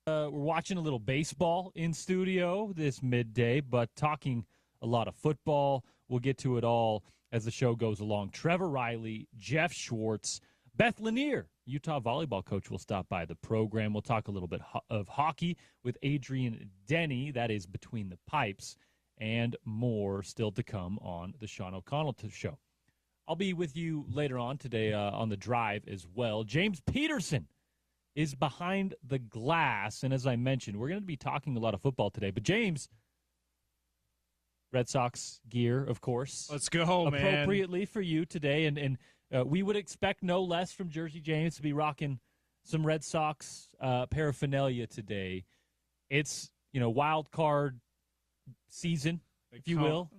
We're watching a little baseball in studio this midday, but talking a lot of football. We'll get to it all as the show goes along. Trevor Riley, Jeff Schwartz, Beth Lanier, Utah volleyball coach, will stop by the program. We'll talk a little bit of hockey with Adrian Denny. That is Between the Pipes, and more still to come on the Sean O'Connell Show. I'll be with you later on today on the drive as well. James Peterson is behind the glass, and as I mentioned, we're going to be talking a lot of football today. But James, Red Sox gear, of course. Let's go, man. Appropriately for you today, and we would expect no less from Jersey James to be rocking some Red Sox paraphernalia today. It's, wild card season, if you will.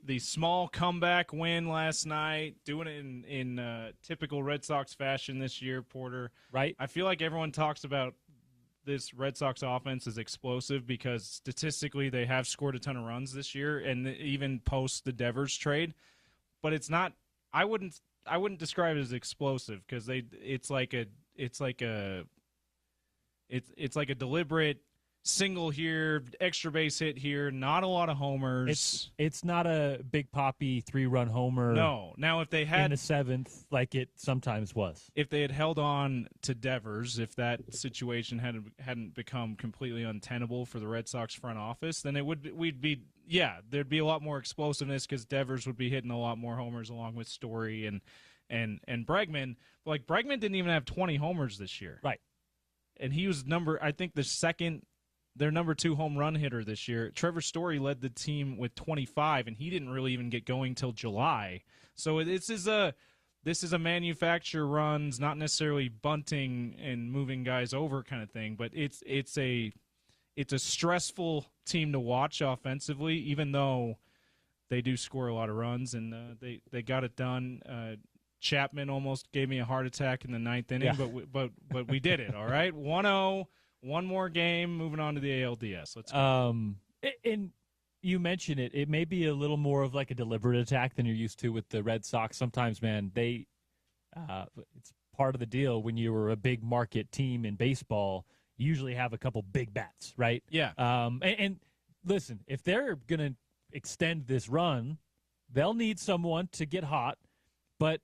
The small comeback win last night, doing it in typical Red Sox fashion this year, Porter. Right. I feel like everyone talks about this Red Sox offense as explosive because statistically they have scored a ton of runs this year, and even post the Devers trade. But it's not. I wouldn't describe it as explosive because it's like a deliberate single here, extra base hit here, not a lot of homers. It's not a Big Papi 3-run homer. No. Now, if they had in the seventh, like it sometimes was, if they had held on to Devers, if that situation hadn't become completely untenable for the Red Sox front office, then there'd be a lot more explosiveness because Devers would be hitting a lot more homers along with Story and Bregman. But like Bregman didn't even have 20 homers this year, right? And he was their number 2 home run hitter this year. Trevor Story led the team with 25, and he didn't really even get going till July. So this is a manufacture runs, not necessarily bunting and moving guys over kind of thing, but it's a stressful team to watch offensively, even though they do score a lot of runs, and they got it done. Chapman almost gave me a heart attack in the 9th inning, but we did it. All right, 1-0. One more game, moving on to the ALDS. Let's go. And you mentioned it. It may be a little more of like a deliberate attack than you're used to with the Red Sox. Sometimes, man, it's part of the deal when you were a big market team in baseball. You usually have a couple big bats, right? Yeah. And listen, if they're going to extend this run, they'll need someone to get hot. But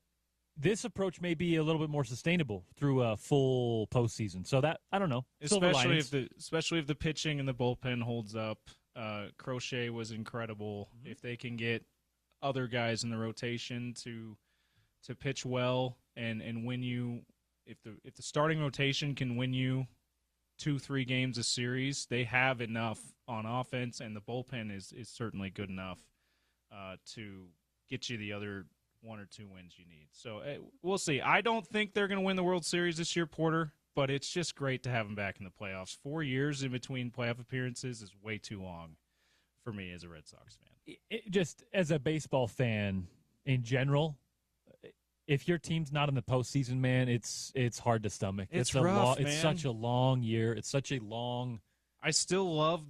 this approach may be a little bit more sustainable through a full postseason. So that, I don't know. Especially if the pitching and the bullpen holds up. Crochet was incredible. Mm-hmm. If they can get other guys in the rotation to pitch well and win you, if the starting rotation can win you 2-3 games a series, they have enough on offense, and the bullpen is certainly good enough to get you the other 1 or 2 wins you need. So we'll see. I don't think they're going to win the World Series this year, Porter, but it's just great to have them back in the playoffs. 4 years in between playoff appearances is way too long for me as a Red Sox fan. Just as a baseball fan in general, if your team's not in the postseason, man, it's hard to stomach. It's rough, man. It's such a long year. It's such a long. I still love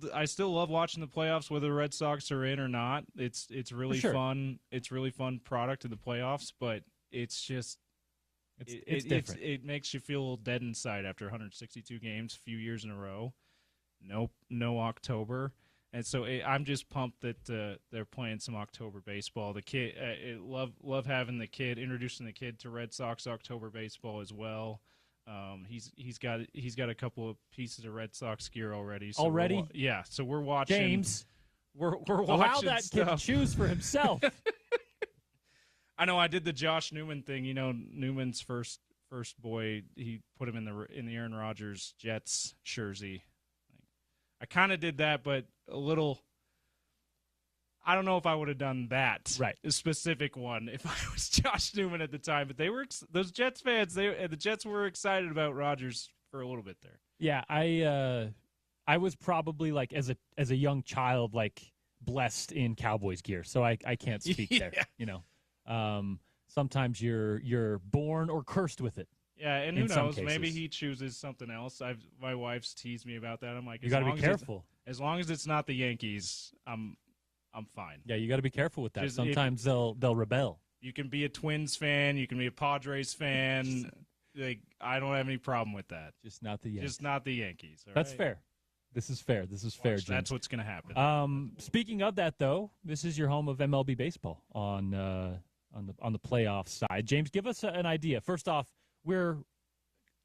watching the playoffs, whether the Red Sox are in or not. It's really fun. It's really fun product of the playoffs, but it's just it's different. It makes you feel a little dead inside after 162 games, a few years in a row. No October, and so I'm just pumped that they're playing some October baseball. The kid, love having the kid, introducing the kid to Red Sox October baseball as well. He's got a couple of pieces of Red Sox gear already. So so we're watching. James, we're watching. Allow that kid to choose for himself. I know. I did the Josh Newman thing. Newman's first boy. He put him in the Aaron Rodgers Jets jersey. I kind of did that, but a little. I don't know if I would have done that specific one if I was Josh Newman at the time, but those Jets fans. The Jets were excited about Rodgers for a little bit there. Yeah, I was probably like as a young child like blessed in Cowboys gear, so I can't speak there. Sometimes you're born or cursed with it. Yeah, and who knows? Maybe he chooses something else. My wife's teased me about that. I'm like, you got to be careful. As long as it's not the Yankees, I'm fine. Yeah, you got to be careful with that. Sometimes they'll rebel. You can be a Twins fan. You can be a Padres fan. I don't have any problem with that. Just not the Yankees. Just not the Yankees. All That's right? fair. This is fair. This is fair, James. That's what's going to happen. Speaking of that, though, this is your home of MLB baseball on the playoff side. James, give us an idea. First off, we're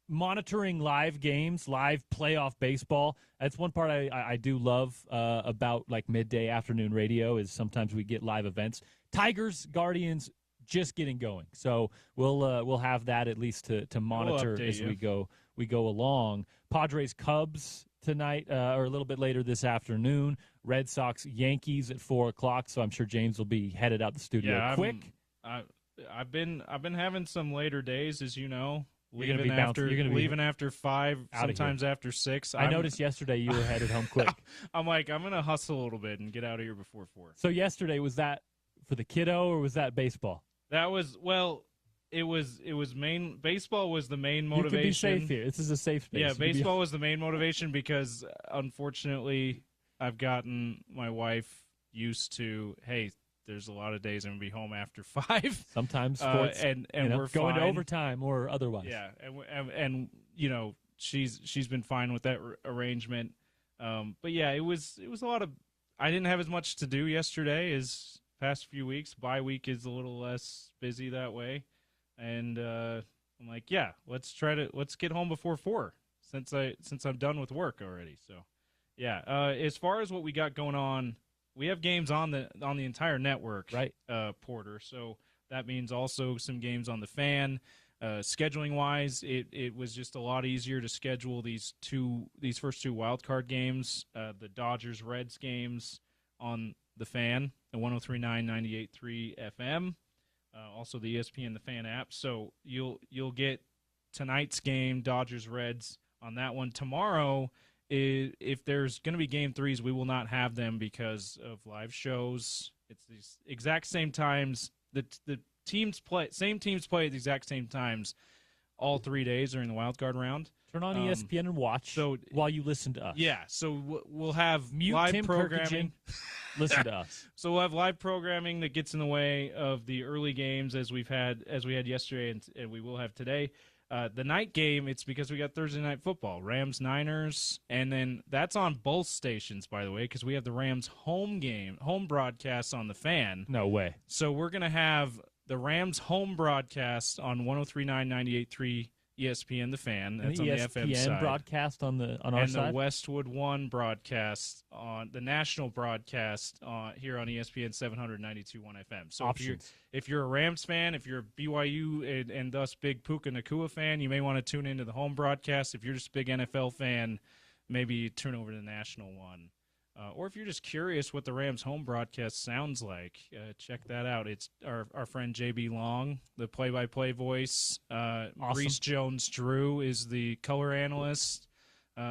monitoring live games, live playoff baseball. That's one part I do love about like midday afternoon radio is sometimes we get live events. Tigers, Guardians, just getting going. So we'll have that at least to monitor as we go along. Padres, Cubs tonight or a little bit later this afternoon. Red Sox, Yankees at 4:00. So I'm sure James will be headed out the studio quick. I've been having some later days, as you know. Leaving after 5, sometimes after 6. I noticed yesterday you were headed home quick. I'm going to hustle a little bit and get out of here before 4. So yesterday, was that for the kiddo or was that baseball? That was, it was baseball was the main motivation. You can be safe here. This is a safe space. Yeah, baseball was the main motivation because, unfortunately, I've gotten my wife used to, hey, there's a lot of days I'm going to be home after 5. Sometimes sports, and we're going fine. To overtime or otherwise. Yeah, and she's been fine with that arrangement. But yeah, it was a lot of. I didn't have as much to do yesterday as past few weeks. Bye week is a little less busy that way, and I'm like, yeah, let's get home before 4 since I'm done with work already. So yeah, as far as what we got going on. We have games on the entire network, right, Porter. So that means also some games on the Fan. Scheduling wise, it was just a lot easier to schedule these first 2 wild card games, the Dodgers Reds games on the Fan, the 103.9, 98.3 FM, also the ESPN the Fan app. So you'll get tonight's game, Dodgers Reds, on that one. Tomorrow, if there's going to be game 3s, we will not have them because of live shows. It's these exact same times. The same teams play at the exact same times all 3 days during the wild card round. Turn on ESPN and watch while you listen to us. Yeah, so we'll have Mute live Tim programming. Listen to us. So we'll have live programming that gets in the way of the early games as we had yesterday and we will have today. The night game, it's because we got Thursday Night Football, Rams, Niners, and then that's on both stations, by the way, because we have the Rams home broadcast on the Fan. No way. So we're going to have the Rams home broadcast on 103.9, 98.3 ESPN, the Fan. That's and the on ESPN the FM side. Broadcast on our side. And the Westwood One broadcast on the national broadcast here on ESPN 792.1 FM. So Options. if you're a Rams fan, if you're a BYU and thus big Puka Nacua fan, you may want to tune into the home broadcast. If you're just a big NFL fan, maybe tune over to the national one. Or if you're just curious what the Rams home broadcast sounds like, check that out. It's our friend JB Long, the play-by-play voice. Awesome. Reese Jones-Drew is the color analyst.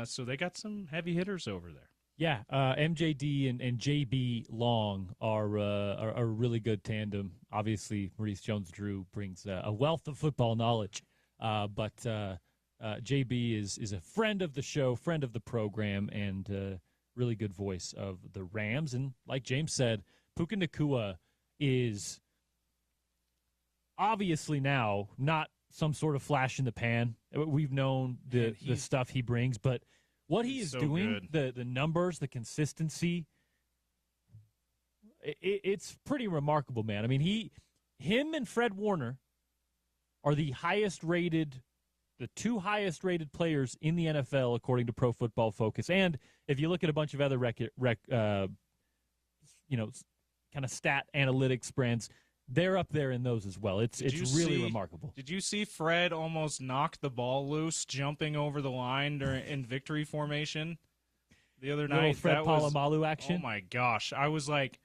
So they got some heavy hitters over there. Yeah, MJD and JB Long are a really good tandem. Obviously, Reese Jones-Drew brings a wealth of football knowledge, but JB is a friend of the show, friend of the program, and really good voice of the Rams. And like James said, Puka Nacua is obviously now not some sort of flash in the pan. We've known the stuff he brings, but what he is doing, the numbers, the consistency, it's pretty remarkable, man. I mean, him and Fred Warner are the two highest rated players in the NFL according to Pro Football Focus. And if you look at a bunch of other kind of stat analytics brands, they're up there in those as well. It's really remarkable. Did you see Fred almost knock the ball loose jumping over the line in victory formation the other night? Little Fred Polamalu action. Oh my gosh. I was like,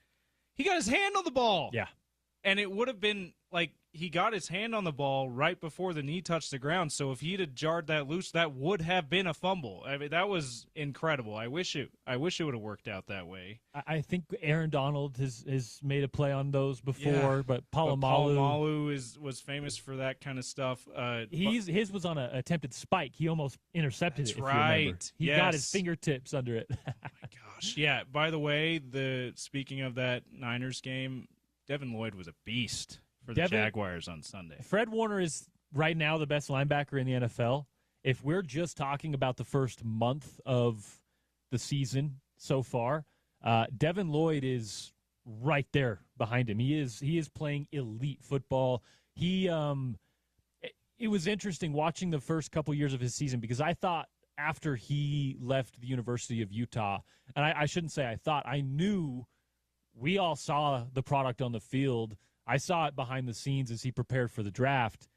he got his hand on the ball. Yeah. And it would have been like he got his hand on the ball right before the knee touched the ground. So if he'd have jarred that loose, that would have been a fumble. I mean, that was incredible. I wish it would have worked out that way. I think Aaron Donald has made a play on those before, but Polamalu was famous for that kind of stuff. His was on an attempted spike. He almost intercepted it. If right. You remember. He got his fingertips under it. Oh my gosh! Yeah. By the way, speaking of that Niners game, Devin Lloyd was a beast for the Jaguars on Sunday. Fred Warner is right now the best linebacker in the NFL. If we're just talking about the first month of the season so far, Devin Lloyd is right there behind him. He is playing elite football. It was interesting watching the first couple years of his season because I thought after he left the University of Utah, and I shouldn't say I thought, I knew we all saw the product on the field. I saw it behind the scenes as he prepared for the draft.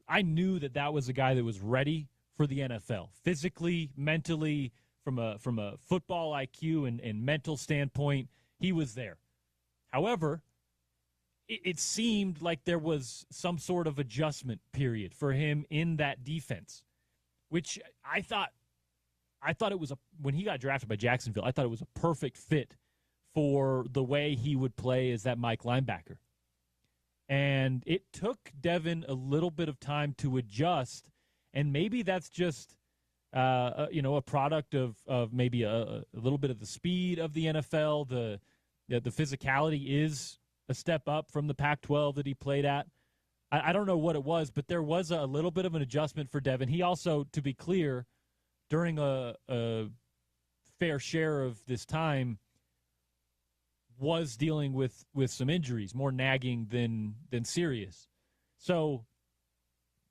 I knew that was a guy that was ready for the NFL, physically, mentally, from a football IQ and mental standpoint. He was there. However, it seemed like there was some sort of adjustment period for him in that defense, which I thought it was when he got drafted by Jacksonville, I thought it was a perfect fit for the way he would play as that Mike linebacker. And it took Devin a little bit of time to adjust, and maybe that's just a product of maybe a little bit of the speed of the NFL. The physicality is a step up from the Pac-12 that he played at. I don't know what it was, but there was a little bit of an adjustment for Devin. He also, to be clear, during a fair share of this time, was dealing with some injuries, more nagging than serious. So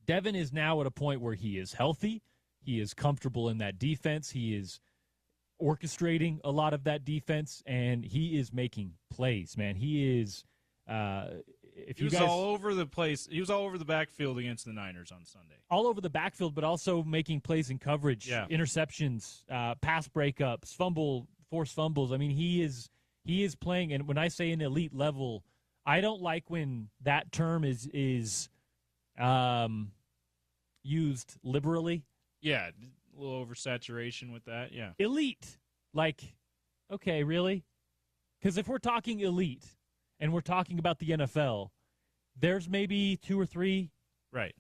Devin is now at a point where he is healthy. He is comfortable in that defense. He is orchestrating a lot of that defense, and he is making plays, man. He is he was all over the place. He was all over the backfield against the Niners on Sunday. All over the backfield, but also making plays in coverage, interceptions, pass breakups, forced fumbles. I mean, he is playing, and when I say an elite level, I don't like when that term is used liberally. Yeah, a little oversaturation with that, yeah. Elite. Like, okay, really? Because if we're talking elite and we're talking about the NFL, there's maybe 2 or 3. Right.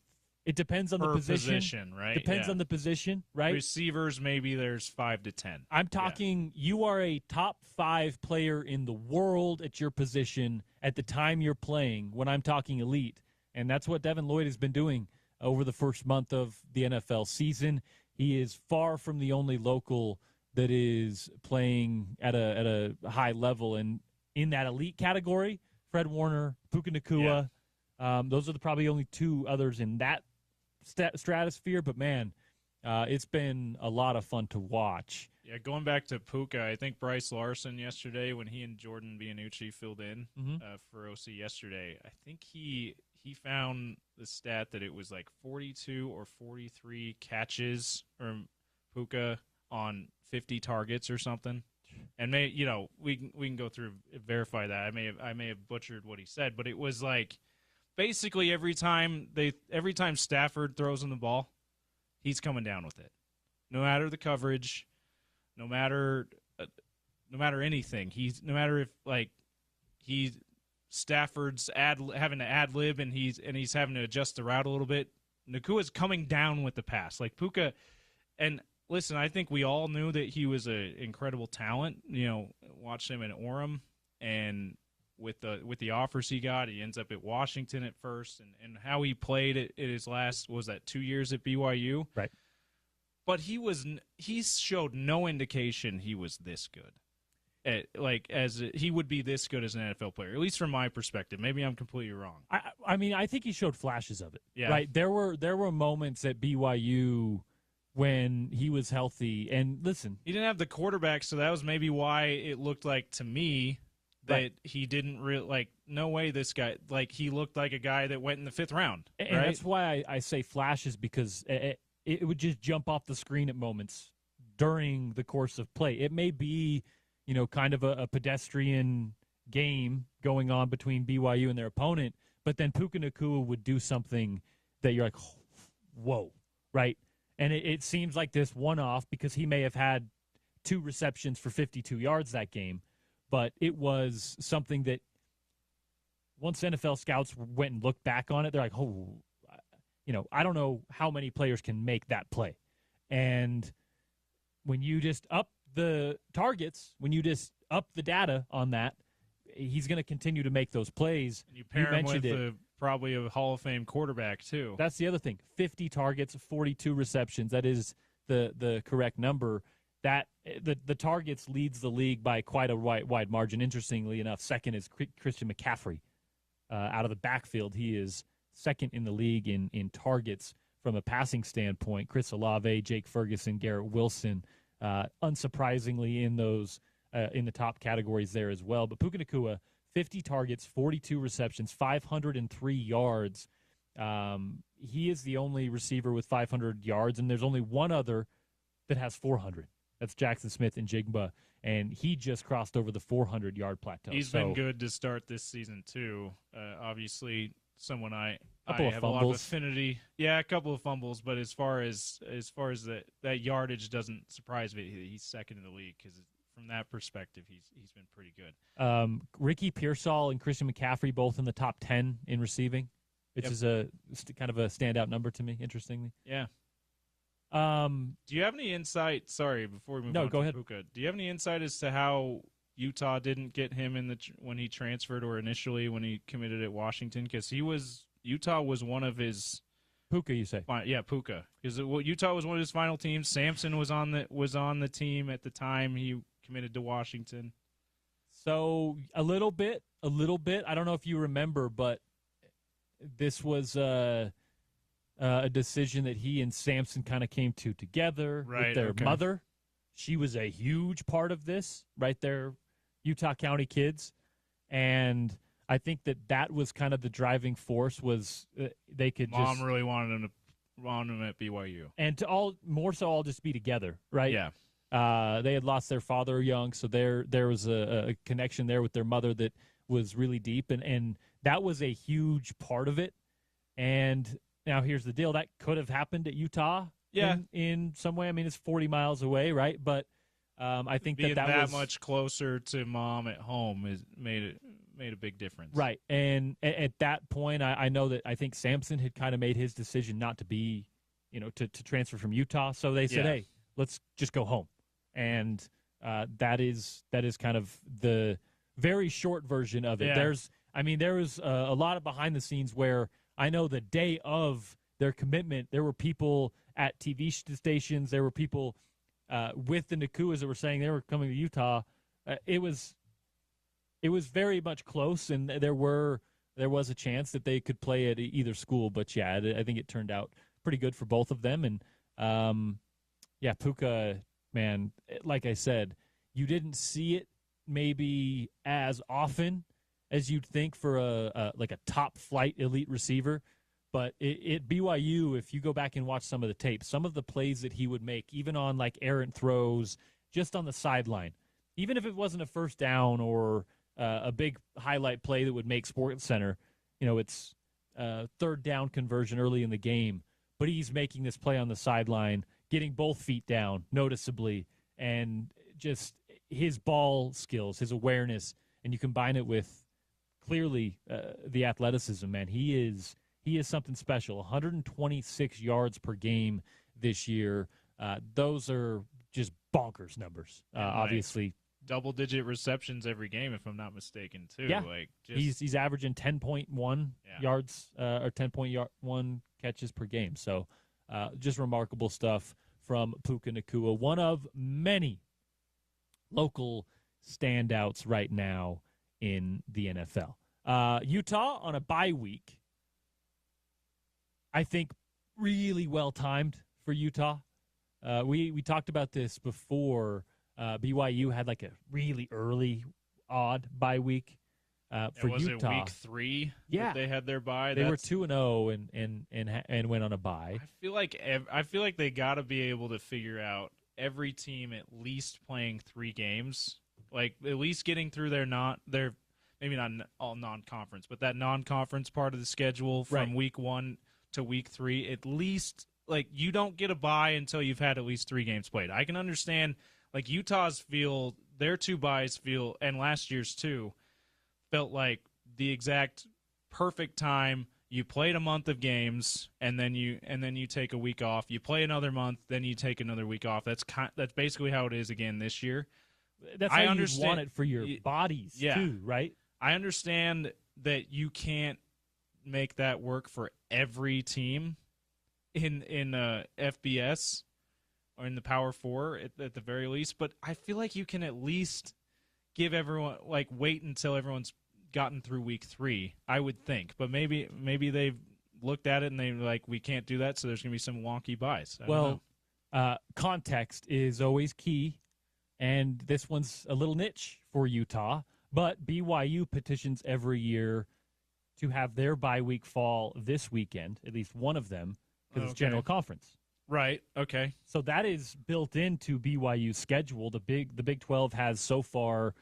It depends on the position. Right? Depends on the position, right? Receivers, maybe there's 5 to 10. I'm talking you are a top 5 player in the world at your position at the time you're playing when I'm talking elite. And that's what Devin Lloyd has been doing over the first month of the NFL season. He is far from the only local that is playing at a high level. And in that elite category, Fred Warner, Puka Nacua, those are probably only 2 others in that stratosphere. But, man, it's been a lot of fun to watch. Yeah, going back to Puka, I think Bryce Larsen yesterday when he and Jordan Bianucci filled in for OC yesterday, I think he found the stat that it was like 42 or 43 catches from Puka on 50 targets or something. And we can go through and verify that. I may have butchered what he said, but it was like basically every time Stafford throws him the ball, he's coming down with it. No matter the coverage, no matter anything. No matter if Stafford's having to ad lib and he's having to adjust the route a little bit. Nakua's coming down with the pass. Like Puka, and listen, I think we all knew that he was an incredible talent. Watched him in Orem, and with the offers he got, he ends up at Washington at first, and how he played at his last 2 years at BYU, right? But he showed no indication he was this good. He would be this good as an NFL player, at least from my perspective. Maybe I'm completely wrong. I mean, I think he showed flashes of it. Yeah. Right. There were moments at BYU when he was healthy, and listen, he didn't have the quarterback, so that was maybe why it looked like to me that he didn't really no way this guy he looked like a guy that went in the 5th round. And right? That's why I say flashes, because it would just jump off the screen at moments during the course of play. It may be kind of a pedestrian game going on between BYU and their opponent, but then Puka Nacua would do something that you're like, whoa, right? And it seems like this one-off because he may have had 2 receptions for 52 yards that game, but it was something that once NFL scouts went and looked back on it, they're like, I don't know how many players can make that play. And when you just up the targets, when you just up the data on that, he's going to continue to make those plays. And you pair him with the probably a Hall of Fame quarterback too. That's the other thing. 50 targets, 42 receptions. That is the correct number. That the targets leads the league by quite a wide margin. Interestingly enough, second is Christian McCaffrey. Out of the backfield, he is second in the league in targets from a passing standpoint. Chris Olave, Jake Ferguson, Garrett Wilson, unsurprisingly in those in the top categories there as well. But Puka Nacua, 50 targets, 42 receptions, 503 yards. He is the only receiver with 500 yards, and there's only one other that has 400. That's Jackson Smith and Jigba, and he just crossed over the 400-yard plateau. He's been good to start this season too. Obviously, someone I have a lot of affinity. Yeah, a couple of fumbles, but as far as that yardage doesn't surprise me. He's second in the league because from that perspective, he's been pretty good. Ricky Pearsall and Christian McCaffrey both in the top 10 in receiving, which is kind of a standout number to me. Interestingly, yeah. Do you have any insight? Sorry, before we move on. No, go ahead. Puka, do you have any insight as to how Utah didn't get him when he transferred or initially when he committed at Washington? Because Utah was one of his Puka, you say? Yeah, Puka. Because Utah was one of his final teams. Samson was on the team at the time he committed to Washington. So a little bit. I don't know if you remember, but this was a decision that he and Samson kind of came to together with their mother. She was a huge part of this, right there, Utah County kids. And I think that was kind of the driving force was they could Mom really wanted him at BYU. And to all just be together, right? Yeah. They had lost their father young, so there was a connection there with their mother that was really deep, and that was a huge part of it. And now here's the deal. That could have happened at Utah in some way. I mean, it's 40 miles away, right? But I think being that was was much closer to Mom at home made a big difference. Right. And at that point, I know that I think Samson had kind of made his decision not to be, to transfer from Utah. So they said, hey, let's just go home. And that is kind of the very short version of it. Yeah. There was a lot of behind the scenes where I know the day of their commitment, there were people at TV stations, there were people with the Nacuas that were saying they were coming to Utah. It was very much close, and there was a chance that they could play at either school. But yeah, I think it turned out pretty good for both of them. And Puka, man, like I said, you didn't see it maybe as often as you'd think for a top flight elite receiver. But at BYU, if you go back and watch some of the tape, some of the plays that he would make, even on like errant throws, just on the sideline, even if it wasn't a first down or a big highlight play that would make SportsCenter, it's third down conversion early in the game, but he's making this play on the sideline, getting both feet down noticeably, and just his ball skills, his awareness, and you combine it with clearly the athleticism, man. He is something special. 126 yards per game this year. Those are just bonkers numbers. Obviously, double-digit receptions every game, if I'm not mistaken, too. Yeah, he's averaging 10.1 yards or 10.1 catches per game. So, just remarkable stuff from Puka Nacua, one of many local standouts right now in the NFL. Utah on a bye week, I think really well timed for Utah. We talked about this before. BYU had like a really early odd bye week for was Utah. It week 3? Yeah, that they had their bye. They were 2-0 and went on a bye. I feel like they got to be able to figure out every team at least playing 3 games, like at least getting through their maybe not all non-conference, but that non-conference part of the schedule from week 1 to week 3. At least, like, you don't get a bye until you've had at least 3 games played. I can understand, like, their 2 byes feel, and last year's 2 felt like the exact perfect time. You played a month of games, and then you take a week off. You play another month, then you take another week off. That's basically how it is again this year. That's how you want it for your bodies too, right? I understand that you can't make that work for every team in FBS or in the Power Four at the very least. But I feel like you can at least give everyone wait until everyone's gotten through week 3. I would think, but maybe they've looked at it and they're like, we can't do that, so there's going to be some wonky buys. I don't know. Context is always key, and this one's a little niche for Utah. But BYU petitions every year to have their bye week fall this weekend, at least one of them, because it's General Conference. Right. Okay. So that is built into BYU's schedule. The Big 12 has so far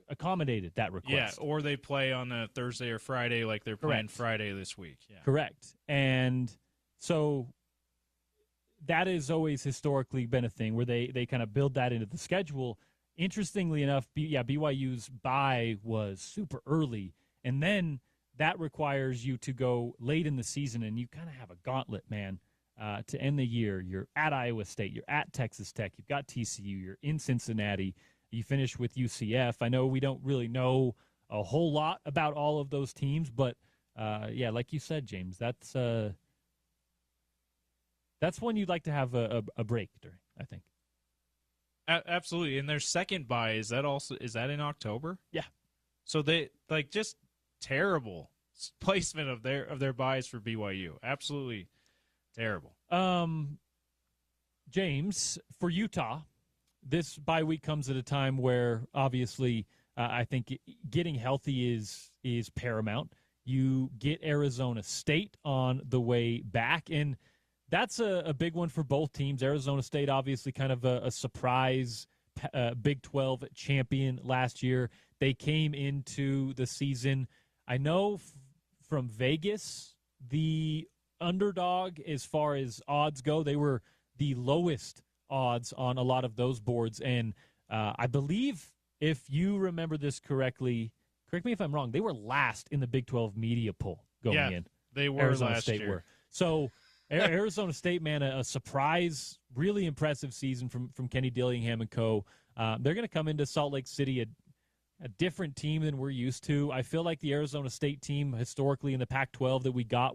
accommodated that request. Yeah, or they play on a Thursday or Friday like they're playing Friday this week. Yeah. Correct. And so that has always historically been a thing where they kind of build that into the schedule. Interestingly enough, BYU's bye was super early, and then that requires you to go late in the season, and you kind of have a gauntlet, man, to end the year. You're at Iowa State. You're at Texas Tech. You've got TCU. You're in Cincinnati. You finish with UCF. I know we don't really know a whole lot about all of those teams, but, like you said, James, that's when you'd like to have a break during, I think. Absolutely. And their second bye, is that in October? Yeah. So they just terrible placement of their buys for BYU. Absolutely terrible. James, for Utah, this bye week comes at a time where obviously I think getting healthy is paramount. You get Arizona State on the way back, and that's a big one for both teams. Arizona State, obviously, kind of a surprise Big 12 champion last year. They came into the season, I know from Vegas, the underdog as far as odds go. They were the lowest odds on a lot of those boards. And I believe, if you remember this correctly, correct me if I'm wrong, they were last in the Big 12 media poll going in. They were Arizona last State year. were. So Arizona State, man, a surprise, really impressive season from Kenny Dillingham and co. They're going to come into Salt Lake City a different team than we're used to. I feel like the Arizona State team historically in the Pac-12 that we got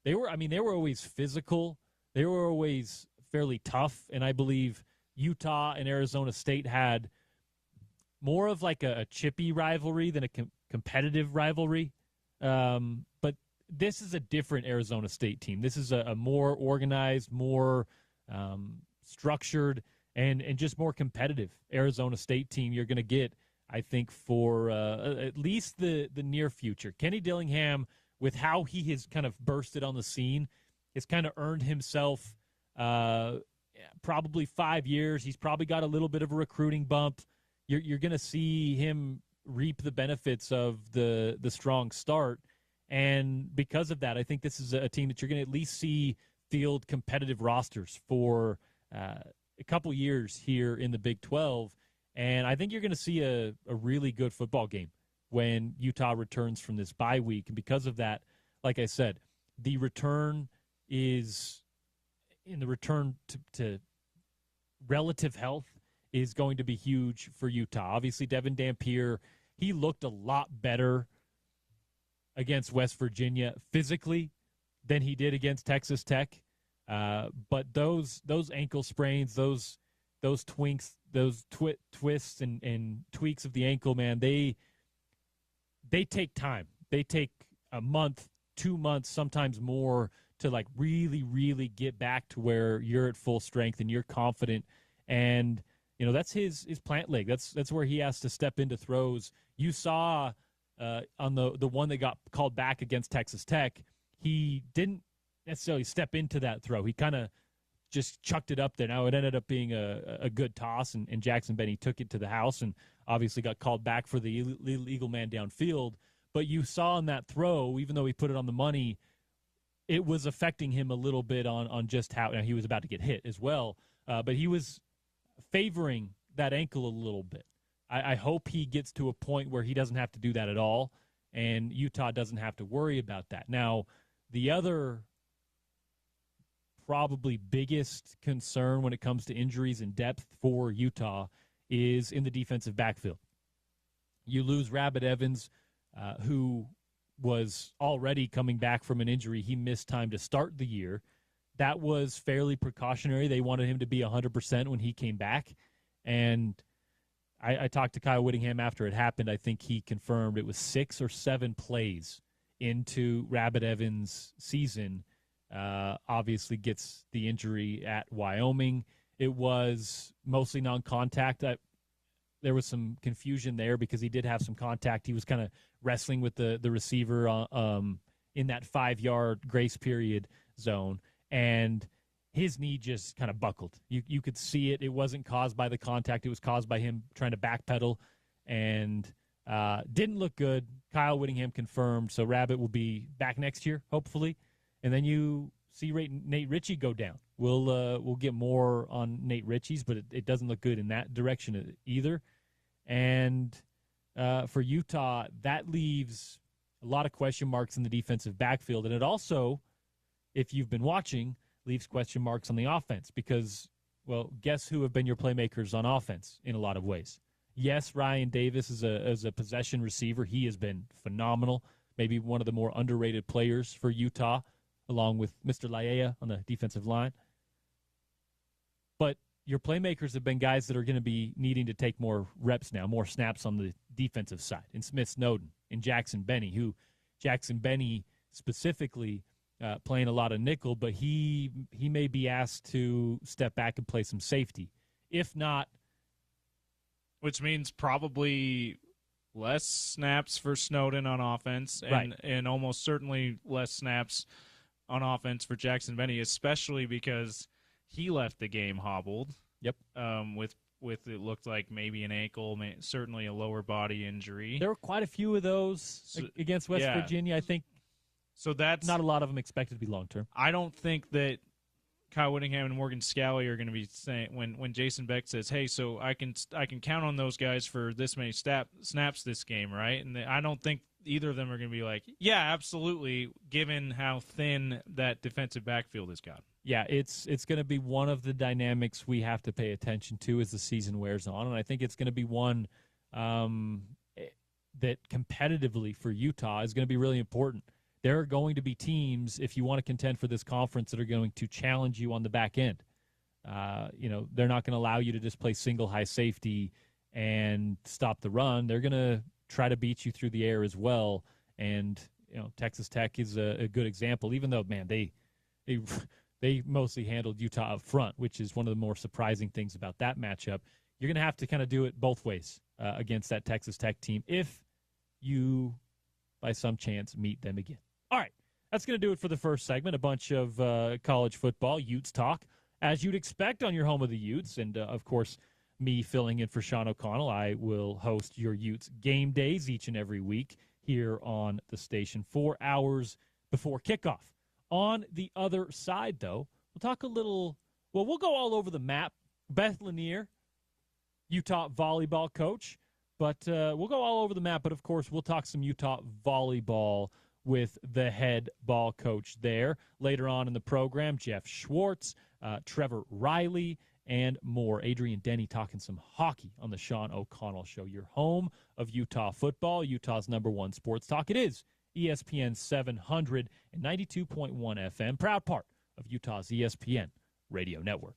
they were always physical. They were always fairly tough, and I believe Utah and Arizona State had more of like a chippy rivalry than a competitive rivalry. But this is a different Arizona State team. This is a more organized, more structured, and just more competitive Arizona State team you're going to get, I think, for at least the near future. Kenny Dillingham, with how he has kind of bursted on the scene, has kind of earned himself probably 5 years. He's probably got a little bit of a recruiting bump. You're going to see him reap the benefits of the strong start. And because of that, I think this is a team that you're going to at least see field competitive rosters for a couple years here in the Big 12. And I think you're going to see a really good football game when Utah returns from this bye week. And because of that, like I said, the return to relative health is going to be huge for Utah. Obviously, Devin Dampier, he looked a lot better against West Virginia physically than he did against Texas Tech. But those ankle sprains, those twinks, those twists and tweaks of the ankle, man, they take time. They take a month, 2 months, sometimes more to like really, really get back to where you're at full strength and you're confident. And that's his plant leg. That's where he has to step into throws. You saw on the one that got called back against Texas Tech, he didn't necessarily step into that throw. He kind of just chucked it up there. Now, it ended up being a good toss, and Jackson Benny took it to the house and obviously got called back for the illegal man downfield. But you saw in that throw, even though he put it on the money, it was affecting him a little bit on just how he was about to get hit as well. But he was favoring that ankle a little bit. I hope he gets to a point where he doesn't have to do that at all, and Utah doesn't have to worry about that. Now, the other probably biggest concern when it comes to injuries and depth for Utah is in the defensive backfield. You lose Rabbit Evans, who was already coming back from an injury. He missed time to start the year. That was fairly precautionary. They wanted him to be 100% when he came back. And I talked to Kyle Whittingham after it happened. I think he confirmed it was 6 or 7 plays into Rabbit Evans' season. Obviously gets the injury at Wyoming. It was mostly non-contact. There was some confusion there because he did have some contact. He was kind of wrestling with the receiver in that 5-yard grace period zone, and his knee just kind of buckled. You could see it. It wasn't caused by the contact. It was caused by him trying to backpedal, and didn't look good. Kyle Whittingham confirmed, so Rabbit will be back next year, hopefully. And then you see Nate Ritchie go down. We'll get more on Nate Ritchie's, but it doesn't look good in that direction either. And for Utah, that leaves a lot of question marks in the defensive backfield. And it also, if you've been watching, leaves question marks on the offense because, well, guess who have been your playmakers on offense in a lot of ways? Yes, Ryan Davis is a possession receiver. He has been phenomenal, maybe one of the more underrated players for Utah, along with Mr. Laea on the defensive line. But your playmakers have been guys that are going to be needing to take more reps now, more snaps on the defensive side. In Smith Snowden, in Jackson Benny, who Jackson Benny specifically playing a lot of nickel, but he may be asked to step back and play some safety. If not, which means probably less snaps for Snowden on offense, and almost certainly less snaps on offense for Jackson Benny, especially because he left the game hobbled. Yep. With it looked like maybe an ankle, certainly a lower body injury. There were quite a few of those against West Virginia. I think so. That's not a lot of them expected to be long term. I don't think that Kyle Whittingham and Morgan Scalley are going to be saying when Jason Beck says, "Hey, so I can count on those guys for this many snaps this game, right?" And I don't think either of them are going to be like, "Yeah, absolutely," given how thin that defensive backfield has got. Yeah, it's going to be one of the dynamics we have to pay attention to as the season wears on, and I think it's going to be one that competitively for Utah is going to be really important. There are going to be teams, if you want to contend for this conference, that are going to challenge you on the back end. They're not going to allow you to just play single high safety and stop the run. They're going to try to beat you through the air as well. And Texas Tech is a good example. Even though, man, they mostly handled Utah up front, which is one of the more surprising things about that matchup. You're going to have to kind of do it both ways against that Texas Tech team if you, by some chance, meet them again. All right, that's going to do it for the first segment. A bunch of college football, Utes talk, as you'd expect on your home of the Utes. And, of course, me filling in for Sean O'Connell. I will host your Utes game days each and every week here on the station 4 hours before kickoff. On the other side, though, we'll talk a little – well, we'll go all over the map. Beth Lanier, Utah volleyball coach. But we'll go all over the map. But, of course, we'll talk some Utah volleyball with the head ball coach there. Later on in the program, Jeff Schwartz, Trevor Riley, and more. Adrian Denny talking some hockey on the Sean O'Connell Show, your home of Utah football, Utah's #1 sports talk. It is ESPN 700 and 92.1 FM, proud part of Utah's ESPN radio network.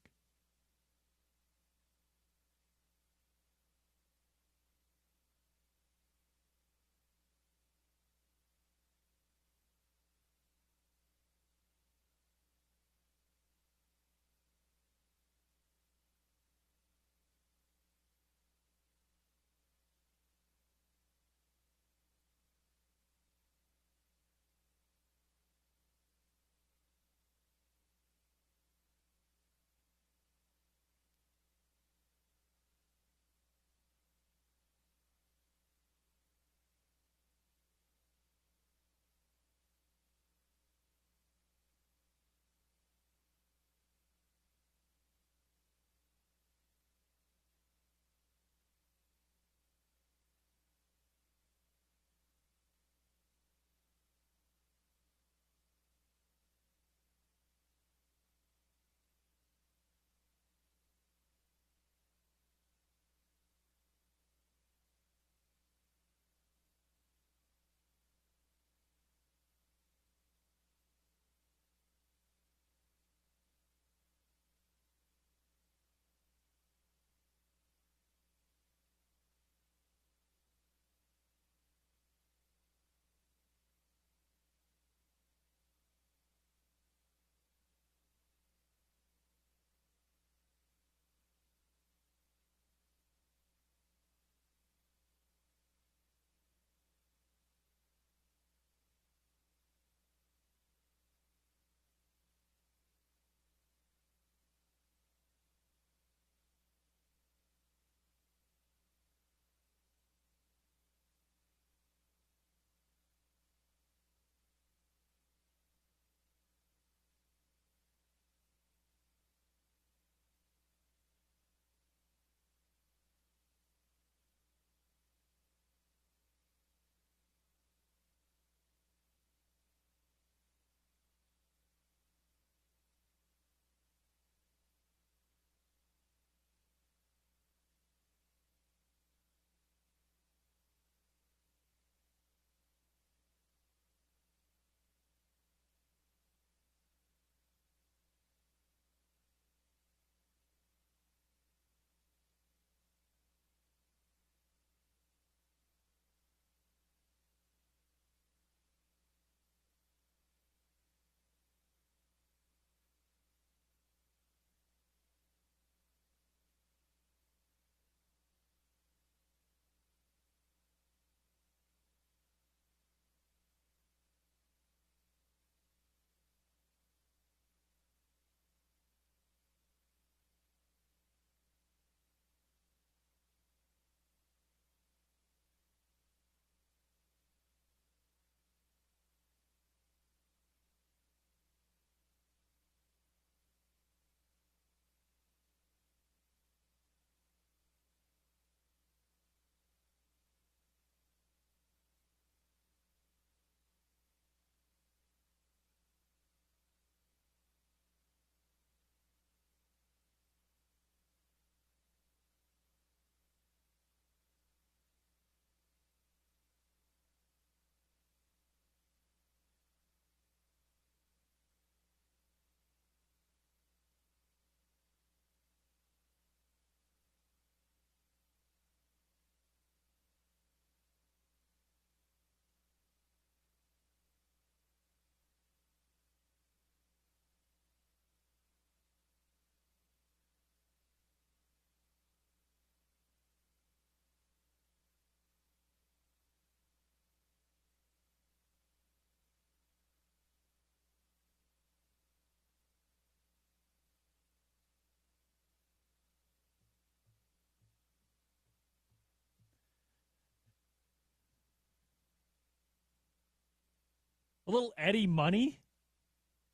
A little Eddie Money.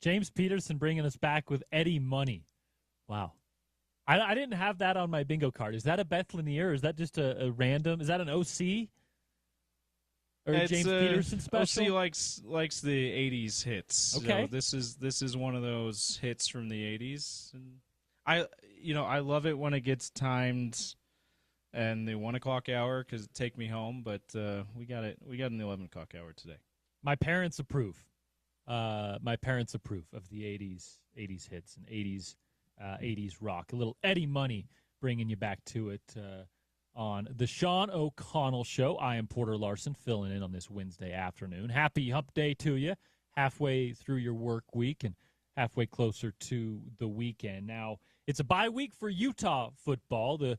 James Peterson bringing us back with Eddie Money. Wow. I didn't have that on my bingo card. Is that a Beth Lanier, or is that just a random? Is that an OC? Or it's James Peterson special? OC likes the 80s hits. Okay. So this is one of those hits from the 80s. And I love it when it gets timed and the 1 o'clock hour because it take me home, but we got an 11 o'clock hour today. My parents approve. My parents approve of the 80s hits and 80s rock. A little Eddie Money bringing you back to it on the Sean O'Connell Show. I am Porter Larsen, filling in on this Wednesday afternoon. Happy hump day to you, halfway through your work week and halfway closer to the weekend. Now, it's a bye week for Utah football. The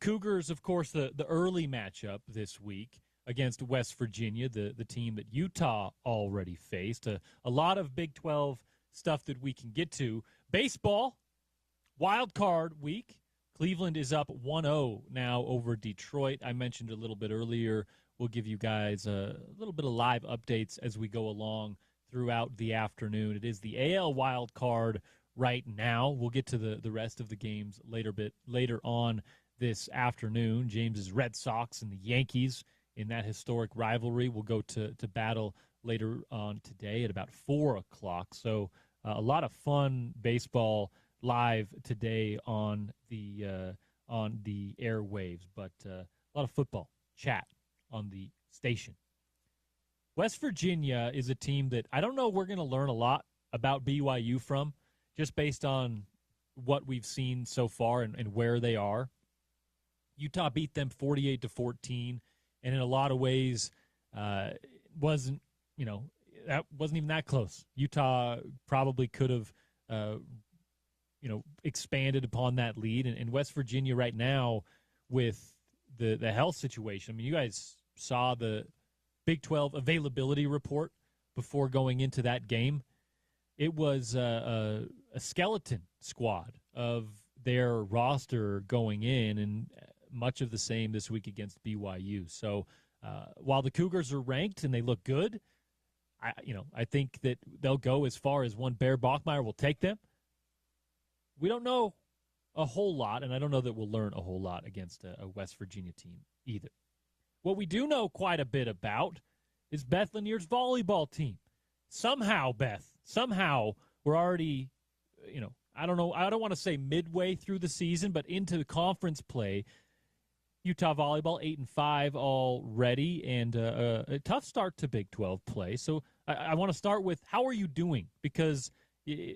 Cougars, of course, the early matchup this week against West Virginia, the team that Utah already faced. A lot of Big 12 stuff that we can get to. Baseball, wild card week. Cleveland is up 1-0 now over Detroit. I mentioned a little bit earlier. We'll give you guys a little bit of live updates as we go along throughout the afternoon. It is the AL wild card right now. We'll get to the rest of the games later on this afternoon. James's Red Sox and the Yankees in that historic rivalry will go to battle later on today at about 4 o'clock. So a lot of fun baseball live today on the airwaves, but a lot of football chat on the station. West Virginia is a team that I don't know we're going to learn a lot about BYU from, just based on what we've seen so far and where they are. Utah beat them 48-14, and in a lot of ways wasn't even that close. Utah probably could have expanded upon that lead. And West Virginia right now with the health situation, I mean, you guys saw the Big 12 availability report before going into that game. It was a skeleton squad of their roster going in, and much of the same this week against BYU. So while the Cougars are ranked and they look good, I think that they'll go as far as one Bear Bachmeier will take them. We don't know a whole lot, and I don't know that we'll learn a whole lot against a West Virginia team either. What we do know quite a bit about is Beth Lanier's volleyball team. Somehow, we're already, I don't know, I don't want to say midway through the season, but into conference play. Utah volleyball 8-5 already, and a tough start to Big 12 play. So I want to start with, how are you doing? Because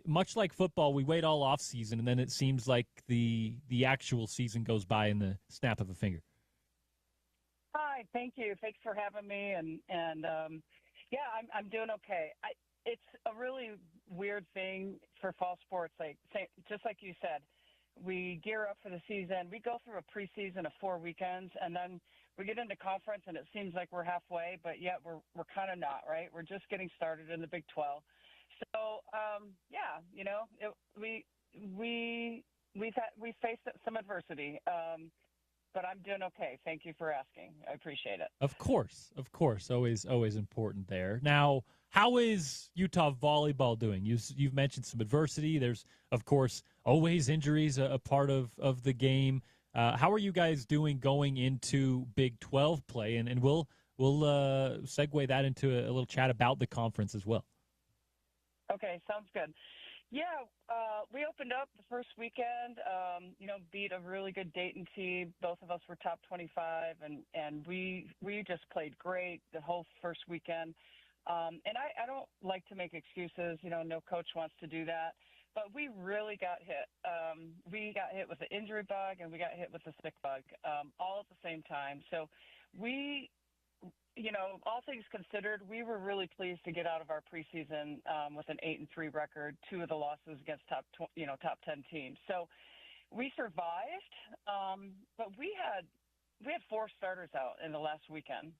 much like football, we wait all off season, and then it seems like the actual season goes by in the snap of a finger. Hi, thank you. Thanks for having me. And I'm doing okay. It's a really weird thing for fall sports. Just like you said, we gear up for the season. We go through a preseason of 4 weekends, and then we get into conference, and it seems like we're halfway, but yet we're kind of not, right? We're just getting started in the Big 12. So we faced some adversity, but I'm doing okay. Thank you for asking. I appreciate it. Of course, always important there. Now, how is Utah volleyball doing? You've mentioned some adversity. There's, of course, always injuries a part of the game. How are you guys doing going into Big 12 play? And we'll segue that into a little chat about the conference as well. Okay, sounds good. Yeah, we opened up the first weekend, beat a really good Dayton team. Both of us were top 25, and we just played great the whole first weekend. And I don't like to make excuses. No coach wants to do that. But we really got hit. We got hit with the injury bug, and we got hit with the sick bug all at the same time. So we – all things considered, we were really pleased to get out of our preseason with an 8-3 record, 2 of the losses against top 10 teams. So we survived, but we had 4 starters out in the last weekend.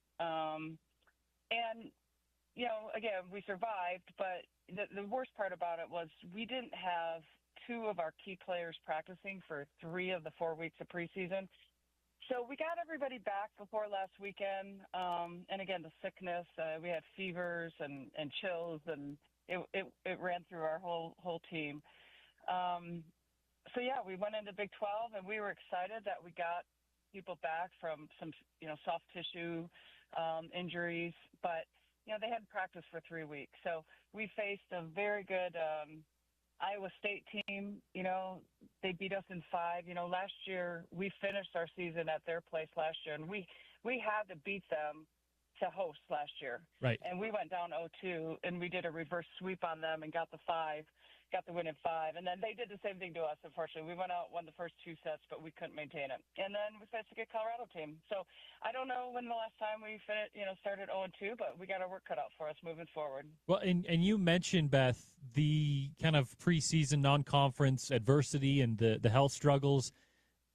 Again, we survived, but the worst part about it was we didn't have 2 of our key players practicing for 3 of the 4 weeks of preseason. So we got everybody back before last weekend, and again, the sickness. We had fevers and chills, and it ran through our whole team. So yeah, we went into Big 12, and we were excited that we got people back from some soft tissue injuries, but they hadn't practiced for 3 weeks. So we faced a very good Iowa State team. They beat us in 5. Last year we finished our season at their place last year, and we had to beat them to host last year. Right. And we went down 0-2, and we did a reverse sweep on them and got the win in 5. And then they did the same thing to us, unfortunately. We went out, won the first 2 sets, but we couldn't maintain it. And then we faced a good Colorado team. So I don't know when the last time we started 0-2, but we got our work cut out for us moving forward. Well, and you mentioned, Beth, the kind of preseason non-conference adversity and the health struggles.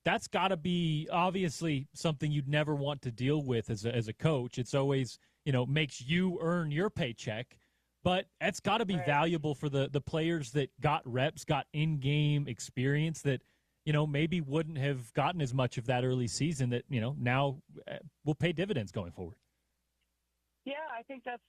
That's got to be obviously something you'd never want to deal with as a coach. It's always, makes you earn your paycheck. But that's got to be valuable for the players that got reps, got in-game experience that, maybe wouldn't have gotten as much of that early season that, now will pay dividends going forward. Yeah, I think that's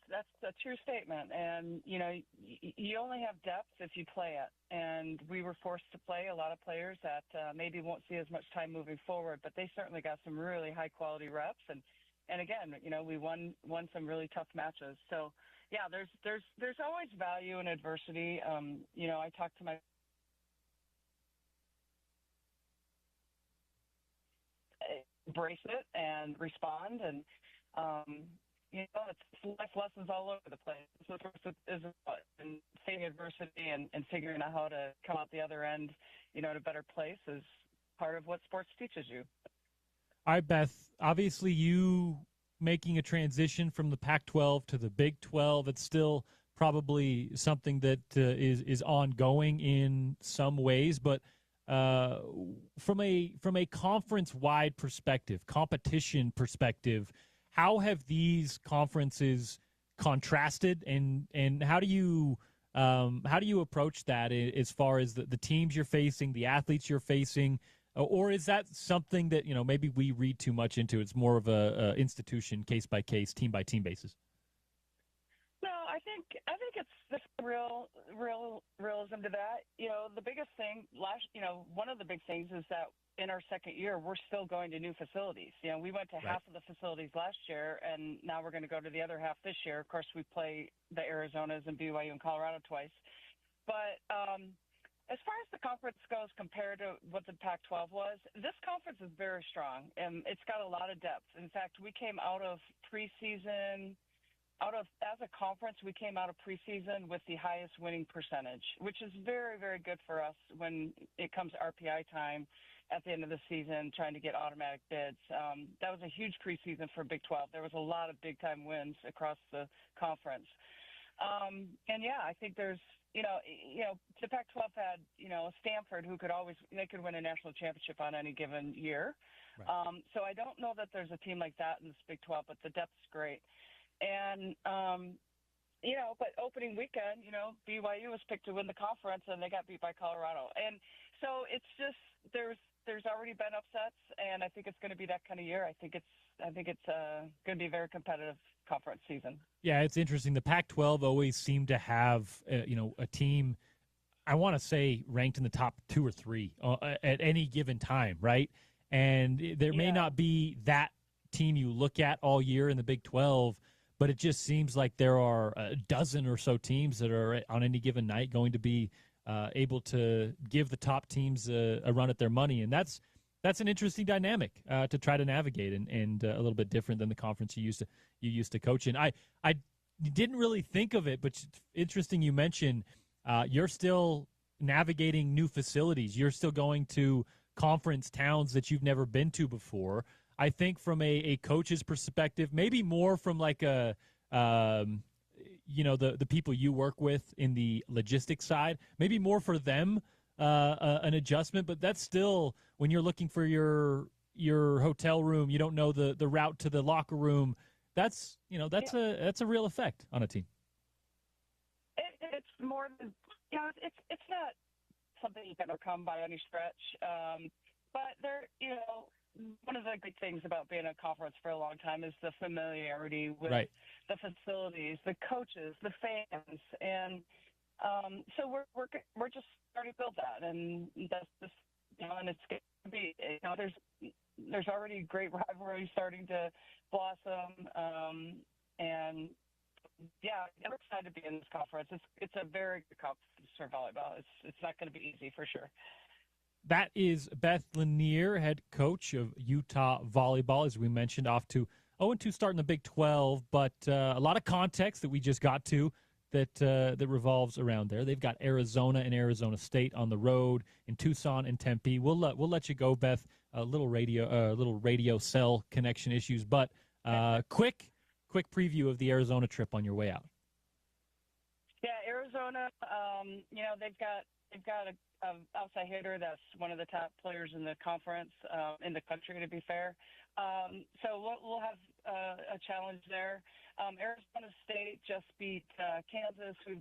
a true statement. And, you only have depth if you play it. And we were forced to play a lot of players that maybe won't see as much time moving forward, but they certainly got some really high-quality reps. And again, we won some really tough matches. So, yeah, there's always value in adversity. I talked to my embrace it and respond, and it's life lessons all over the place. So is and facing adversity and figuring out how to come out the other end, in a better place is part of what sports teaches you. All right, Beth. Obviously, you making a transition from the Pac-12 to the Big 12, it's still probably something that is ongoing in some ways, but from a conference-wide perspective, competition perspective, how have these conferences contrasted, and how do you approach that as far as the teams you're facing, the athletes you're facing? Or is that something that, maybe we read too much into? It's more of a institution, case-by-case, team-by-team basis. No, I think it's real realism to that. The biggest thing one of the big things is that in our second year, we're still going to new facilities. We went to half of the facilities last year, and now we're going to go to the other half this year. Of course, we play the Arizonas and BYU and Colorado twice. But as far as the conference goes compared to what the Pac-12 was, this conference is very strong, and it's got a lot of depth. In fact, we came out of preseason as a conference, we came out of preseason with the highest winning percentage, which is very, very good for us when it comes to RPI time at the end of the season, trying to get automatic bids. That was a huge preseason for Big 12. There was a lot of big-time wins across the conference. And yeah, I think there's, the Pac-12 had, Stanford who could win a national championship on any given year. Right. So I don't know that there's a team like that in this Big 12, but the depth's great. And, but opening weekend, BYU was picked to win the conference, and they got beat by Colorado. And so it's just, there's already been upsets, and I think it's going to be that kind of year. I think it's going to be a very competitive conference season. Yeah, it's interesting. The Pac-12 always seemed to have, a team, I want to say, ranked in the top 2 or 3 at any given time, right? And there may not be that team you look at all year in the Big 12, but it just seems like there are a dozen or so teams that are on any given night going to be able to give the top teams a run at their money, and that's an interesting dynamic to try to navigate, and a little bit different than the conference you used to coach in. I didn't really think of it, but it's interesting you mentioned you're still navigating new facilities. You're still going to conference towns that you've never been to before. I think from a coach's perspective, maybe more from like the people you work with in the logistics side, maybe more for them an adjustment, but that's still, when you're looking for your hotel room, you don't know the route to the locker room. That's a real effect on a team. It's more than, it's not something you can overcome by any stretch. But there, one of the good things about being a conference for a long time is the familiarity with Right. the facilities, the coaches, the fans, and so we're just starting to build that, and that's just and it's going to be there's already great rivalry starting to blossom, and yeah, I'm excited to be in this conference. It's a very good conference for volleyball. It's not going to be easy for sure. That is Beth Lanier, head coach of Utah Volleyball, as we mentioned, off to 0-2 start in the Big 12, but a lot of context that we just got to that revolves around there. They've got Arizona and Arizona State on the road, in Tucson and Tempe. We'll let you go, Beth. A little radio cell connection issues, but quick preview of the Arizona trip on your way out. Yeah, Arizona. They've got a outside hitter that's one of the top players in the conference in the country. To be fair, so we'll have a challenge there. Arizona State just beat Kansas, who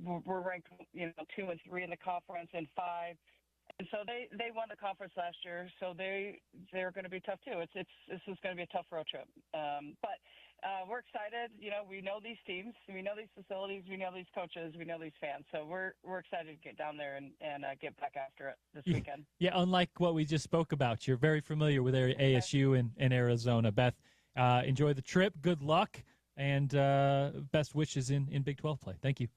we're ranked 2 and 3 in the conference and 5. And so they won the conference last year, so they're going to be tough too. This is going to be a tough road trip, but we're excited. We know these teams, we know these facilities, we know these coaches, we know these fans. So we're excited to get down there and get back after it this weekend. Yeah, unlike what we just spoke about, you're very familiar with ASU and Arizona. Beth, enjoy the trip. Good luck, and best wishes in Big 12 play. Thank you.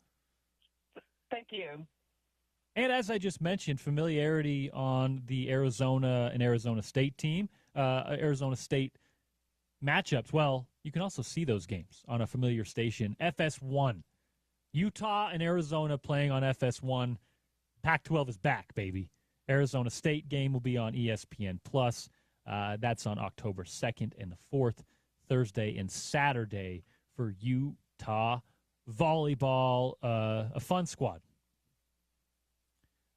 Thank you. And as I just mentioned, familiarity on the Arizona and Arizona State team, Arizona State matchups. Well, you can also see those games on a familiar station, FS1. Utah and Arizona playing on FS1. Pac-12 is back, baby. Arizona State game will be on ESPN+. That's on October 2nd and the 4th, Thursday and Saturday for Utah volleyball. A fun squad.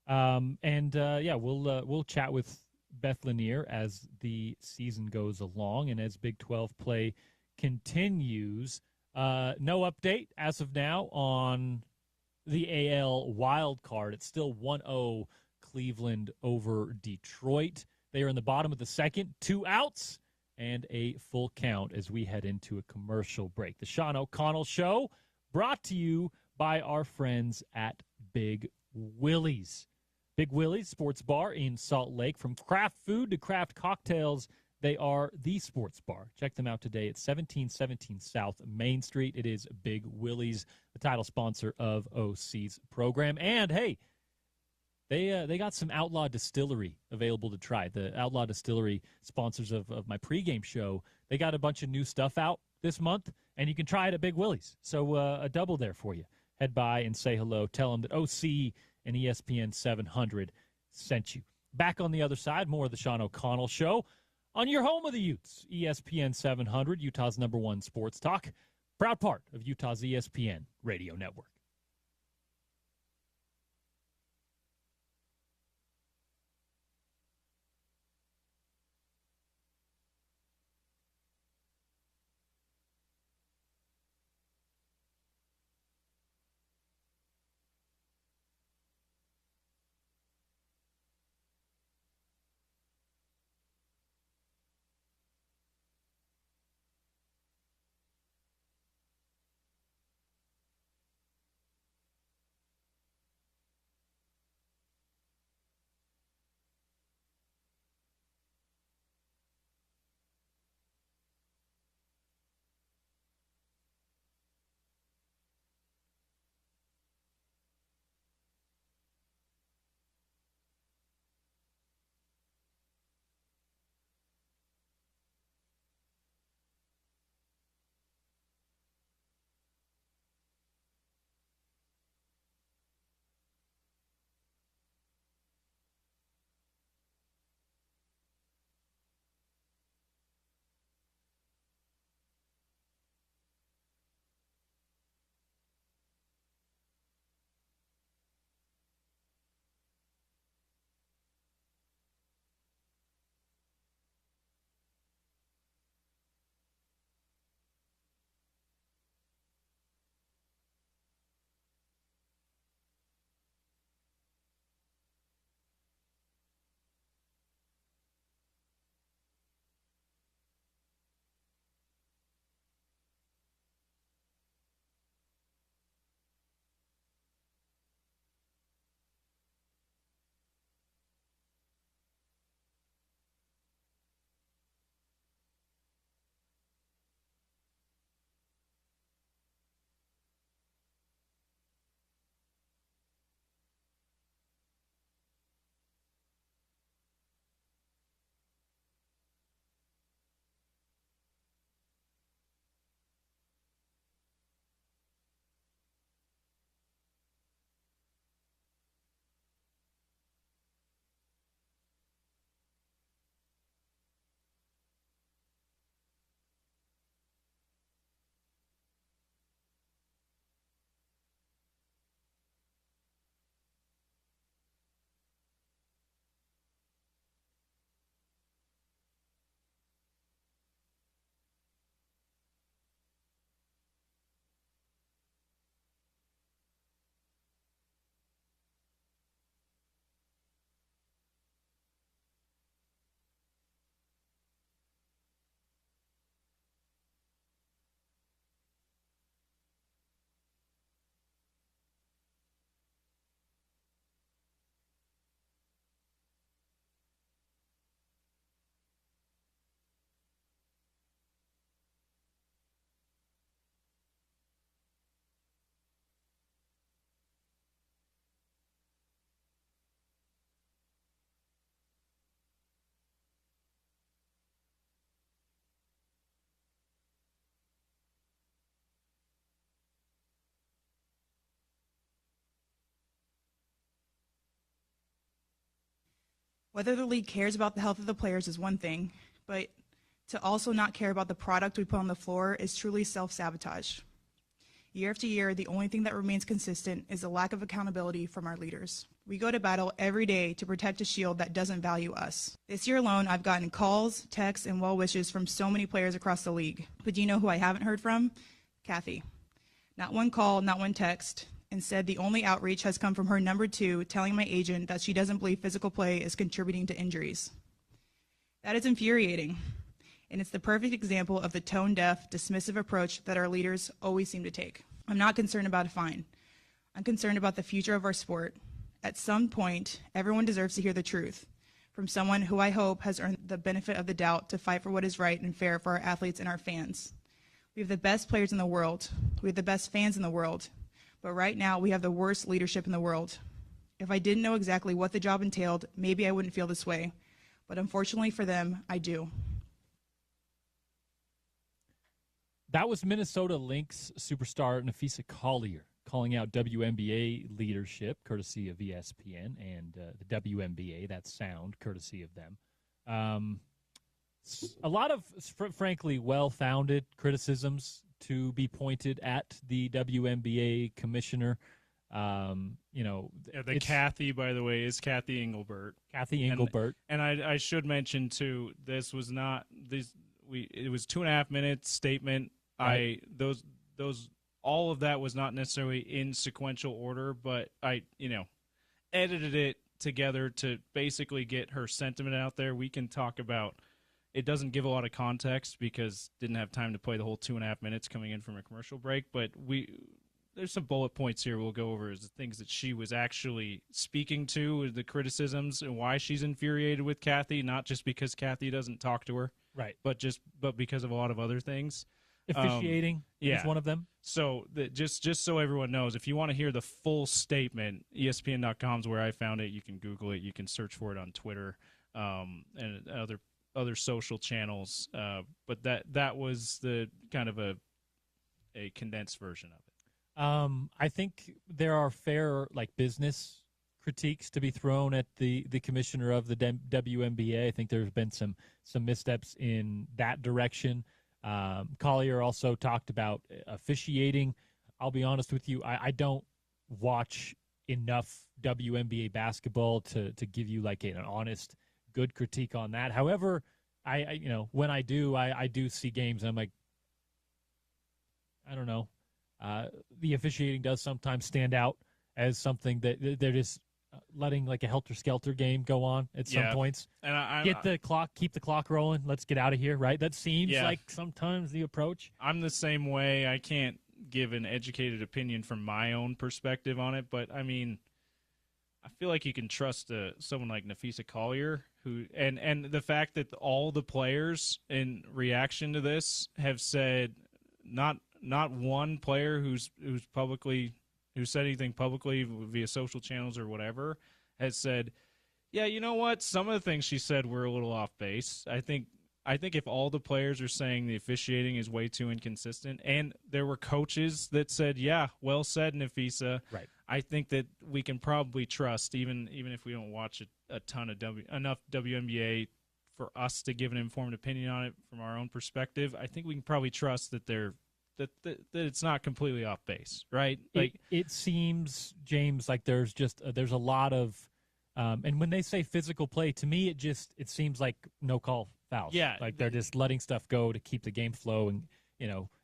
We'll chat with Beth Lanier as the season goes along and as Big 12 play continues. No update as of now on the AL wild card. It's still 1-0 Cleveland over Detroit. They are in the bottom of the second, 2 outs and a full count as we head into a commercial break. The Sean O'Connell Show brought to you by our friends at Big Willie's. Big Willie's Sports Bar in Salt Lake. From craft food to craft cocktails, they are the sports bar. Check them out today at 1717 South Main Street. It is Big Willie's, the title sponsor of OC's program. And, hey, they got some Outlaw Distillery available to try. The Outlaw Distillery, sponsors of my pregame show, they got a bunch of new stuff out this month, and you can try it at Big Willie's. So a double there for you. Head by and say hello. Tell them that OC and ESPN 700 sent you. Back on the other side, more of the Sean O'Connell Show on your home of the Utes, ESPN 700, Utah's #1 sports talk, proud part of Utah's ESPN radio network. Whether the league cares about the health of the players is one thing, but to also not care about the product we put on the floor is truly self-sabotage. Year after year, the only thing that remains consistent is the lack of accountability from our leaders. We go to battle every day to protect a shield that doesn't value us. This year alone, I've gotten calls, texts, and well wishes from so many players across the league. But do you know who I haven't heard from? Kathy. Not one call, not one text. Instead, the only outreach has come from her number 2 telling my agent that she doesn't believe physical play is contributing to injuries. That is infuriating. And it's the perfect example of the tone-deaf, dismissive approach that our leaders always seem to take. I'm not concerned about a fine. I'm concerned about the future of our sport. At some point, everyone deserves to hear the truth from someone who I hope has earned the benefit of the doubt to fight for what is right and fair for our athletes and our fans. We have the best players in the world. We have the best fans in the world. But right now, we have the worst leadership in the world. If I didn't know exactly what the job entailed, maybe I wouldn't feel this way. But unfortunately for them, I do. That was Minnesota Lynx superstar Nafisa Collier calling out WNBA leadership, courtesy of ESPN, and the WNBA, that sound, courtesy of them. A lot of, frankly, well-founded criticisms to be pointed at the WNBA commissioner. The Kathy, by the way, is Kathy Engelbert. Kathy Engelbert. And I should mention, too, this was not – it was 2.5 minutes statement. Right. All of that was not necessarily in sequential order, but I edited it together to basically get her sentiment out there. We can talk about it. Doesn't give a lot of context because didn't have time to play the whole 2.5 minutes coming in from a commercial break, but there's some bullet points here we'll go over as the things that she was actually speaking to, the criticisms and why she's infuriated with Kathy, not just because Kathy doesn't talk to her, right? But because of a lot of other things. Officiating is one of them. So just so everyone knows, if you want to hear the full statement, ESPN.com is where I found it. You can Google it. You can search for it on Twitter and other social channels. But that was the kind of a condensed version of it. I think there are fair Mm-hmm. business critiques to be thrown at the commissioner of the WNBA. I think there's been some missteps in that direction. Collier also talked about officiating. I'll be honest with you, I don't watch enough WNBA basketball to give you an honest, good critique on that. However, I when I do see games, and I'm like, I don't know. The officiating does sometimes stand out as something that they're just letting a helter-skelter game go on at some points. And keep the clock rolling. Let's get out of here, right? That seems like sometimes the approach. I'm the same way. I can't give an educated opinion from my own perspective on it, but I mean, I feel like you can trust someone like Nafisa Collier, who and the fact that all the players in reaction to this have said not one player who's said anything publicly via social channels or whatever has said, yeah, you know what? Some of the things she said were a little off base. I think if all the players are saying the officiating is way too inconsistent, and there were coaches that said, yeah, well said, Nafisa. Right. I think that we can probably trust, even if we don't watch a ton of enough WNBA for us to give an informed opinion on it from our own perspective. I think we can probably trust that that it's not completely off base, right? It seems, James, like there's a lot of, and when they say physical play, to me it seems like no call fouls. Yeah, they're just letting stuff go to keep the game flow and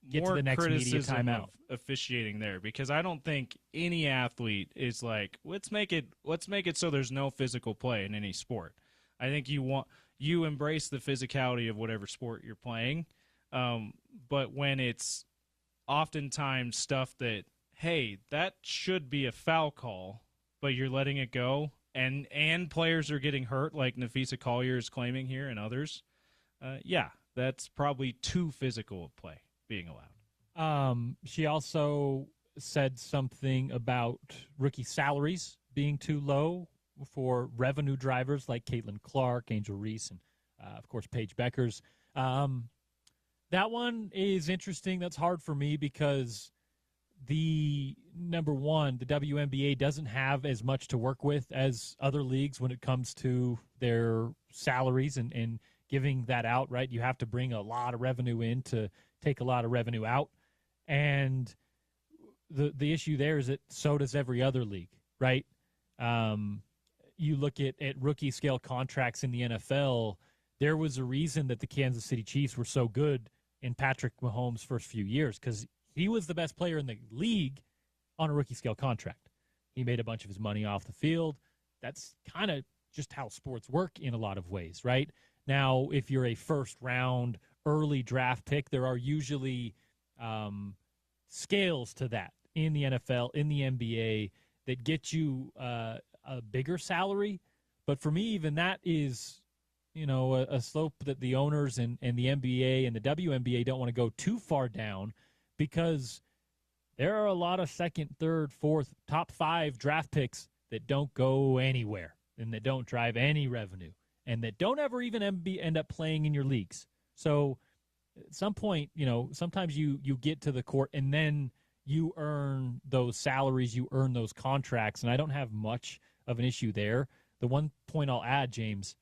get to the next media timeout. Officiating there, because I don't think any athlete is like, let's make it so there's no physical play in any sport. I think you embrace the physicality of whatever sport you're playing, but when it's oftentimes stuff that, hey, that should be a foul call, but you're letting it go, and players are getting hurt, like Nafisa Collier is claiming here, and others. That's probably too physical a play being allowed. She also said something about rookie salaries being too low for revenue drivers like Caitlin Clark, Angel Reese, and of course Paige Beckers. That one is interesting. That's hard for me because number one, the WNBA doesn't have as much to work with as other leagues when it comes to their salaries and giving that out, right? You have to bring a lot of revenue in to take a lot of revenue out. And the issue there is that so does every other league, right? You look at rookie scale contracts in the NFL, there was a reason that the Kansas City Chiefs were so good in Patrick Mahomes' first few years, because he was the best player in the league on a rookie scale contract. He made a bunch of his money off the field. That's kind of just how sports work in a lot of ways, right? Now, if you're a first-round early draft pick, there are usually scales to that in the NFL, in the NBA, that get you a bigger salary. But for me, even that is, a slope that the owners and the NBA and the WNBA don't want to go too far down, because there are a lot of second, third, fourth, top 5 draft picks that don't go anywhere and that don't drive any revenue and that don't ever even end up playing in your leagues. So at some point, sometimes you get to the court and then you earn those salaries, you earn those contracts, and I don't have much of an issue there. The one point I'll add, James,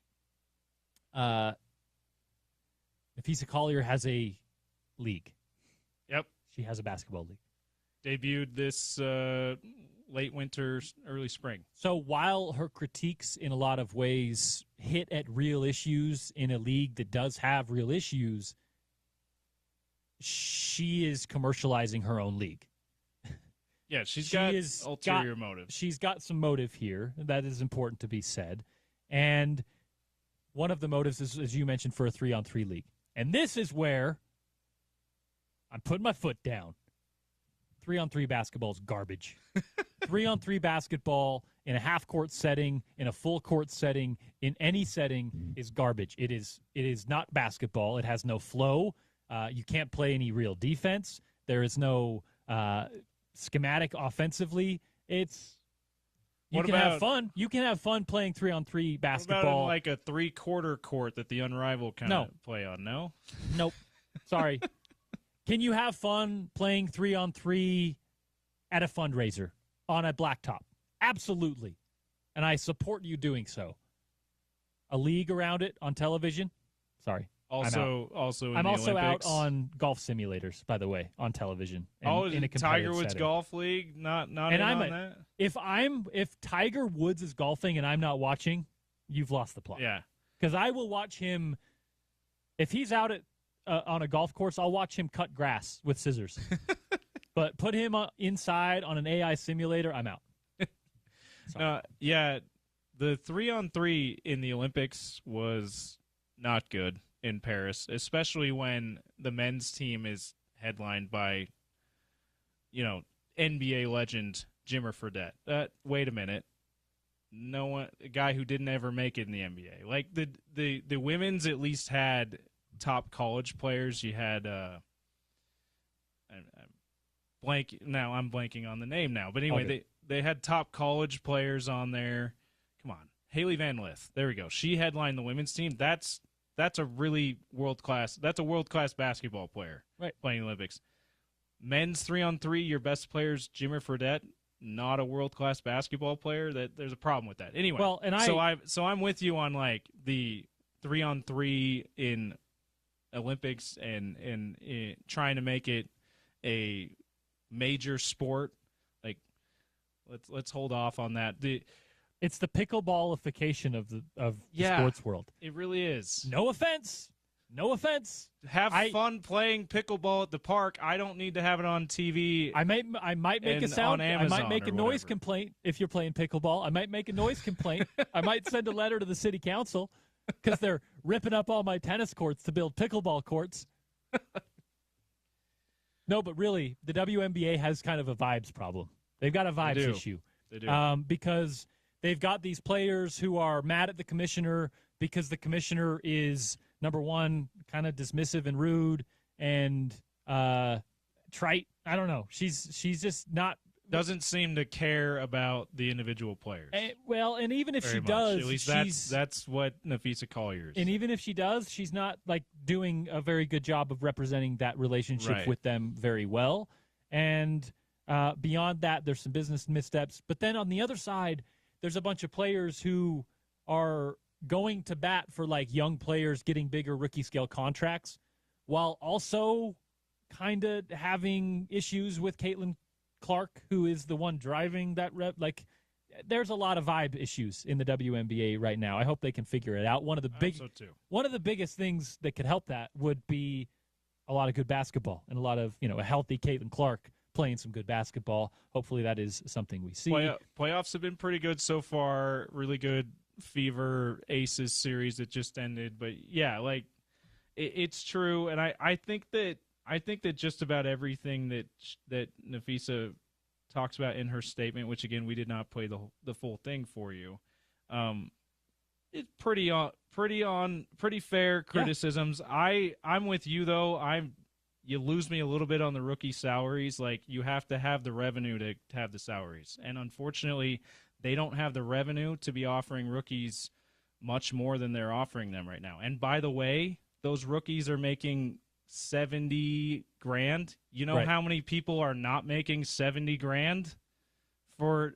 Nafisa Collier has a league. Yep. She has a basketball league. Debuted this late winter, early spring. So while her critiques in a lot of ways hit at real issues in a league that does have real issues, she is commercializing her own league. Yeah, she's got ulterior motive. She's got some motive here. That is important to be said. And one of the motives is, as you mentioned, for a 3-on-3 league. And this is where I'm putting my foot down. 3-on-3 basketball is garbage. 3-on-3 basketball in a half-court setting, in a full-court setting, in any setting is garbage. It is not basketball. It has no flow. You can't play any real defense. There is no schematic offensively. You can have fun. You can have fun playing 3-on-3 basketball. What about in like a 3-quarter court that the Unrivaled kind of play on? No? Nope. Sorry. Can you have fun playing 3-on-3 at a fundraiser on a blacktop? Absolutely. And I support you doing so. A league around it on television? Sorry. I'm also Olympics. Out on golf simulators, by the way, on television. In a Tiger Woods setting. Golf League, not and in on that. If Tiger Woods is golfing and I'm not watching, you've lost the plot. Yeah, because I will watch him. If he's out at on a golf course, I'll watch him cut grass with scissors. But put him inside on an AI simulator, I'm out. Yeah, the 3-on-3 in the Olympics was not good in Paris, especially when the men's team is headlined by, NBA legend Jimmer Fredette. Wait a minute. No one, a guy who didn't ever make it in the NBA. Like the women's at least had top college players. You had I'm blanking on the name now. But anyway, okay. they had top college players on there. Come on. Haley Van Lith. There we go. She headlined the women's team. That's a really world-class. That's a world-class basketball player, right? Playing the Olympics. Men's 3-on-3, your best player's Jimmer Fredette, not a world-class basketball player. There's a problem with that. Anyway, so I'm with you on like the 3-on-3 in Olympics and trying to make it a major sport. Like, let's hold off on that. It's the pickleballification of the sports world. It really is. No offense. Have fun playing pickleball at the park. I don't need to have it on TV. I might make a sound. I might make a noise complaint if you're playing pickleball. I might make a noise complaint. I might send a letter to the city council because they're ripping up all my tennis courts to build pickleball courts. No, but really, the WNBA has kind of a vibes problem. They've got a vibes issue. They do. Because they've got these players who are mad at the commissioner because the commissioner is, number one, kind of dismissive and rude and trite. I don't know. She's just not. Doesn't seem to care about the individual players. And even if she does, at least that's what Nafisa Collier is. And even if she does, she's not like doing a very good job of representing that relationship with them very well. And beyond that, there's some business missteps. But then on the other side, there's a bunch of players who are going to bat for like young players getting bigger rookie scale contracts while also kind of having issues with Caitlin Clark, who is the one driving that rep. Like, there's a lot of vibe issues in the WNBA right now. I hope they can figure it out. One of the biggest things that could help that would be a lot of good basketball and a lot of, a healthy Caitlin Clark playing some good basketball. Hopefully that is something we see. Playoffs have been pretty good so far. Really good Fever Aces series that just ended. But yeah, like it's true. And I think that just about everything that Nafisa talks about in her statement, which again we did not play the full thing for you, it's pretty fair criticisms. Yeah. I'm with you though. You lose me a little bit on the rookie salaries. Like, you have to have the revenue to have the salaries, and unfortunately, they don't have the revenue to be offering rookies much more than they're offering them right now. And by the way, those rookies are making $70,000. You know how many people are not making $70,000 for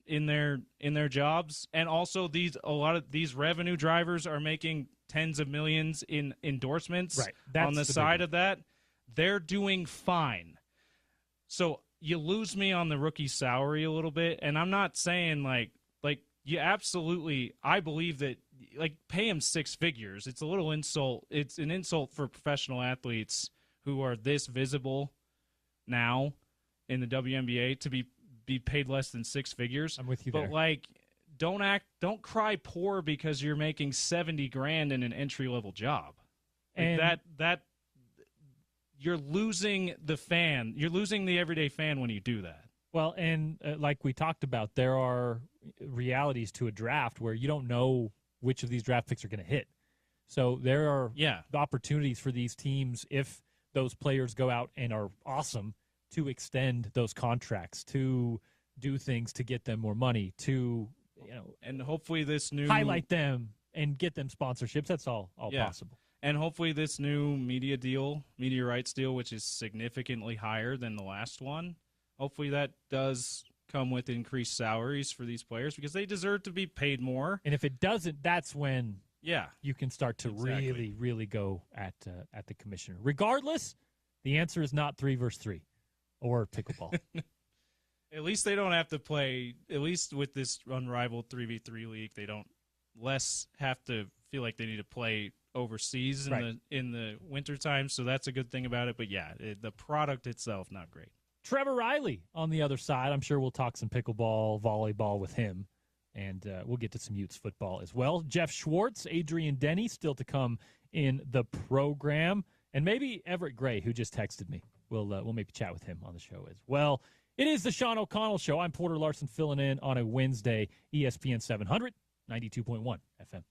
in their jobs? And also a lot of these revenue drivers are making tens of millions in endorsements. Right. That's on the side of that. They're doing fine. So you lose me on the rookie salary a little bit, and I'm not saying like you absolutely, I believe that, like, pay him six figures. It's a little insult. It's an insult for professional athletes who are this visible now in the WNBA to be paid less than six figures. I'm with you but there. Like, don't cry poor because you're making $70,000 in an entry level job. Like, and that you're losing the fan. You're losing the everyday fan when you do that. Well, and like we talked about, there are realities to a draft where you don't know which of these draft picks are going to hit. So there are opportunities for these teams, if those players go out and are awesome, to extend those contracts, to do things to get them more money, to and hopefully this new highlight them and get them sponsorships. That's all possible. And hopefully this new media rights deal, which is significantly higher than the last one, hopefully that does come with increased salaries for these players, because they deserve to be paid more. And if it doesn't, that's when you can start to really, really go at the commissioner. Regardless, the answer is not 3 versus 3 or pickleball. At least they don't have to play, at least with this unrivaled 3v3 league, they don't have to feel like they need to play overseas in the wintertime. So that's a good thing about it. But yeah, the product itself, not great. Trevor Riley on the other side. I'm sure we'll talk some pickleball, volleyball with him, and we'll get to some Utes football as well. Jeff Schwartz, Adrian Denny still to come in the program, and maybe Everett Gray, who just texted me. We'll maybe chat with him on the show as well. It is the Sean O'Connell Show. I'm Porter Larsen filling in on a Wednesday, ESPN 700, 92.1 FM.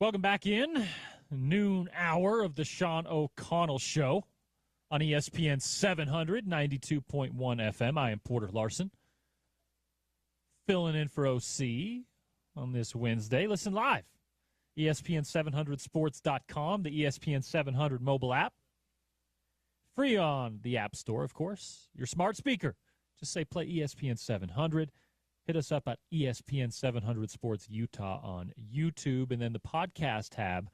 Welcome back in. Noon hour of the Sean O'Connell Show on ESPN 700, 92.1 FM. I am Porter Larsen, filling in for OC on this Wednesday. Listen live, ESPN700sports.com, the ESPN 700 mobile app. Free on the App Store, of course. Your smart speaker. Just say play ESPN 700. Hit us up at ESPN 700 Sports Utah on YouTube. And then the podcast tab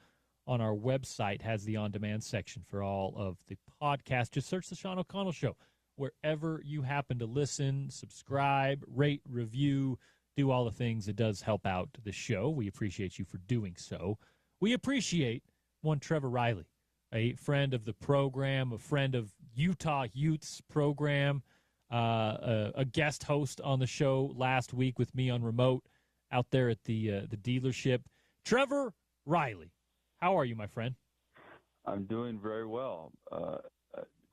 on our website has the on-demand section for all of the podcasts. Just search The Sean O'Connell Show. Wherever you happen to listen, subscribe, rate, review, do all the things. It does help out the show. We appreciate you for doing so. We appreciate one Trevor Riley, a friend of the program, a friend of Utah Utes program, a guest host on the show last week with me on remote out there at the dealership. Trevor Riley, how are you, my friend? I'm doing very well.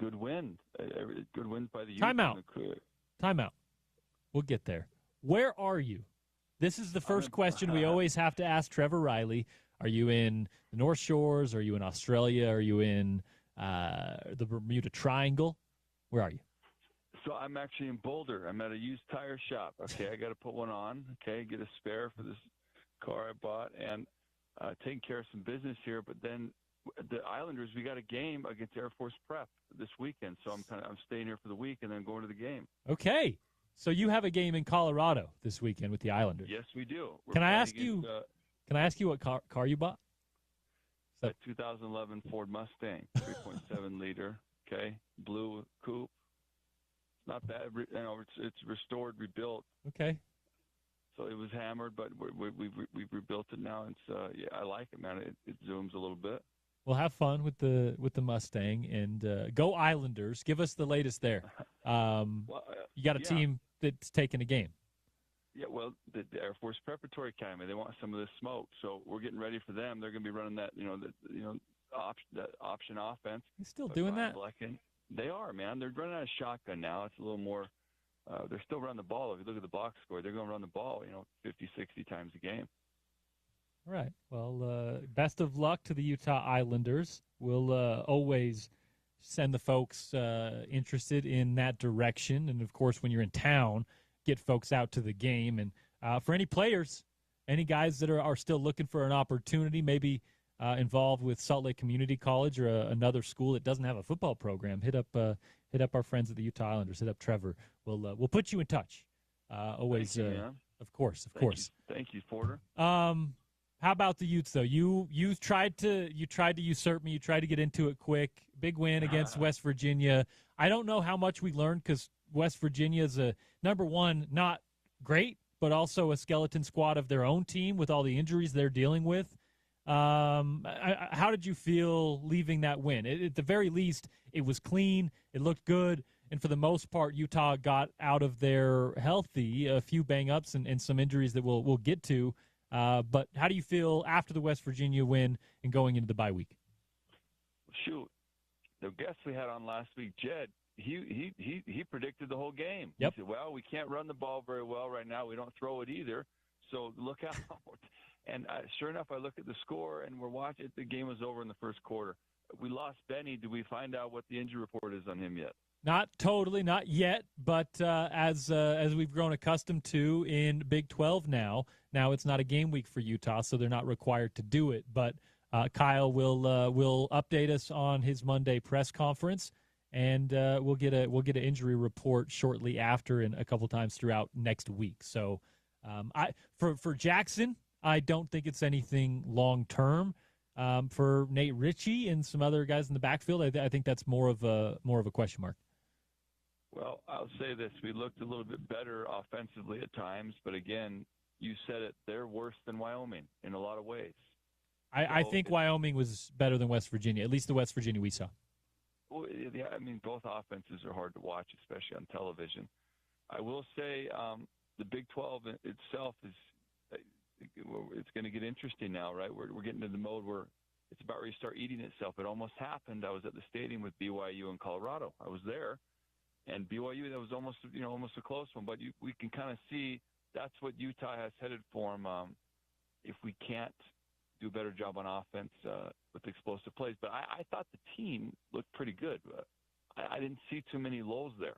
Good win. Good wins by the Utes. Time out. We'll get there. Where are you? This is the first question we always have to ask Trevor Riley. Are you in the North Shores? Are you in Australia? Are you in the Bermuda Triangle? Where are you? So I'm actually in Boulder. I'm at a used tire shop. Okay, I got to put one on. Okay, get a spare for this car I bought, and taking care of some business here. But then the Islanders, we got a game against Air Force Prep this weekend. So I'm staying here for the week and then going to the game. Okay, so you have a game in Colorado this weekend with the Islanders. Yes, we do. Can I ask you what car you bought? A 2011 Ford Mustang, 3.7 liter. Okay, blue coupe. Not bad. It's restored, rebuilt. Okay. So it was hammered, but we've rebuilt it now. It's I like it, man. It zooms a little bit. Well, have fun with the Mustang and go Islanders. Give us the latest there. You got a team that's taking a game. Yeah, well, the Air Force Preparatory Academy, they want some of this smoke, so we're getting ready for them. They're going to be running that option offense. You still doing that? They are, man. They're running out of shotgun now. It's a little more they're still running the ball. If you look at the box score, they're going to run the ball, 50, 60 times a game. All right. Well, best of luck to the Utah Islanders. We'll always send the folks interested in that direction. And, of course, when you're in town, get folks out to the game. And for any players, any guys that are still looking for an opportunity, maybe involved with Salt Lake Community College or another school that doesn't have a football program, hit up our friends at the Utah Islanders. Hit up Trevor. We'll put you in touch. Always, Thank you, man. Of course. Thank you, Porter. How about the Utes though? You tried to usurp me. You tried to get into it quick. Big win against West Virginia. I don't know how much we learned because West Virginia is a number one, not great, but also a skeleton squad of their own team with all the injuries they're dealing with. How did you feel leaving that win? At the very least, it was clean. It looked good. And for the most part, Utah got out of there healthy, a few bang-ups and some injuries that we'll get to. But how do you feel after the West Virginia win and going into the bye week? Shoot, the guest we had on last week, Jed, he predicted the whole game. Yep. He said, well, we can't run the ball very well right now. We don't throw it either. So look out. And sure enough, I look at the score, and we're watching. The game was over in the first quarter. We lost Benny. Did we find out what the injury report is on him yet? Not totally, not yet. But as we've grown accustomed to in Big 12 now it's not a game week for Utah, so they're not required to do it. But Kyle will update us on his Monday press conference, and we'll get an injury report shortly after and a couple times throughout next week. So for Jackson, I don't think it's anything long term. For Nate Ritchie and some other guys in the backfield, I think that's more of a question mark. Well, I'll say this: we looked a little bit better offensively at times, but again, you said it, they're worse than Wyoming in a lot of ways. I think Wyoming was better than West Virginia, at least the West Virginia we saw. Well, yeah, I mean, both offenses are hard to watch, especially on television. I will say the Big 12 itself is it's going to get interesting now, right? We're getting to the mode where it's about ready to start eating itself. It almost happened. I was at the stadium with BYU in Colorado. I was there, and BYU, that was almost a close one. But we can kind of see that's what Utah has headed for them. If we can't do a better job on offense with explosive plays. But I thought the team looked pretty good. I didn't see too many lows there.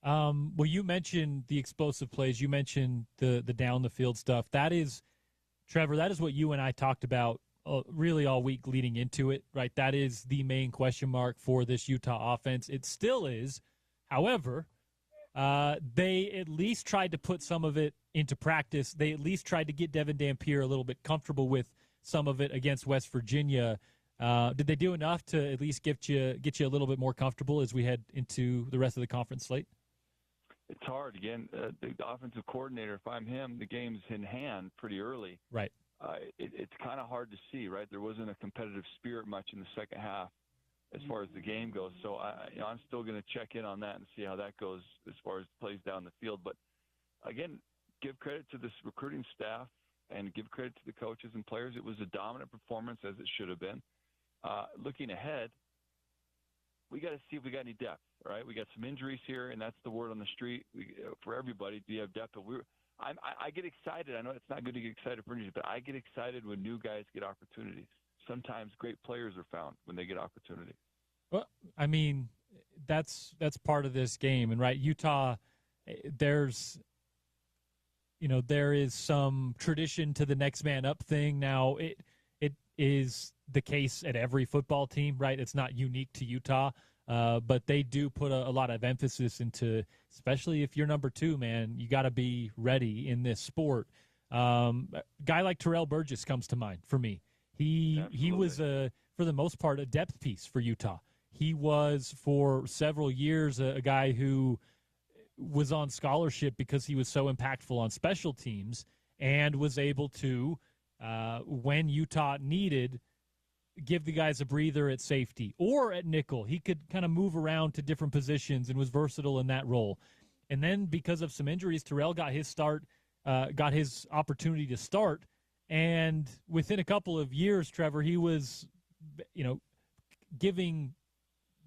Well, you mentioned the explosive plays. You mentioned the down the field stuff. That is, Trevor, that is what you and I talked about really all week leading into it, right? That is the main question mark for this Utah offense. It still is. However, they at least tried to put some of it into practice. They at least tried to get Devin Dampier a little bit comfortable with some of it against West Virginia. Did they do enough to at least get you a little bit more comfortable as we head into the rest of the conference slate? It's hard. Again, the offensive coordinator, if I'm him, the game's in hand pretty early. Right. It's kind of hard to see, right? There wasn't a competitive spirit much in the second half as far as the game goes. So I'm still going to check in on that and see how that goes as far as plays down the field. But, again, give credit to this recruiting staff and give credit to the coaches and players. It was a dominant performance, as it should have been. Looking ahead, we got to see if we got any depth, right? We got some injuries here, and that's the word on the street for everybody. Do you have depth? But I get excited. I know it's not good to get excited for injuries, but I get excited when new guys get opportunities. Sometimes great players are found when they get opportunities. Well, I mean, that's part of this game, and right, Utah, there is some tradition to the next man up thing. Now, it is the case at every football team, right? It's not unique to Utah, but they do put a lot of emphasis into, especially if you're number two, man, you got to be ready in this sport. A guy like Terrell Burgess comes to mind for me. He was, for the most part, a depth piece for Utah. He was, for several years, a guy who was on scholarship because he was so impactful on special teams and was able to, when Utah needed, give the guys a breather at safety or at nickel. He could kind of move around to different positions and was versatile in that role. And then because of some injuries, Terrell got his opportunity to start. And within a couple of years, Trevor, he was, giving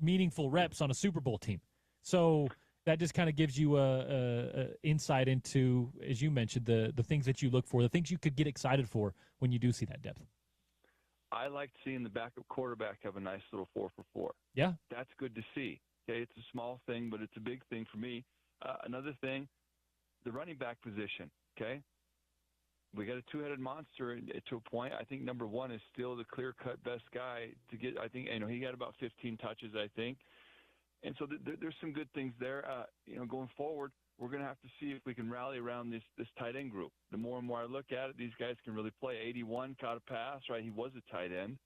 meaningful reps on a Super Bowl team. So that just kind of gives you a insight into, as you mentioned, the things that you look for, the things you could get excited for when you do see that depth. I liked seeing the backup quarterback have a nice little 4-for-4. Yeah. That's good to see. Okay, it's a small thing, but it's a big thing for me. Another thing, the running back position, okay? We got a two-headed monster to a point. I think number one is still the clear-cut best guy to get. I think he got about 15 touches, I think. And so there's some good things there. Going forward, we're going to have to see if we can rally around this tight end group. The more and more I look at it, these guys can really play. 81 caught a pass, right? He was a tight end.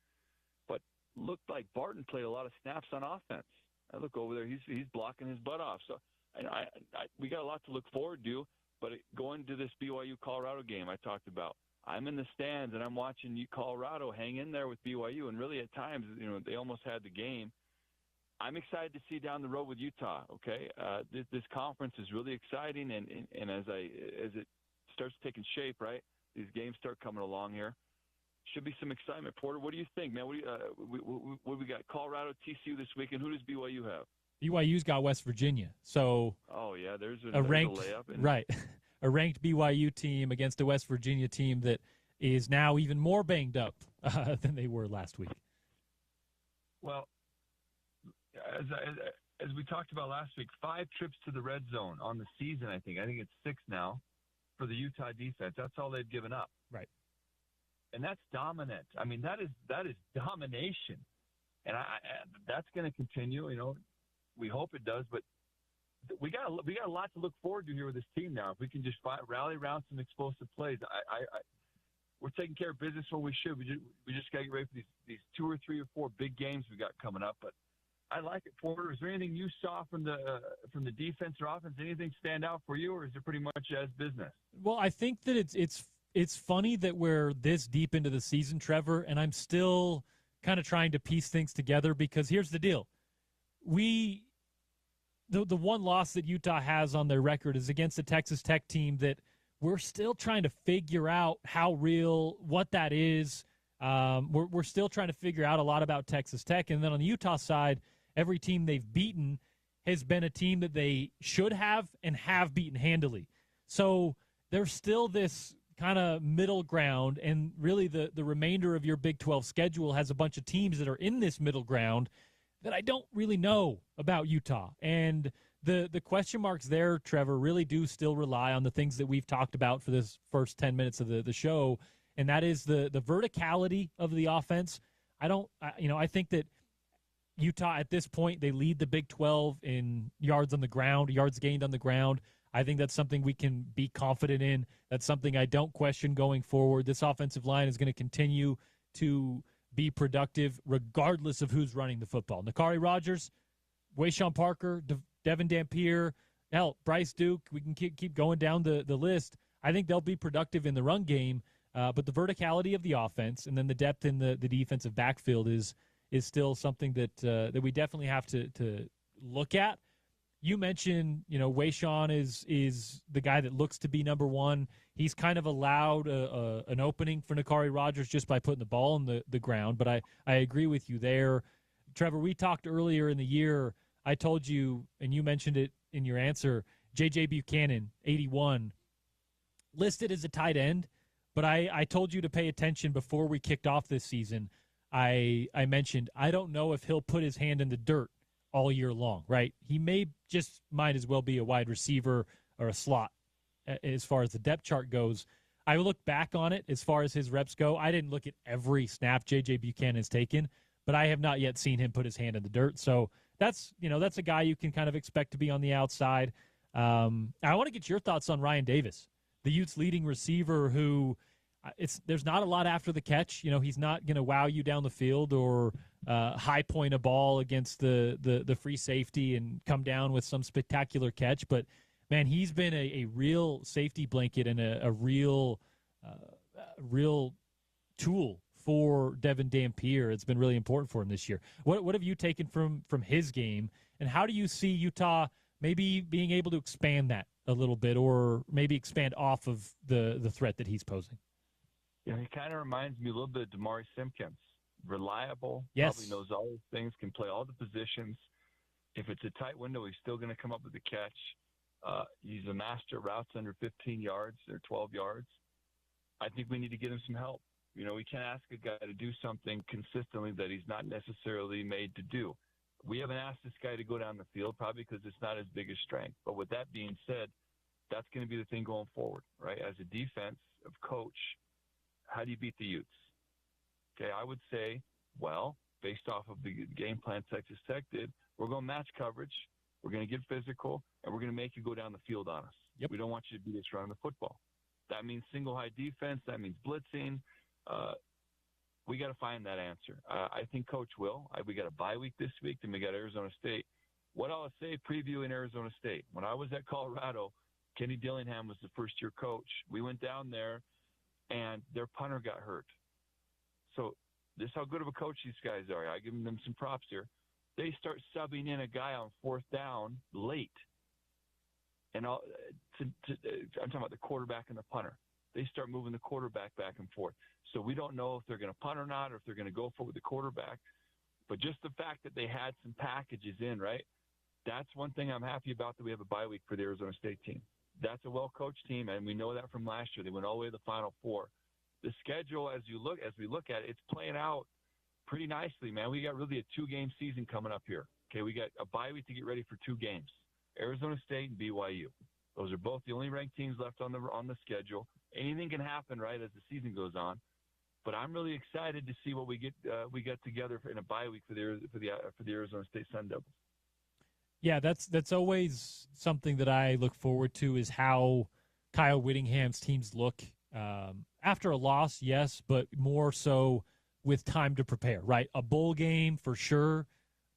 But looked like Barton played a lot of snaps on offense. I look over there, he's blocking his butt off. So we got a lot to look forward to. But going to this BYU-Colorado game I talked about, I'm in the stands and I'm watching Colorado hang in there with BYU. And really at times, they almost had the game. I'm excited to see down the road with Utah, okay? This conference is really exciting, and as it starts taking shape, right, these games start coming along here, should be some excitement. Porter, what do you think, man? What we got? Colorado, TCU this weekend. Who does BYU have? BYU's got West Virginia. So oh, yeah, there's a ranked layup. Right. A ranked BYU team against a West Virginia team that is now even more banged up than they were last week. Well, as we talked about last week, 5 trips to the red zone on the season, I think. I think it's 6 now for the Utah defense. That's all they've given up. Right. And that's dominant. I mean, that is domination. And that's going to continue, We hope it does, but we got a lot to look forward to here with this team now. If we can just rally around some explosive plays, we're taking care of business when we should. We just got to get ready for these 2 or 3 or 4 big games we got coming up. But I like it, Porter. Is there anything you saw from the defense or offense? Anything stand out for you, or is it pretty much as business? Well, I think that it's funny that we're this deep into the season, Trevor, and I'm still kind of trying to piece things together because here's the deal. The one loss that Utah has on their record is against a Texas Tech team that we're still trying to figure out how real, what that is. We're still trying to figure out a lot about Texas Tech. And then on the Utah side, every team they've beaten has been a team that they should have and have beaten handily. So there's still this kind of middle ground, and really the remainder of your Big 12 schedule has a bunch of teams that are in this middle ground that I don't really know about Utah. And the question marks there, Trevor, really do still rely on the things that we've talked about for this first 10 minutes of the show, and that is the verticality of the offense. I think that Utah at this point, they lead the Big 12 in yards on the ground, yards gained on the ground. I think that's something we can be confident in. That's something I don't question going forward. This offensive line is going to continue to be productive regardless of who's running the football. Nakari Rogers, Wayshawn Parker, Devin Dampier, hell, Bryce Duke. We can keep going down the list. I think they'll be productive in the run game, but the verticality of the offense and then the depth in the defensive backfield is still something that we definitely have to look at. You mentioned, Wayshawn is the guy that looks to be number one. He's kind of allowed an opening for Nakari Rogers just by putting the ball in the ground, but I agree with you there. Trevor, we talked earlier in the year. I told you, and you mentioned it in your answer, J.J. Buchanan, 81, listed as a tight end, but I told you to pay attention before we kicked off this season. I mentioned I don't know if he'll put his hand in the dirt all year long, right? He might as well be a wide receiver or a slot as far as the depth chart goes. I look back on it as far as his reps go. I didn't look at every snap J.J. Buchanan has taken, but I have not yet seen him put his hand in the dirt. So that's a guy you can kind of expect to be on the outside. I want to get your thoughts on Ryan Davis, the Utes' leading receiver who there's not a lot after the catch. He's not going to wow you down the field or high point a ball against the free safety and come down with some spectacular catch. But, man, he's been a real safety blanket and a real tool for Devin Dampier. It's been really important for him this year. What have you taken from his game, and how do you see Utah maybe being able to expand that a little bit or maybe expand off of the threat that he's posing? Yeah, he kind of reminds me a little bit of Damari Simpkins. Reliable, yes. Probably knows all those things, can play all the positions. If it's a tight window, he's still going to come up with the catch. He's a master at routes under 15 yards or 12 yards. I think we need to get him some help. We can't ask a guy to do something consistently that he's not necessarily made to do. We haven't asked this guy to go down the field probably because it's not his biggest strength. But with that being said, that's going to be the thing going forward, right? As a defense of coach, how do you beat the Utes? Okay, I would say, well, based off of the game plan Texas Tech did, we're going to match coverage, we're going to get physical, and we're going to make you go down the field on us. Yep. We don't want you to beat us running the football. That means single high defense. That means blitzing. We got to find that answer. I think Coach will. We got a bye week this week, then we got Arizona State. What I'll say, previewing Arizona State. When I was at Colorado, Kenny Dillingham was the first-year coach. We went down there, and their punter got hurt. So this is how good of a coach these guys are. I give them some props here. They start subbing in a guy on fourth down late. And I'm talking about the quarterback and the punter. They start moving the quarterback back and forth. So we don't know if they're going to punt or not, or if they're going to go for it with the quarterback. But just the fact that they had some packages in, right, that's one thing I'm happy about, that we have a bye week for the Arizona State team. That's a well-coached team, and we know that from last year. They went all the way to the Final Four. The schedule, as we look at it, it's playing out pretty nicely, man. We got really a two-game season coming up here. Okay, we got a bye week to get ready for two games: Arizona State and BYU. Those are both the only ranked teams left on the schedule. Anything can happen, right, as the season goes on. But I'm really excited to see what we get together in a bye week for the Arizona State Sun Devils. Yeah, that's always something that I look forward to, is how Kyle Whittingham's teams look after a loss, yes, but more so with time to prepare, right? A bowl game for sure,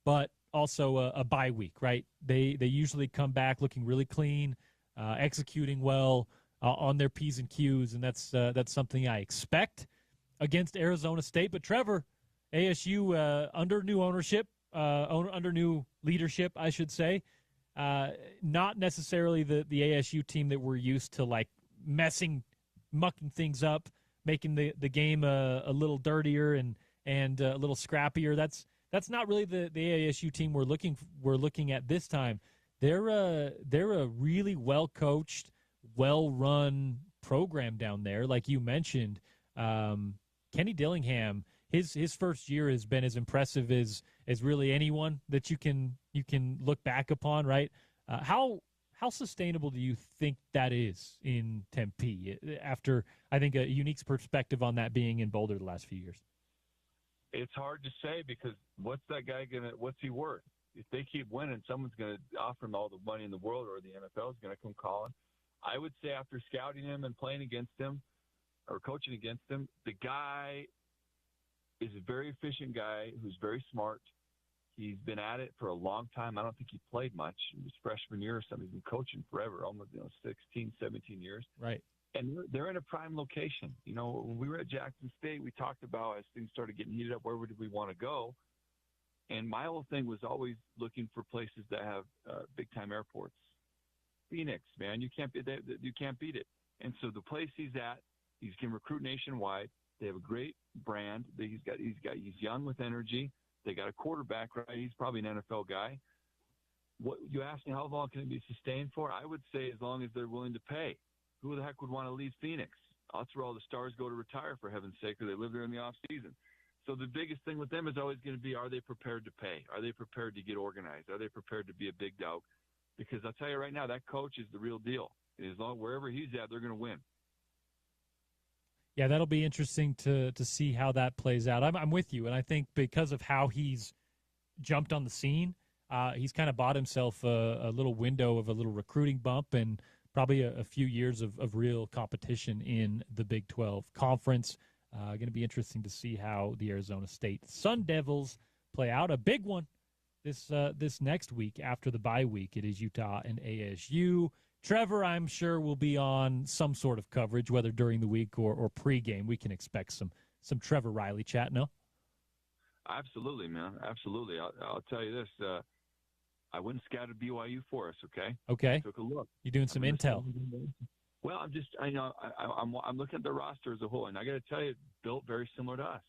but also a bye week, right? They usually come back looking really clean, executing well on their P's and Q's, and that's something I expect against Arizona State. But Trevor, ASU under new ownership, under new leadership, I should say, not necessarily the ASU team that we're used to, like mucking things up, making the game a little dirtier and a little scrappier. That's not really the ASU team we're looking at this time. They're a really well coached, well run program down there. Like you mentioned, Kenny Dillingham, his first year has been as impressive as really anyone that you can look back upon, right? How sustainable do you think that is in Tempe after, I think, a unique perspective on that being in Boulder the last few years? It's hard to say because what's he worth? If they keep winning, someone's going to offer him all the money in the world, or the NFL is going to come calling. I would say after scouting him and playing against him or coaching against him, the guy is a very efficient guy who's very smart. He's been at it for a long time. I don't think he played much. His freshman year or something. He's been coaching forever, almost 16, 17 years. Right. And they're in a prime location. When we were at Jackson State, we talked about as things started getting heated up, where did we want to go? And my whole thing was always looking for places that have big-time airports. Phoenix, man, you can't beat it. And so the place he's at, he can recruit nationwide. They have a great brand. He's young with energy. They got a quarterback, right? He's probably an NFL guy. What you asked me, how long can it be sustained for? I would say as long as they're willing to pay. Who the heck would want to leave Phoenix? That's where all the stars go to retire, for heaven's sake, or they live there in the off season. So the biggest thing with them is always going to be, are they prepared to pay? Are they prepared to get organized? Are they prepared to be a big dog? Because I'll tell you right now, that coach is the real deal. As long wherever he's at, they're going to win. Yeah, that'll be interesting to see how that plays out. I'm with you, and I think because of how he's jumped on the scene, he's kind of bought himself a little window of a little recruiting bump and probably a few years of real competition in the Big 12 Conference. Going to be interesting to see how the Arizona State Sun Devils play out. A big one this next week after the bye week. It is Utah and ASU. Trevor, I'm sure, will be on some sort of coverage, whether during the week or pregame. We can expect some Trevor Riley chat, no? Absolutely, man. Absolutely. I'll tell you this. I went and scouted BYU for us, okay? Okay. I took a look. You're doing some intel. Well, I'm looking at the roster as a whole, and I got to tell you, built very similar to us,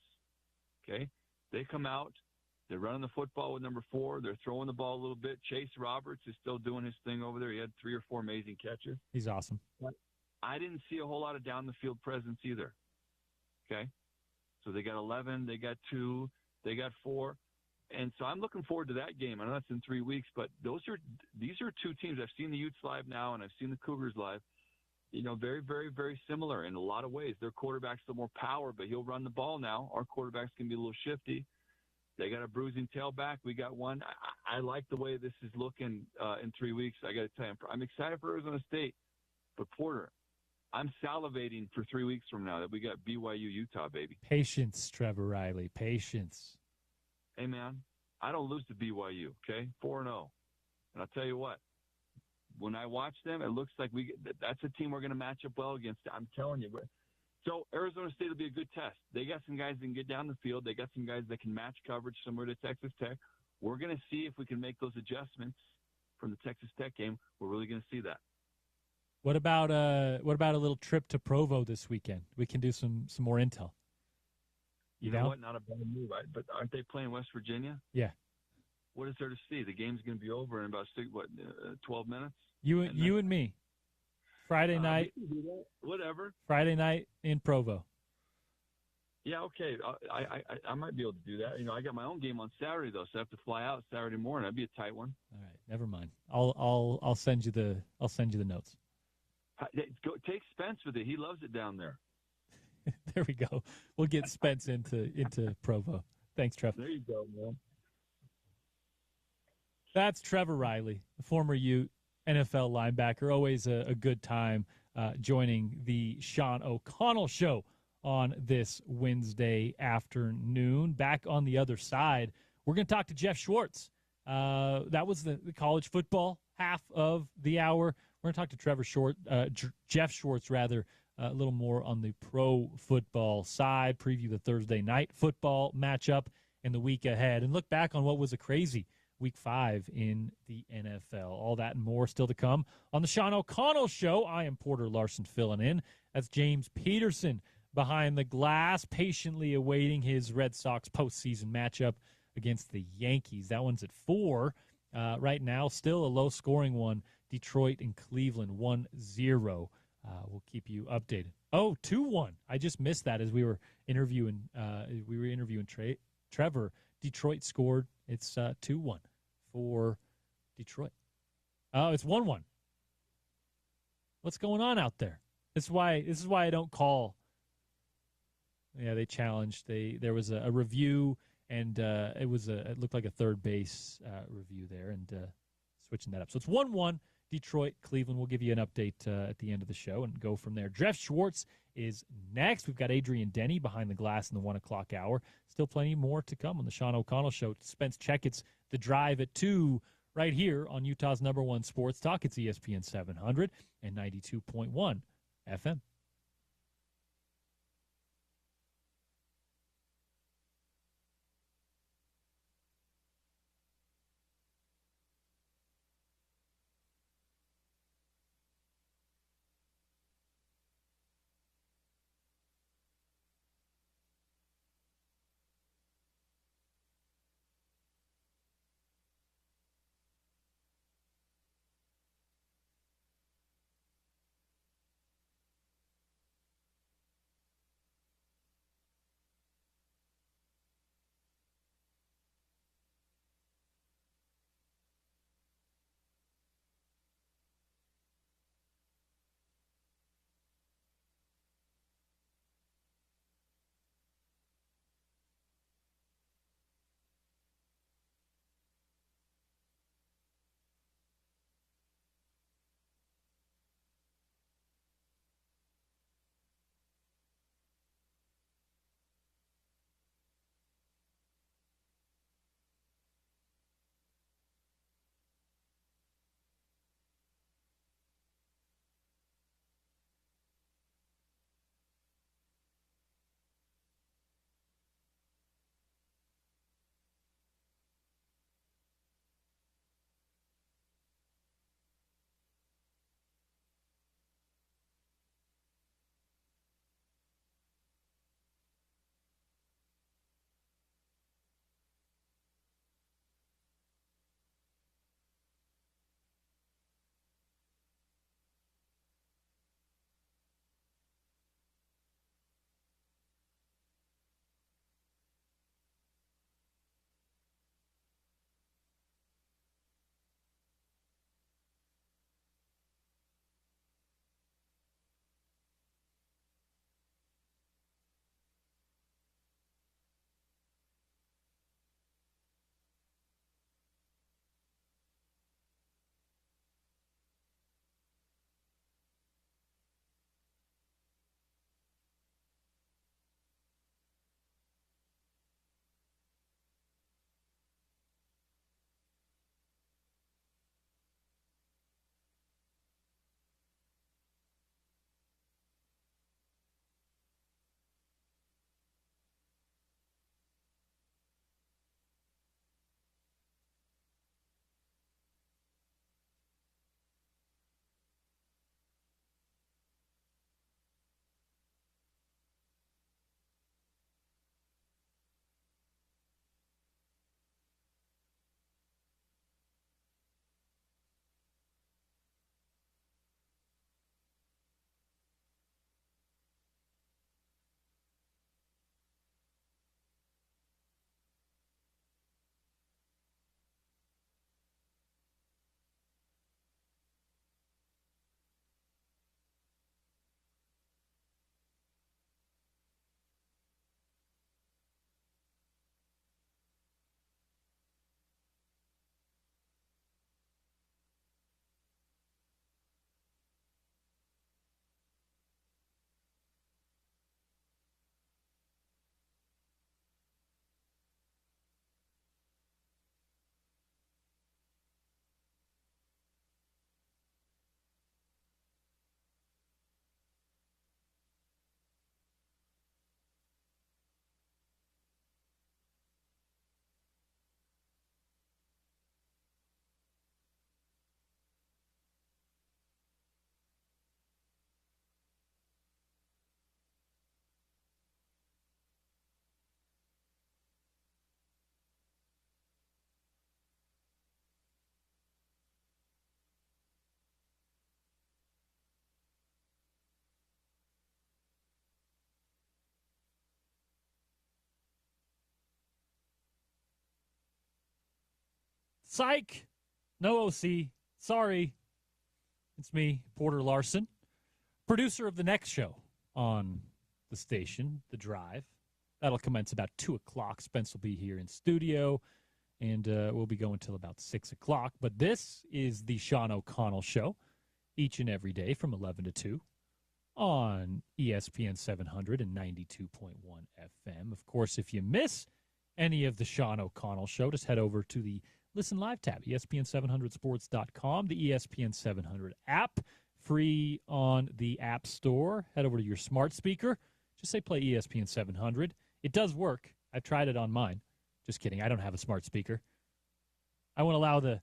okay? They come out. They're running the football with number 4. They're throwing the ball a little bit. Chase Roberts is still doing his thing over there. He had 3 or 4 amazing catches. He's awesome. But I didn't see a whole lot of down-the-field presence either, okay? So they got 11. They got 2. They got 4. And so I'm looking forward to that game. I know that's in 3 weeks, but these are 2 teams. I've seen the Utes live now, and I've seen the Cougars live. Very, very, very similar in a lot of ways. Their quarterback's a little more power, but he'll run the ball now. Our quarterback's can be a little shifty. They got a bruising tailback. We got one. I like the way this is looking in 3 weeks. I got to tell you, I'm excited for Arizona State. But, Porter, I'm salivating for 3 weeks from now that we got BYU Utah, baby. Patience, Trevor Riley. Patience. Hey, man, I don't lose to BYU, okay? 4-0. And I'll tell you what. When I watch them, it looks like that's a team we're going to match up well against. I'm telling you. So Arizona State will be a good test. They got some guys that can get down the field. They got some guys that can match coverage similar to Texas Tech. We're going to see if we can make those adjustments from the Texas Tech game. We're really going to see that. What about a little trip to Provo this weekend? We can do some more intel. You know what? Not a bad move, but aren't they playing West Virginia? Yeah. What is there to see? The game's going to be over in about 12 minutes. You and me. Friday night. Whatever. Friday night in Provo. Yeah, okay. I might be able to do that. I got my own game on Saturday though, so I have to fly out Saturday morning. That'd be a tight one. All right, never mind. I'll send you the notes. Take Spence with it. He loves it down there. There we go. We'll get Spence into Provo. Thanks, Trevor. There you go, man. That's Trevor Riley, the former Ute NFL linebacker. Always a good time joining the Sean O'Connell Show on this Wednesday afternoon. Back on the other side, we're going to talk to Jeff Schwartz. That was the college football half of the hour. We're going to talk to Jeff Schwartz, rather, a little more on the pro football side, preview the Thursday night football matchup in the week ahead, and look back on what was a crazy Week 5 in the NFL. All that and more still to come on the Sean O'Connell Show. I am Porter Larsen filling in. That's James Peterson behind the glass, patiently awaiting his Red Sox postseason matchup against the Yankees. That one's at 4 right now. Still a low-scoring one. Detroit and Cleveland 1-0 we'll keep you updated. Oh, 2-1. I just missed that as we were interviewing Trevor. Detroit scored. It's 2-1 for Detroit. Oh, it's 1-1. What's going on out there? This is why I don't call. Yeah, they challenged. There was a review, and it looked like a third base review there, and switching that up. So it's 1-1. Detroit, Cleveland. We'll give you an update at the end of the show and go from there. Jeff Schwartz is next. We've got Adrian Denny behind the glass in the 1 o'clock hour. Still plenty more to come on the Sean O'Connell Show. Spence Checketts, The Drive at 2, right here on Utah's #1 sports talk. It's ESPN 700 and 92.1 FM. Psych. No OC. Sorry. It's me, Porter Larsen, producer of the next show on the station, The Drive. That'll commence about 2 o'clock. Spence will be here in studio, and we'll be going till about 6 o'clock. But this is the Sean O'Connell Show, each and every day from 11 to 2 on ESPN 700 and 92.1 FM. Of course, if you miss any of the Sean O'Connell Show, just head over to the Listen Live tab, ESPN700sports.com, the ESPN 700 app, free on the App Store. Head over to your smart speaker. Just say play ESPN 700. It does work. I've tried it on mine. Just kidding. I don't have a smart speaker. I won't allow the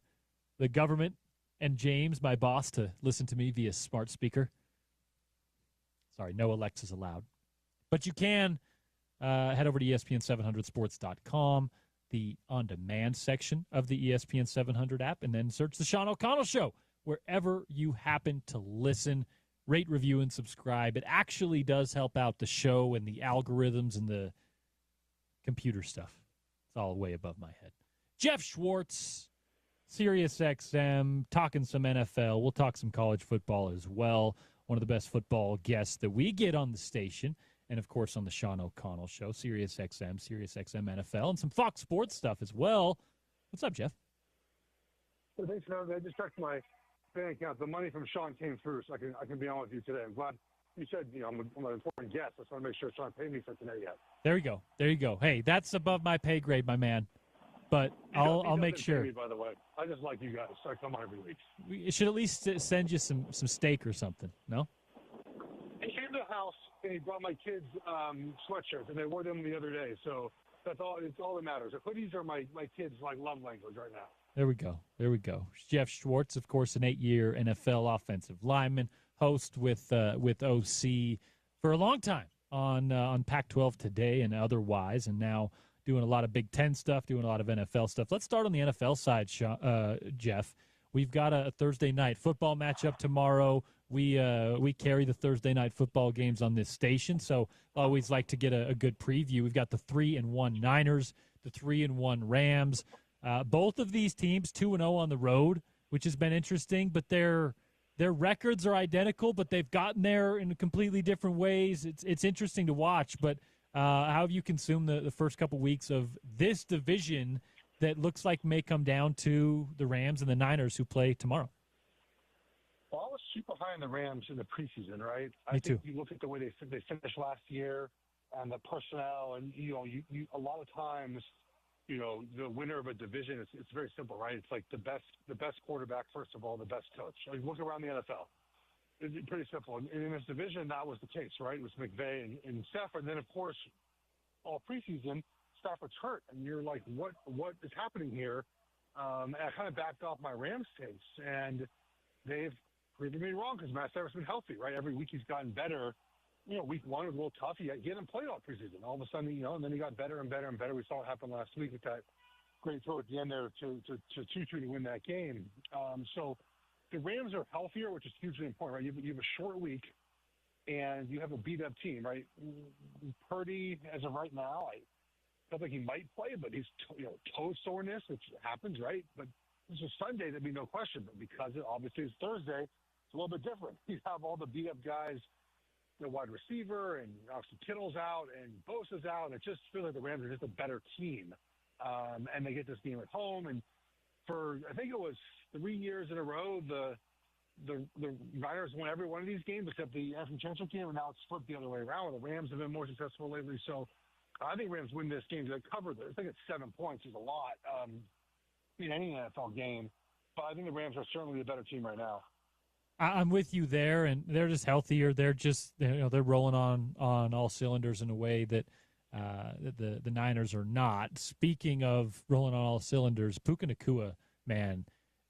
government and James, my boss, to listen to me via smart speaker. Sorry, no Alexas allowed. But you can head over to ESPN700sports.com, the on-demand section of the ESPN 700 app, and then search The Sean O'Connell Show wherever you happen to listen. Rate, review, and subscribe. It actually does help out the show and the algorithms and the computer stuff. It's all way above my head. Jeff Schwartz, SiriusXM, talking some NFL. We'll talk some college football as well. One of the best football guests that we get on the station. And, of course, on the Sean O'Connell Show, SiriusXM, SiriusXM NFL, and some Fox Sports stuff as well. What's up, Jeff? Well, thanks, man. I just checked my bank account. The money from Sean came through, so I can be on with you today. I'm glad you said, I'm an important guest. I just want to make sure Sean paid me for today yet. There you go. There you go. Hey, that's above my pay grade, my man. But I'll make sure. Me, by the way, I just like you guys, so I come on every week. We should at least send you some steak or something. No? He came to the house and he brought my kids sweatshirts, and they wore them the other day. So that's all. It's all that matters. The hoodies are my kids' love language right now. There we go. There we go. Jeff Schwartz, of course, an 8-year NFL offensive lineman, host with OC for a long time on Pac-12 Today and otherwise, and now doing a lot of Big Ten stuff, doing a lot of NFL stuff. Let's start on the NFL side, Jeff. We've got a Thursday night football matchup tomorrow. We carry the Thursday night football games on this station, so I always like to get a good preview. We've got the 3-1 Niners, the 3-1 Rams. Both of these teams 2-0 on the road, which has been interesting, but their records are identical, but they've gotten there in completely different ways. It's interesting to watch, but how have you consumed the first couple weeks of this division that looks like may come down to the Rams and the Niners who play tomorrow? Well, I was super high on the Rams in the preseason, right? Me too. I think you look at the way they finished last year and the personnel, and you a lot of times, the winner of a division, it's very simple, right? It's like the best quarterback, first of all, the best coach. Like, look around the NFL. It's pretty simple. And in this division, that was the case, right? It was McVay and Stafford. And then, of course, all preseason, Stafford's hurt. And you're like, what is happening here? And I kind of backed off my Rams case. And they've proven me wrong because Matt Stafford's been healthy, right? Every week he's gotten better. Week one was a little tough. He hadn't played all preseason. All of a sudden, and then he got better and better and better. We saw it happen last week with that great throw at the end there to Tutu to win that game. So the Rams are healthier, which is hugely important, right? You have a short week, and you have a beat-up team, right? Purdy, as of right now, I feel like he might play, but he's toe soreness, which happens, right? But this is Sunday, there'd be no question. But because it obviously is Thursday, it's a little bit different. You have all the beat-up guys, the wide receiver, and obviously Kittle's out, and Bosa's out, and it just feels like the Rams are just a better team. And they get this game at home, and for I think it was 3 years in a row, the Niners won every one of these games except the NFC Championship game, and now it's flipped the other way around. The Rams have been more successful lately, so I think Rams win this game. They cover I think it's 7 points is a lot in any NFL game, but I think the Rams are certainly the better team right now. I'm with you there, and they're just healthier. They're just they're rolling on all cylinders in a way that the Niners are not. Speaking of rolling on all cylinders, Puka Nacua, man,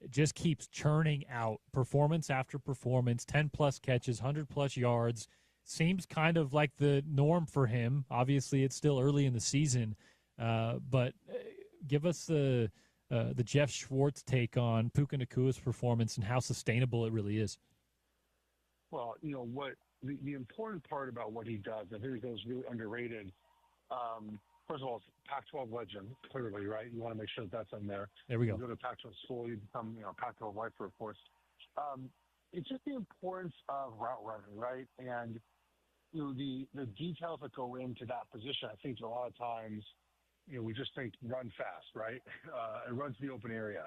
just keeps churning out performance after performance, 10-plus catches, 100-plus yards. Seems kind of like the norm for him. Obviously, it's still early in the season, but give us the Jeff Schwartz take on Puka Nacua's performance and how sustainable it really is. Well, what the important part about what he does, I think it was really underrated. first of all, it's Pac-12 legend, clearly, right? You want to make sure that that's in there. There we go. You go to Pac-12 school, you become, Pac-12 lifer, of course. It's just the importance of route running, right? And the details that go into that position. I think a lot of times, we just think run fast, right? And run to the open area,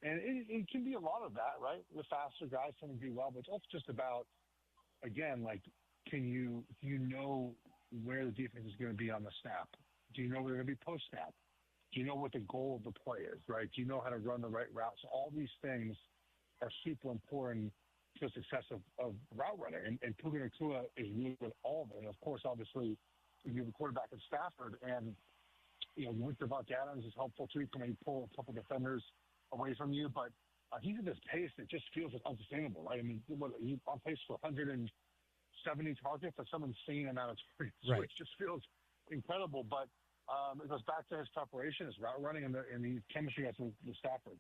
and it can be a lot of that, right? The faster guys tend to do well, but it's also just about, again, like, do you know where the defense is going to be on the snap? Do you know where they're going to be post snap? Do you know what the goal of the play is, right? Do you know how to run the right routes? All these things are super important to the success of route running. And Puka Nacua is really good at all of it. And, of course, obviously, you have a quarterback at Stafford, and, with Devontae Adams is helpful, too. Can maybe pull a couple defenders away from you. But he's at this pace that just feels unsustainable, right? I mean, he's on pace for 170 targets. That's some insane amount of targets, right, which just feels incredible. But it goes back to his preparation, his route running, and the chemistry with Stafford.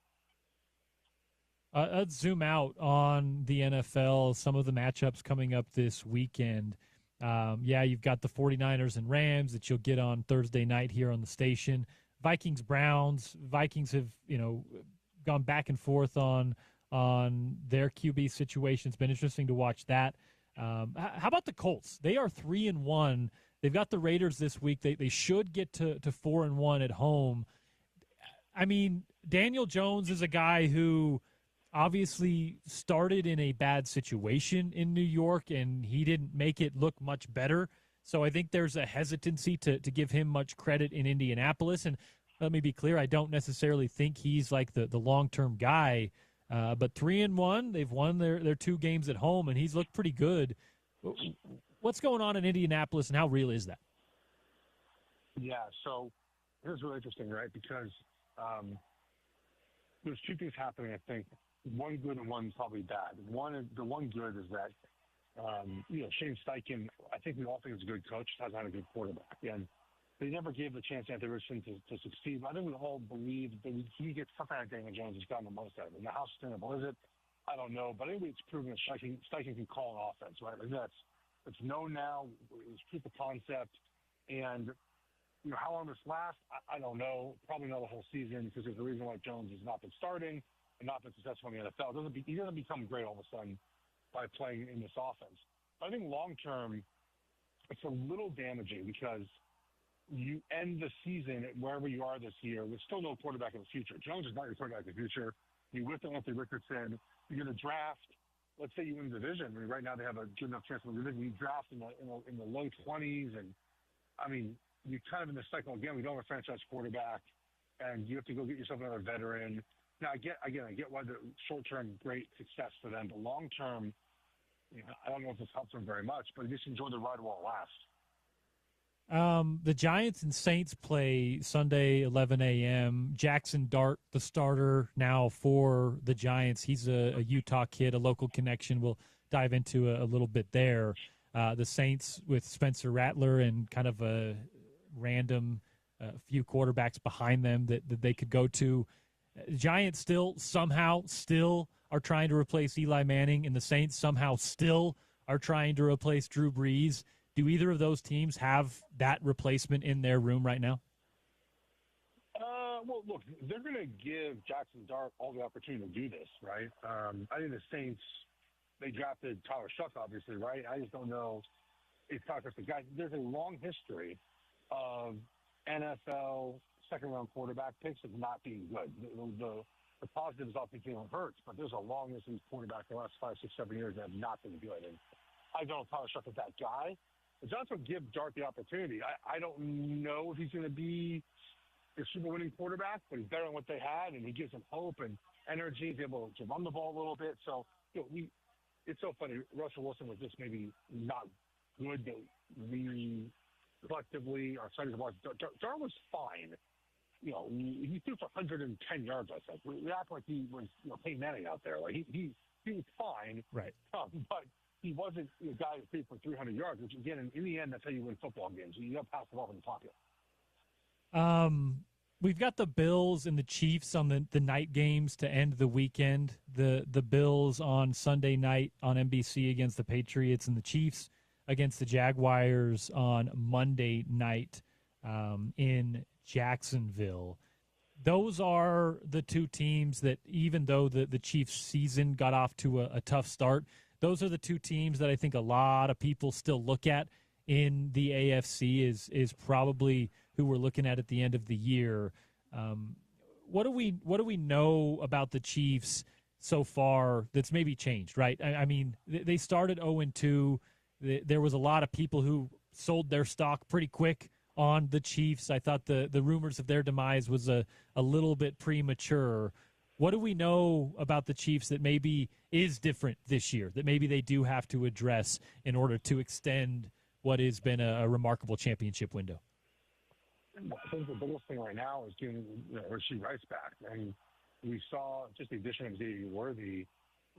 Let's zoom out on the NFL, some of the matchups coming up this weekend. You've got the 49ers and Rams that you'll get on Thursday night here on the station. Vikings-Browns. Vikings have, gone back and forth on their QB situation. It's been interesting to watch that. How about the Colts? They are 3-1. They've got the Raiders this week. They should get to 4-1 at home. I mean, Daniel Jones is a guy who obviously started in a bad situation in New York, and he didn't make it look much better. So I think there's a hesitancy to give him much credit in Indianapolis. And let me be clear, I don't necessarily think he's like the long-term guy. But 3-1, they've won their two games at home, and he's looked pretty good. What's going on in Indianapolis, and how real is that? Yeah, so here's really interesting, right? Because there's two things happening, I think. One good and one probably bad. The one good is that, Shane Steichen, I think we all think is a good coach, hasn't had a good quarterback. And they never gave the chance to Anthony Richardson to succeed. But I think we all believe that he gets something out of Daniel Jones. He's gotten the most out of it. Now, how sustainable is it? I don't know. But I think it's proven that Steichen can call an offense, right? Like it's known now. It's proof of concept. And, how long this lasts, I don't know. Probably not the whole season, because there's a reason why Jones has not been starting and not been successful in the NFL. He doesn't become great all of a sudden by playing in this offense. But I think long-term, it's a little damaging because you end the season wherever you are this year with still no quarterback in the future. Jones is not your quarterback in the future. You with Anthony Richardson, you're going to draft. Let's say you win the division. I mean, right now they have a good enough chance to win the division. You draft in the low 20s, and I mean, you're kind of in the cycle again. We don't have a franchise quarterback, and you have to go get yourself another veteran. Now, I get why the short-term great success for them, but long-term, I don't know if this helps them very much, but just enjoy the ride while it lasts. The Giants and Saints play Sunday, 11 a.m. Jackson Dart, the starter now for the Giants. He's a Utah kid, a local connection. We'll dive into a little bit there. The Saints with Spencer Rattler and kind of a random few quarterbacks behind them that they could go to. Giants still are trying to replace Eli Manning, and the Saints somehow still are trying to replace Drew Brees. Do either of those teams have that replacement in their room right now? Well, look, they're going to give Jackson Dart all the opportunity to do this, right? I think the Saints, they drafted Tyler Shuck, obviously, right? I just don't know if Tyler's the guy. There's a long history of NFL second-round quarterback picks of not being good. The positive is often Jalen Hurts, but there's a long history of quarterback the last 5, 6, 7 years that have not been good. And I don't know if Tyler Shuck is that guy. The Giants will give Dart the opportunity. I don't know if he's going to be a Super winning quarterback, but he's better than what they had, and he gives them hope and energy. He's able to run the ball a little bit. So, it's so funny. Russell Wilson was just maybe not good, but we collectively are starting to watch. Dart was fine. He threw for 110 yards, I think. We act like he was Peyton Manning out there. Like he was fine. Right. But he wasn't a guy who threw for 300 yards, which, again, in the end, that's how you win football games. You have to pass the ball in the pocket. We've got the Bills and the Chiefs on the night games to end the weekend. The Bills on Sunday night on NBC against the Patriots, and the Chiefs against the Jaguars on Monday night. in Jacksonville. Those are the two teams that, even though the Chiefs' season got off to a tough start, those are the two teams that I think a lot of people still look at in the AFC is probably who we're looking at the end of the year. What do we know about the Chiefs so far that's maybe changed, right? I mean, they started 0-2. There was a lot of people who sold their stock pretty quick on the Chiefs. I thought the rumors of their demise was a little bit premature. What do we know about the Chiefs that maybe is different this year, that maybe they do have to address in order to extend what has been a remarkable championship window? I think the biggest thing right now is getting Rasheed Rice back. And we saw just the addition of Xavier Worthy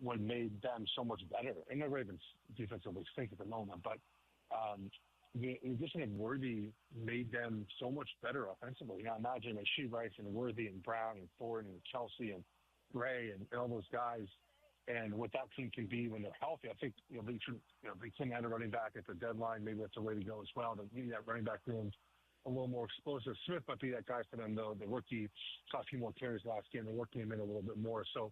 what made them so much better. And the Ravens defensively stink at the moment, but the addition of Worthy made them so much better offensively. Now imagine Rasheed Rice and Worthy and Brown and Ford and Kelsey and Gray and all those guys, and what that team can be when they're healthy. I think they can add a running back at the deadline. Maybe that's the way to go as well. They need that running back room a little more explosive. Smith might be that guy for them, though. The rookie saw a few more carries last game. They're working him in a little bit more. So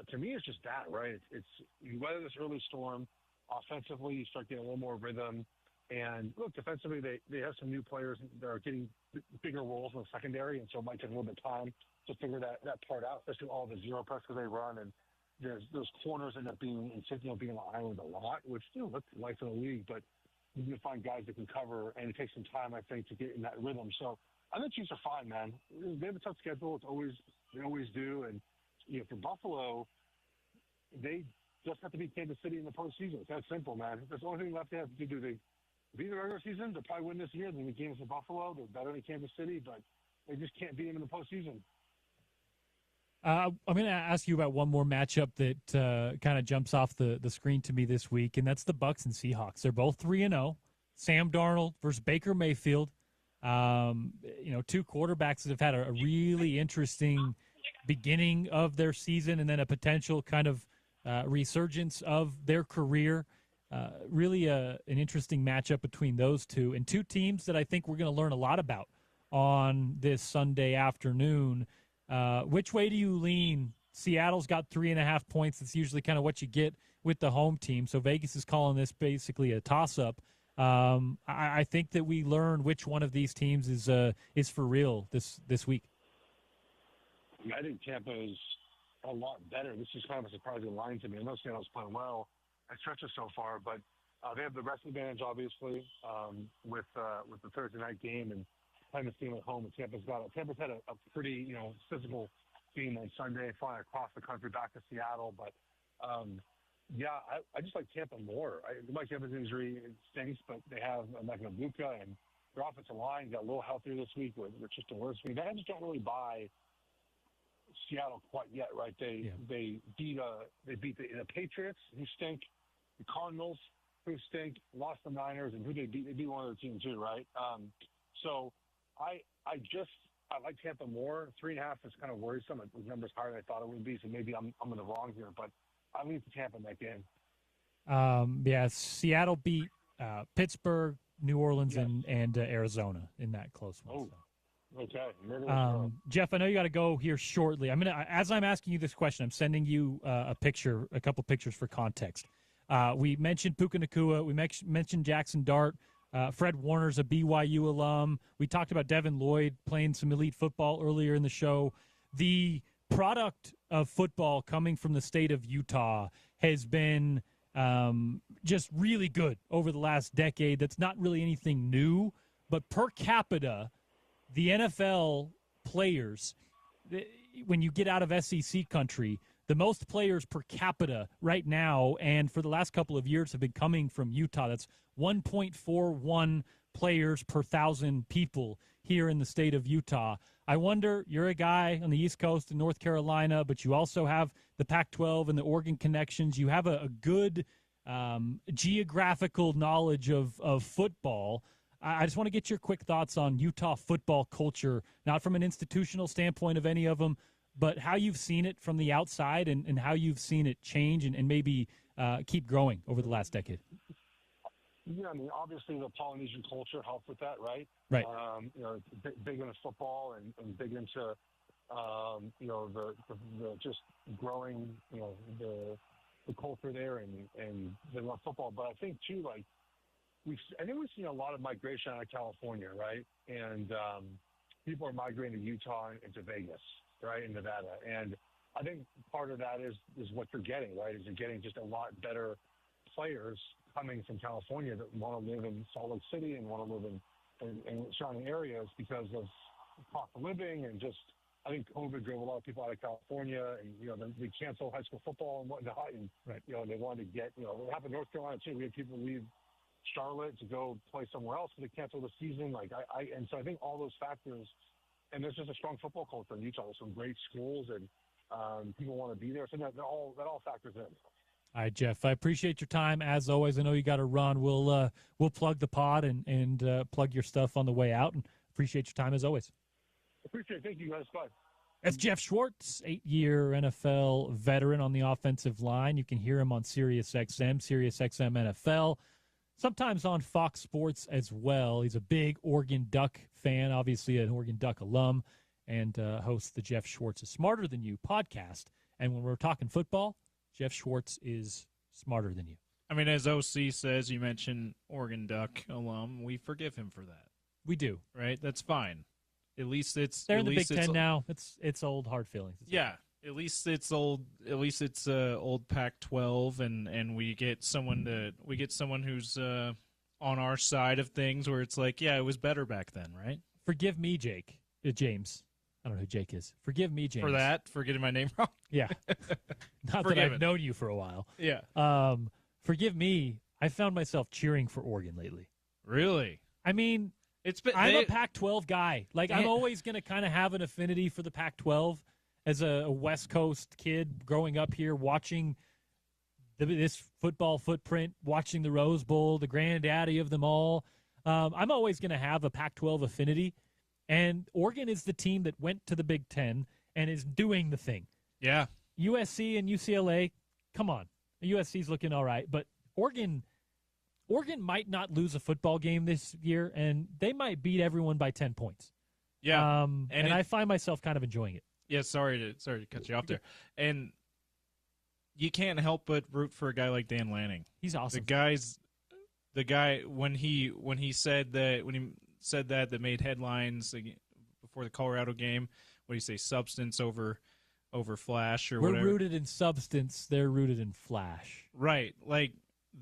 to me, it's just that, right? It's you weather this early storm. Offensively, you start getting a little more rhythm. And look, defensively, they have some new players that are getting bigger roles in the secondary, and so it might take a little bit of time to figure that part out, especially all the zero pressure they run. And those corners end up being being on the island a lot, which that's life in the league. But you need to find guys that can cover, and it takes some time, I think, to get in that rhythm. So I think Chiefs are fine, man. They have a tough schedule. They always do. And for Buffalo, they just have to beat Kansas City in the postseason. It's that simple, man. That's the only thing left they have to do. They beat the regular season. They'll probably win this year. Then the games in Buffalo, they're better than Kansas City, but they just can't beat them in the postseason. I'm going to ask you about one more matchup that kind of jumps off the screen to me this week, and that's the Bucs and Seahawks. They're both 3-0. Sam Darnold versus Baker Mayfield. Two quarterbacks that have had a really interesting beginning of their season and then a potential kind of resurgence of their career. Really an interesting matchup between those two, and two teams that I think we're going to learn a lot about on this Sunday afternoon. Which way do you lean? Seattle's got 3.5 points. That's usually kind of what you get with the home team. So Vegas is calling this basically a toss-up. I think that we learn which one of these teams is for real this week. I think Tampa is a lot better. This is kind of a surprising line to me. I know Seattle's playing well at stretches so far, but they have the rest advantage, obviously, with the Thursday night game and playing this team at home. And Tampa's had a pretty physical game on Sunday, flying across the country back to Seattle. But I just like Tampa more. Mike Evans' injury stinks, but they have Mike Mabuka, and their offensive line got a little healthier this week with Tristan Wirfs. I just don't really buy Seattle quite yet, right? They beat the Patriots, who stink, the Cardinals, who stink, lost the Niners, and who they beat? They beat one of their teams too, right? So I like Tampa more. 3.5 is kind of worrisome. The number's higher than I thought it would be, so maybe I'm in the wrong here, but I lean to Tampa in that game. Seattle beat Pittsburgh, New Orleans, and Arizona in that close one. Oh. So. Okay. Jeff, I know you got to go here shortly. As I'm asking you this question, I'm sending you a couple pictures for context. We mentioned Puka Nacua. We mentioned Jackson Dart. Fred Warner's a BYU alum. We talked about Devin Lloyd playing some elite football earlier in the show. The product of football coming from the state of Utah has been just really good over the last decade. That's not really anything new, but per capita, the NFL players, when you get out of SEC country, the most players per capita right now and for the last couple of years have been coming from Utah. That's 1.41 players per 1,000 people here in the state of Utah. I wonder, you're a guy on the East Coast in North Carolina, but you also have the Pac-12 and the Oregon connections. You have a good geographical knowledge of football. I just want to get your quick thoughts on Utah football culture, not from an institutional standpoint of any of them, but how you've seen it from the outside and how you've seen it change and maybe keep growing over the last decade. Yeah, I mean, obviously the Polynesian culture helped with that, right? Right. Big into football and big into, the just growing, the culture there and they love football. But I think too, like we've seen a lot of migration out of California, right? And people are migrating to Utah and to Vegas, right, and Nevada. And I think part of that is what you're getting, right? Is you're getting just a lot better players coming from California that want to live in Salt Lake City and want to live in surrounding areas because of cost of living and just I think COVID drove a lot of people out of California and they canceled high school football and whatnot and right. They wanted to get it happened in North Carolina too. We had people leave Charlotte to go play somewhere else but they canceled the season. And so I think all those factors and there's just a strong football culture in Utah with some great schools and people want to be there. So that all factors in. All right, Jeff, I appreciate your time. As always, I know you got to run. We'll plug the pod and plug your stuff on the way out. And appreciate your time as always. Appreciate it. Thank you, guys. Bye. That's Jeff Schwartz, 8-year NFL veteran on the offensive line. You can hear him on SiriusXM NFL, sometimes on Fox Sports as well. He's a big Oregon Duck fan, obviously an Oregon Duck alum, and hosts the Jeff Schwartz is Smarter Than You podcast. And when we're talking football, Jeff Schwartz is smarter than you. I mean, as OC says, you mentioned Oregon Duck alum. We forgive him for that. We do, right? That's fine. At least it's they're in the Big Ten now. It's old hard feelings. At least it's old. At least it's old Pac-12, and we get someone who's on our side of things where it's like, yeah, it was better back then, right? Forgive me, James. I don't know who Jake is. Forgive me, James. For getting my name wrong. Yeah. Not that I've known you for a while. Yeah. Forgive me. I found myself cheering for Oregon lately. Really? I mean, I'm a Pac-12 guy. I'm always going to kind of have an affinity for the Pac-12 as a West Coast kid growing up here, watching this football footprint, watching the Rose Bowl, the granddaddy of them all. I'm always going to have a Pac-12 affinity. And Oregon is the team that went to the Big Ten and is doing the thing. Yeah. USC and UCLA, come on. USC's looking all right. But Oregon might not lose a football game this year, and they might beat everyone by 10 points. Yeah. And I find myself kind of enjoing it. Yeah, sorry to cut you off there. And you can't help but root for a guy like Dan Lanning. He's awesome. The guy when he said that made headlines before the Colorado game. What do you say? Substance over flash or whatever. We're rooted in substance. They're rooted in flash. Right. Like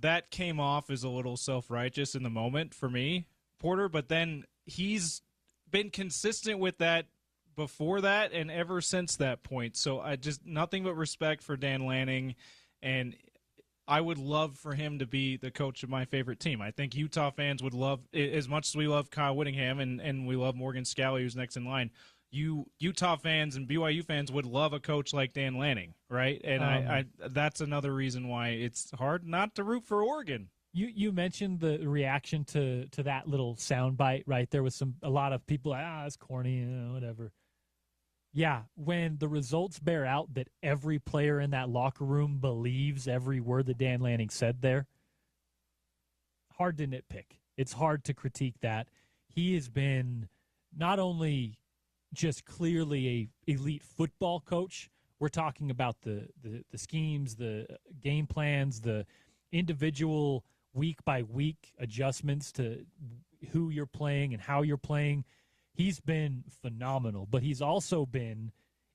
that came off as a little self-righteous in the moment for me, Porter. But then he's been consistent with that before that and ever since that point. So I just nothing but respect for Dan Lanning, and I would love for him to be the coach of my favorite team. I think Utah fans would love, as much as we love Kyle Whittingham and we love Morgan Scalley, who's next in line, Utah fans and BYU fans would love a coach like Dan Lanning, right? And I that's another reason why it's hard not to root for Oregon. You mentioned the reaction to that little soundbite, right? There was a lot of people, it's corny, whatever. Yeah, when the results bear out that every player in that locker room believes every word that Dan Lanning said there, hard to nitpick. It's hard to critique that. He has been not only just clearly a elite football coach, we're talking about the schemes, the game plans, the individual week-by-week adjustments to who you're playing and how you're playing. He's been phenomenal, but he's also been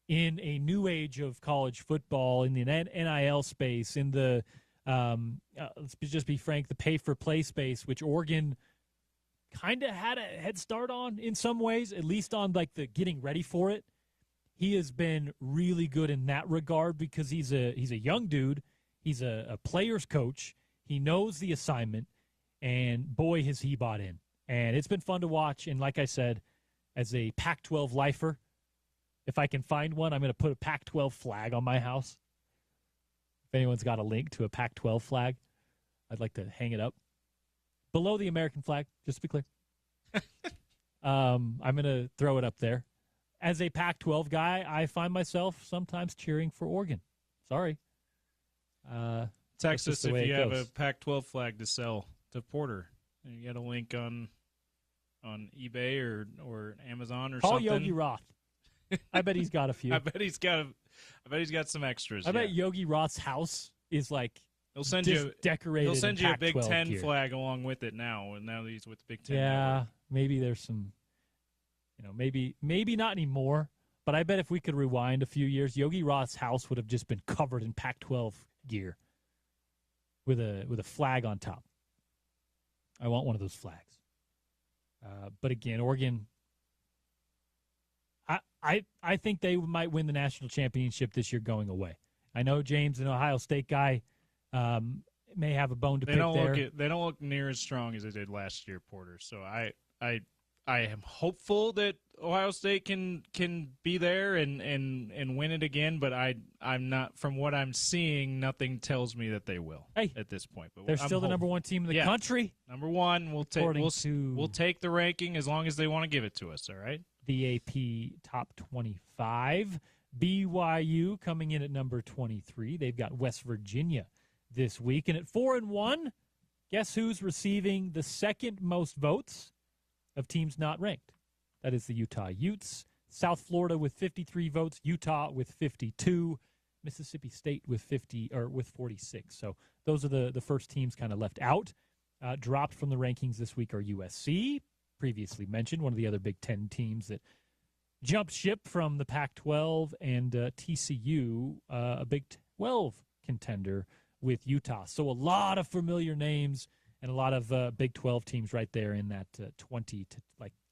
in a new age of college football, in the NIL space, in the, let's just be frank, the pay-for-play space, which Oregon kind of had a head start on in some ways, at least on like the getting ready for it. He has been really good in that regard because he's a young dude. He's a player's coach. He knows the assignment, and boy, has he bought in. And it's been fun to watch, and like I said, as a Pac-12 lifer, if I can find one, I'm going to put a Pac-12 flag on my house. If anyone's got a link to a Pac-12 flag, I'd like to hang it up below the American flag, just to be clear. I'm going to throw it up there. As a Pac-12 guy, I find myself sometimes cheering for Oregon. Sorry. Texas, if you have a Pac-12 flag to sell to Porter. You get a link on eBay or Amazon or Call something. Yogi Roth. I bet he's got a few. I bet he's got some extras. I bet Yogi Roth's house is like he'll send decorated. He'll send you a Big Pac-12 Ten gear. flag along with it now, and now that he's with the Big Ten. Yeah, Network. maybe there's some, maybe not anymore. But I bet if we could rewind a few years, Yogi Roth's house would have just been covered in Pac-12 gear with a flag on top. I want one of those flags. But again, Oregon, I think they might win the national championship this year going away. I know James, an Ohio State guy, may have a bone to pick there. They don't look near as strong as they did last year, Porter. So I am hopeful that Ohio State can be there and win it again, but I'm not. From what I'm seeing, nothing tells me that they will at this point. But they're still the number one team in the country. Number one. We'll take the ranking as long as they want to give it to us. All right. The AP Top 25. BYU coming in at number 23. They've got West Virginia this week, and at 4-1, guess who's receiving the second most votes of teams not ranked? That is the Utah Utes. South Florida with 53 votes, Utah with 52, Mississippi State with 46. So those are the first teams kind of left out. Dropped from the rankings this week are USC, previously mentioned, one of the other Big Ten teams that jumped ship from the Pac-12, and TCU, a Big 12 contender with Utah. So a lot of familiar names and a lot of Big 12 teams right there in that 20 to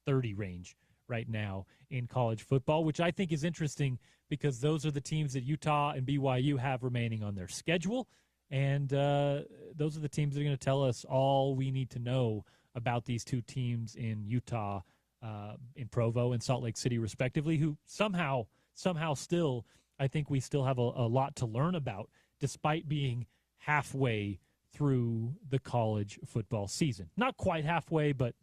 30 range right now in college football, which I think is interesting because those are the teams that Utah and BYU have remaining on their schedule. And those are the teams that are going to tell us all we need to know about these two teams in Utah, in Provo and Salt Lake City, respectively, who somehow still, I think we still have a lot to learn about, despite being halfway through the college football season. Not quite halfway, but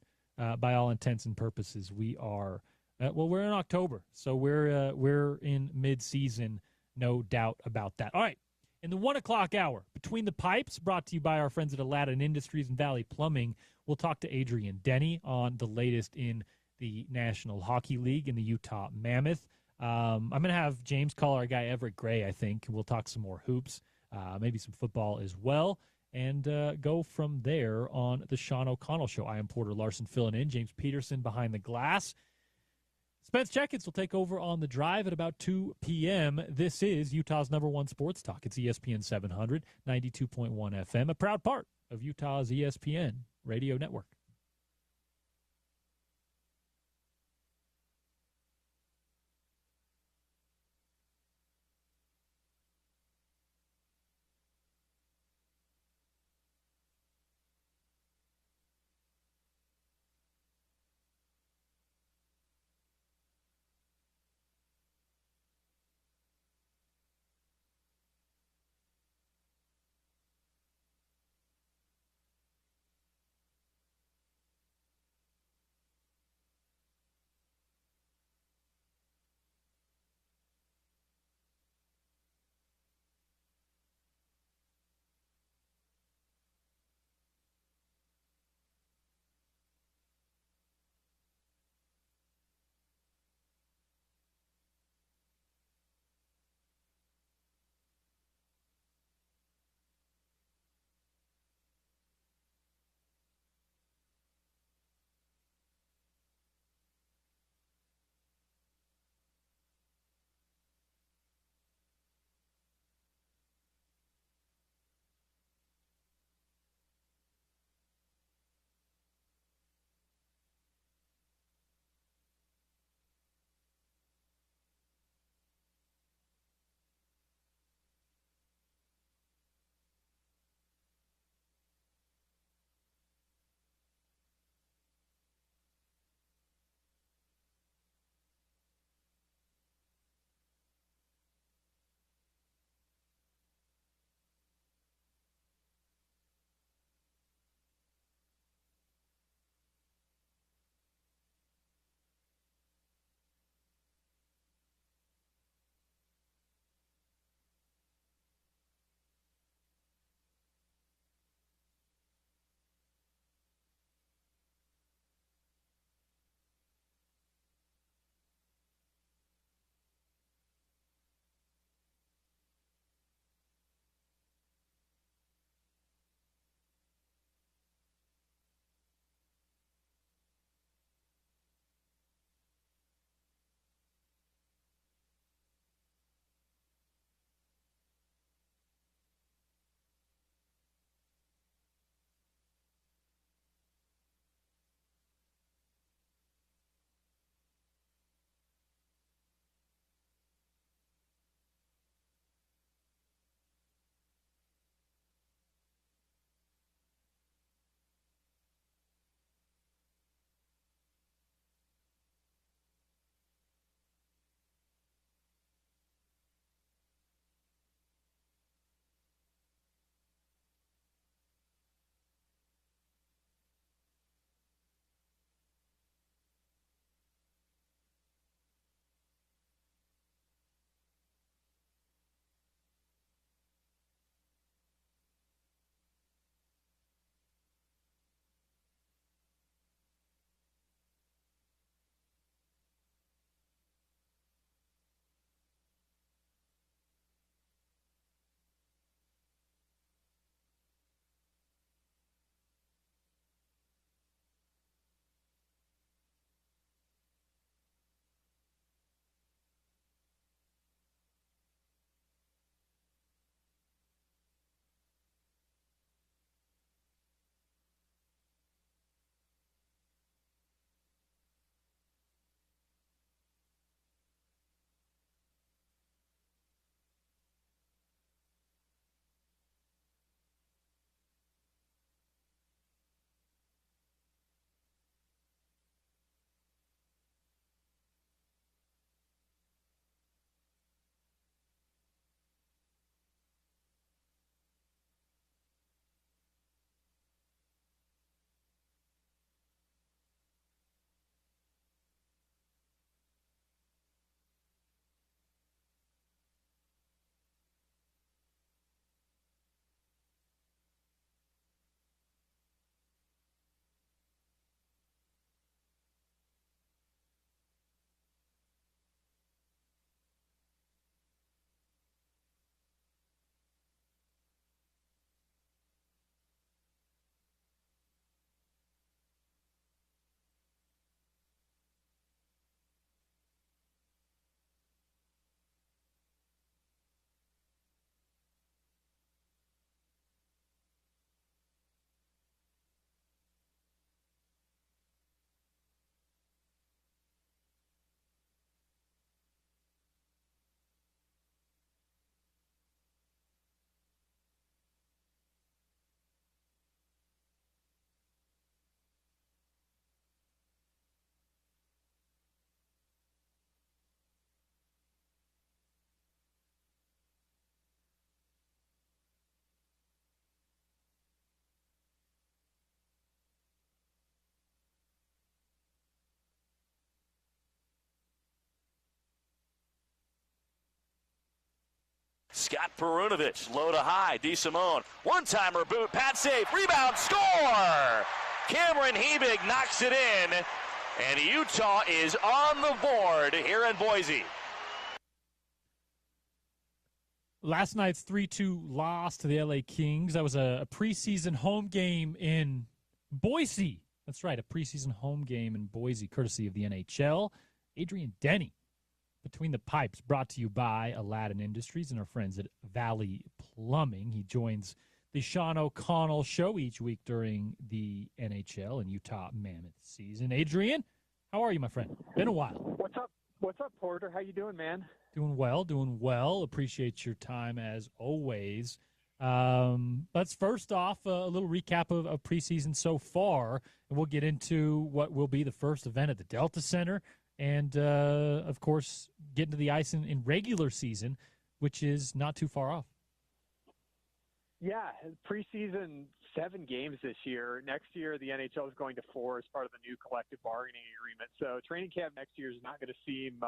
by all intents and purposes, we are. We're in October, so we're in mid-season, no doubt about that. All right, in the 1 o'clock hour, Between the Pipes, brought to you by our friends at Aladdin Industries and Valley Plumbing, we'll talk to Adrian Denny on the latest in the National Hockey League and the Utah Mammoth. I'm going to have James call our guy Everett Gray, I think. We'll talk some more hoops, maybe some football as well, and go from there on the Sean O'Connell Show. I am Porter Larsen filling in. James Peterson behind the glass. Spence Checketts will take over on the drive at about 2 p.m. This is Utah's #1 sports talk. It's ESPN 700, 92.1 FM, a proud part of Utah's ESPN radio network. Scott Perunovich, low to high. DeSimone, one-timer boot, pat save, rebound, score! Cameron Hebig knocks it in, and Utah is on the board here in Boise. Last night's 3-2 loss to the LA Kings. That was a preseason home game in Boise. That's right, a preseason home game in Boise, courtesy of the NHL. Adrian Denny, Between the Pipes, brought to you by Aladdin Industries and our friends at Valley Plumbing. He joins the Sean O'Connell Show each week during the NHL and Utah Mammoth season. Adrian, how are you, my friend? Been a while. What's up? What's up, Porter? How you doing, man? Doing well. Appreciate your time as always. Let's first off, a little recap of preseason so far, and we'll get into what will be the first event at the Delta Center, and, of course, get into the ice in regular season, which is not too far off. Yeah, preseason 7 games this year. Next year, the NHL is going to 4 as part of the new collective bargaining agreement. So training camp next year is not going to seem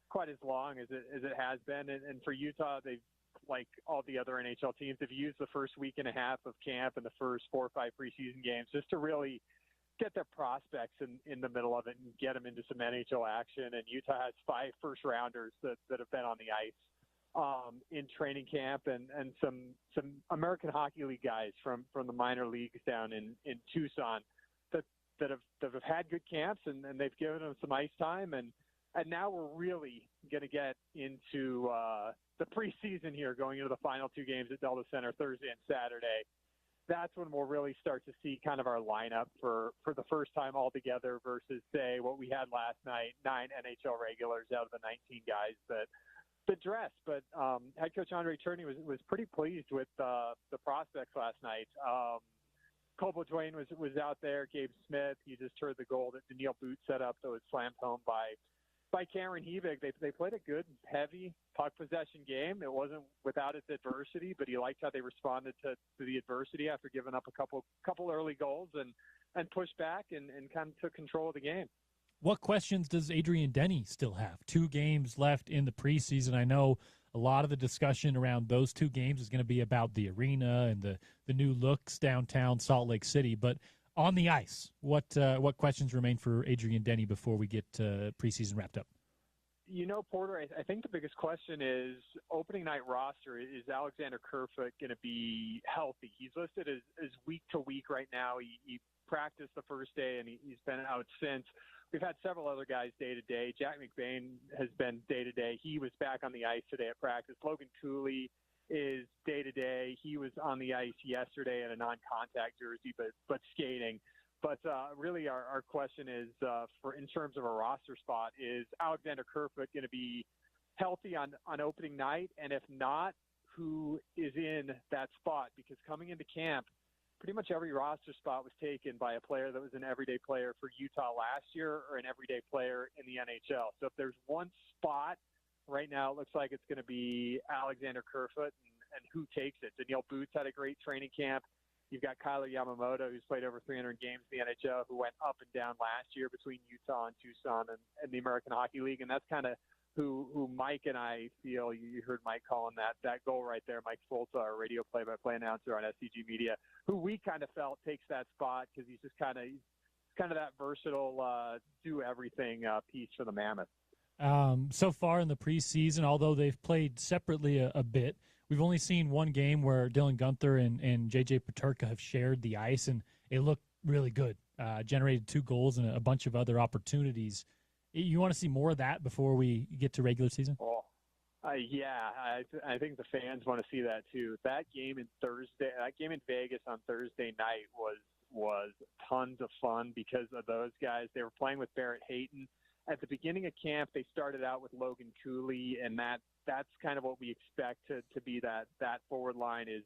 quite as long as it has been. And for Utah, they've, like all the other NHL teams, have used the first week and a half of camp and the first 4 or 5 preseason games just to really get their prospects in the middle of it and get them into some NHL action. And Utah has 5 first-rounders that have been on the ice in training camp, and some American Hockey League guys from the minor leagues down in Tucson that have had good camps, and they've given them some ice time, and now we're really going to get into the preseason here, going into the final 2 games at Delta Center Thursday and Saturday. That's when we'll really start to see kind of our lineup for the first time all together versus, say, what we had last night, 9 NHL regulars out of the 19 guys that dress. But head coach Andre Tourigny was pretty pleased with the prospects last night. Cole Beaudoin was out there. Gabe Smith, you just heard the goal that Daniil Boot set up that was slammed home by Cameron Hebig. They played a good, heavy puck possession game. It wasn't without its adversity, but he liked how they responded to the adversity after giving up a couple early goals and pushed back and kind of took control of the game. What questions does Adrian Denny still have? 2 games left in the preseason. I know a lot of the discussion around those 2 games is going to be about the arena and the new looks downtown Salt Lake City. But on the ice, what questions remain for Adrian Denny before we get preseason wrapped up? You know, Porter, I think the biggest question is opening night roster. Is Alexander Kerfoot going to be healthy? He's listed as week to week right now. He practiced the first day, and he's been out since. We've had several other guys day-to-day. Jack McBain has been day-to-day. He was back on the ice today at practice. Logan Cooley is day-to-day. He was on the ice yesterday in a non-contact jersey, but skating. But really our question is, in terms of a roster spot, is Alexander Kerfoot going to be healthy on opening night? And if not, who is in that spot? Because coming into camp, pretty much every roster spot was taken by a player that was an everyday player for Utah last year or an everyday player in the NHL. So if there's one spot right now, it looks like it's going to be Alexander Kerfoot, and who takes it? Daniil Boots had a great training camp. You've got Kyler Yamamoto, who's played over 300 games in the NHL, who went up and down last year between Utah and Tucson and the American Hockey League. And that's kind of who Mike and I feel, you heard Mike calling that goal right there, Mike Foltz, our radio play-by-play announcer on SCG Media, who we kind of felt takes that spot because he's just kind of that versatile, do-everything piece for the Mammoth. So far in the preseason, although they've played separately a bit, we've only seen one game where Dylan Guenther and J.J. Peterka have shared the ice, and it looked really good. Generated 2 goals and a bunch of other opportunities. You want to see more of that before we get to regular season? Oh, yeah, I think the fans want to see that too. That game in Vegas on Thursday night was tons of fun because of those guys. They were playing with Barrett Hayton. At the beginning of camp, they started out with Logan Cooley, and that's kind of what we expect to be that forward line is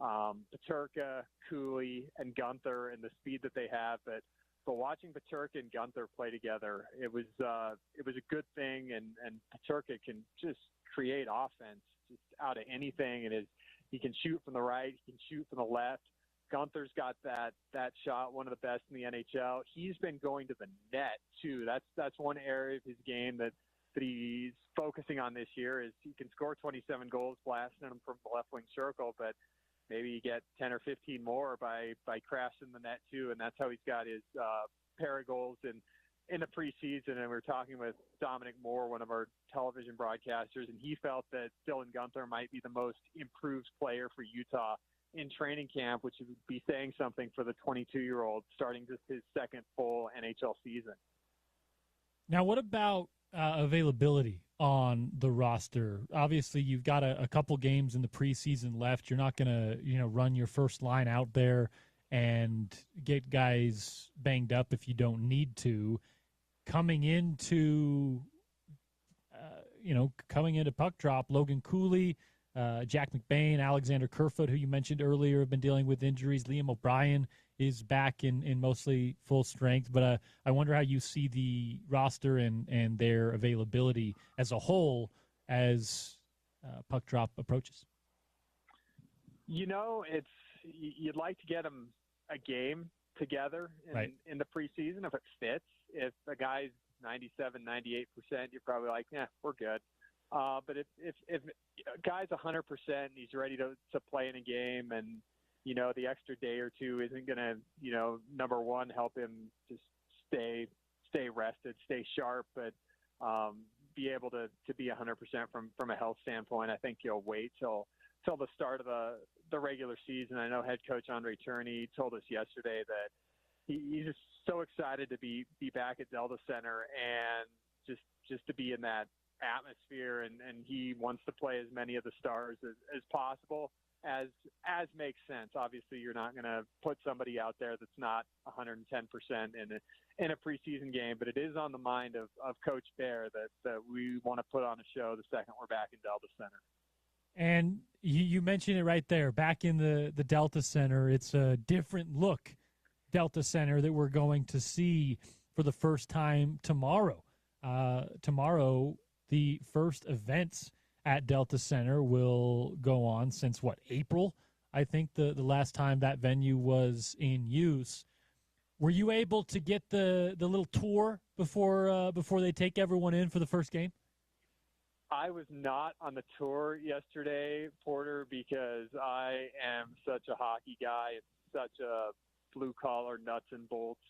Peterka, Cooley, and Guenther, and the speed that they have. But watching Peterka and Guenther play together, it was a good thing, and Peterka can just create offense just out of anything, and he can shoot from the right, he can shoot from the left. Gunther's got that shot, one of the best in the NHL. He's been going to the net too. That's one area of his game that he's focusing on this year is he can score 27 goals blasting them from the left wing circle, but maybe you get 10 or 15 more by crashing the net too, and that's how he's got his pair of goals in the preseason. And we were talking with Dominic Moore, one of our television broadcasters, and he felt that Dylan Guenther might be the most improved player for Utah in training camp, which would be saying something for the 22-year-old starting just his second full NHL season. Now, what about availability on the roster? Obviously, you've got a couple games in the preseason left. You're not going to, run your first line out there and get guys banged up if you don't need to. Coming into puck drop, Logan Cooley, Jack McBain, Alexander Kerfoot, who you mentioned earlier, have been dealing with injuries. Liam O'Brien is back in mostly full strength. But I wonder how you see the roster and their availability as a whole as puck drop approaches. You'd like to get them a game together in the preseason if it fits. If a guy's 97, 98%, you're probably like, yeah, we're good. But if a guy's 100% and he's ready to play in a game, and the extra day or two isn't going to number one help him just stay rested, stay sharp, but be able to be 100% from a health standpoint, I think he'll wait till the start of the regular season. I know head coach Andre Turney told us yesterday that he's just so excited to be back at Delta Center and just to be in that atmosphere, and he wants to play as many of the stars as possible as makes sense. Obviously, you're not going to put somebody out there that's not 110% in a preseason game, but it is on the mind of Coach Bear that we want to put on a show the second we're back in Delta Center. And you mentioned it right there, back in the Delta Center. It's a different look Delta Center that we're going to see for the first time tomorrow. Tomorrow, the first events at Delta Center will go on since, April? I think the last time that venue was in use. Were you able to get the little tour before they take everyone in for the first game? I was not on the tour yesterday, Porter, because I am such a hockey guy and such a blue-collar, nuts and bolts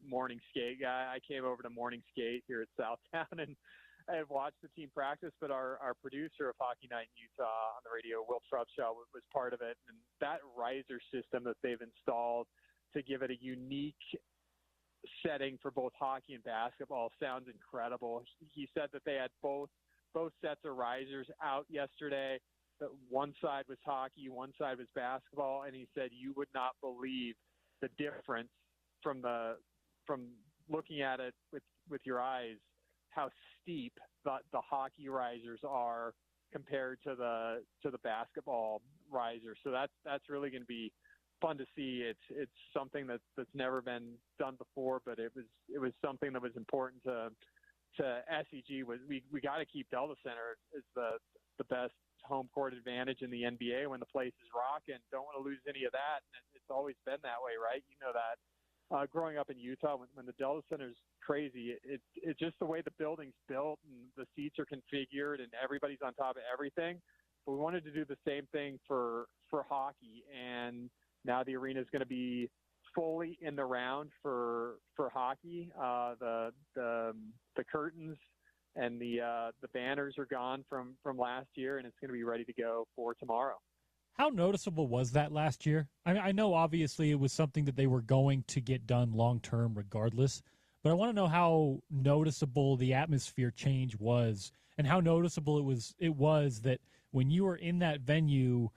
morning skate guy. I came over to morning skate here at Southtown and watched the team practice, but our producer of Hockey Night in Utah on the radio, Will Trubshaw, was part of it. And that riser system that they've installed to give it a unique setting for both hockey and basketball sounds incredible. He said that they had both sets of risers out yesterday. That one side was hockey, one side was basketball, and he said you would not believe the difference from looking at it with your eyes, how steep the hockey risers are compared to the basketball risers. So that's really going to be fun to see. It's something that's never been done before, but it was something that was important to SEG. We got to keep Delta Center as the best home court advantage in the NBA when the place is rocking. Don't want to lose any of that. And it's always been that way, right? You know that. Growing up in Utah, when the Delta Center's crazy, it's just the way the building's built and the seats are configured and everybody's on top of everything. But we wanted to do the same thing for hockey, and now the arena is going to be fully in the round for hockey. The curtains and the banners are gone from last year, and it's going to be ready to go for tomorrow. How noticeable was that last year? I know obviously it was something that they were going to get done long-term regardless, but I want to know how noticeable the atmosphere change was and how noticeable it was that when you were in that venue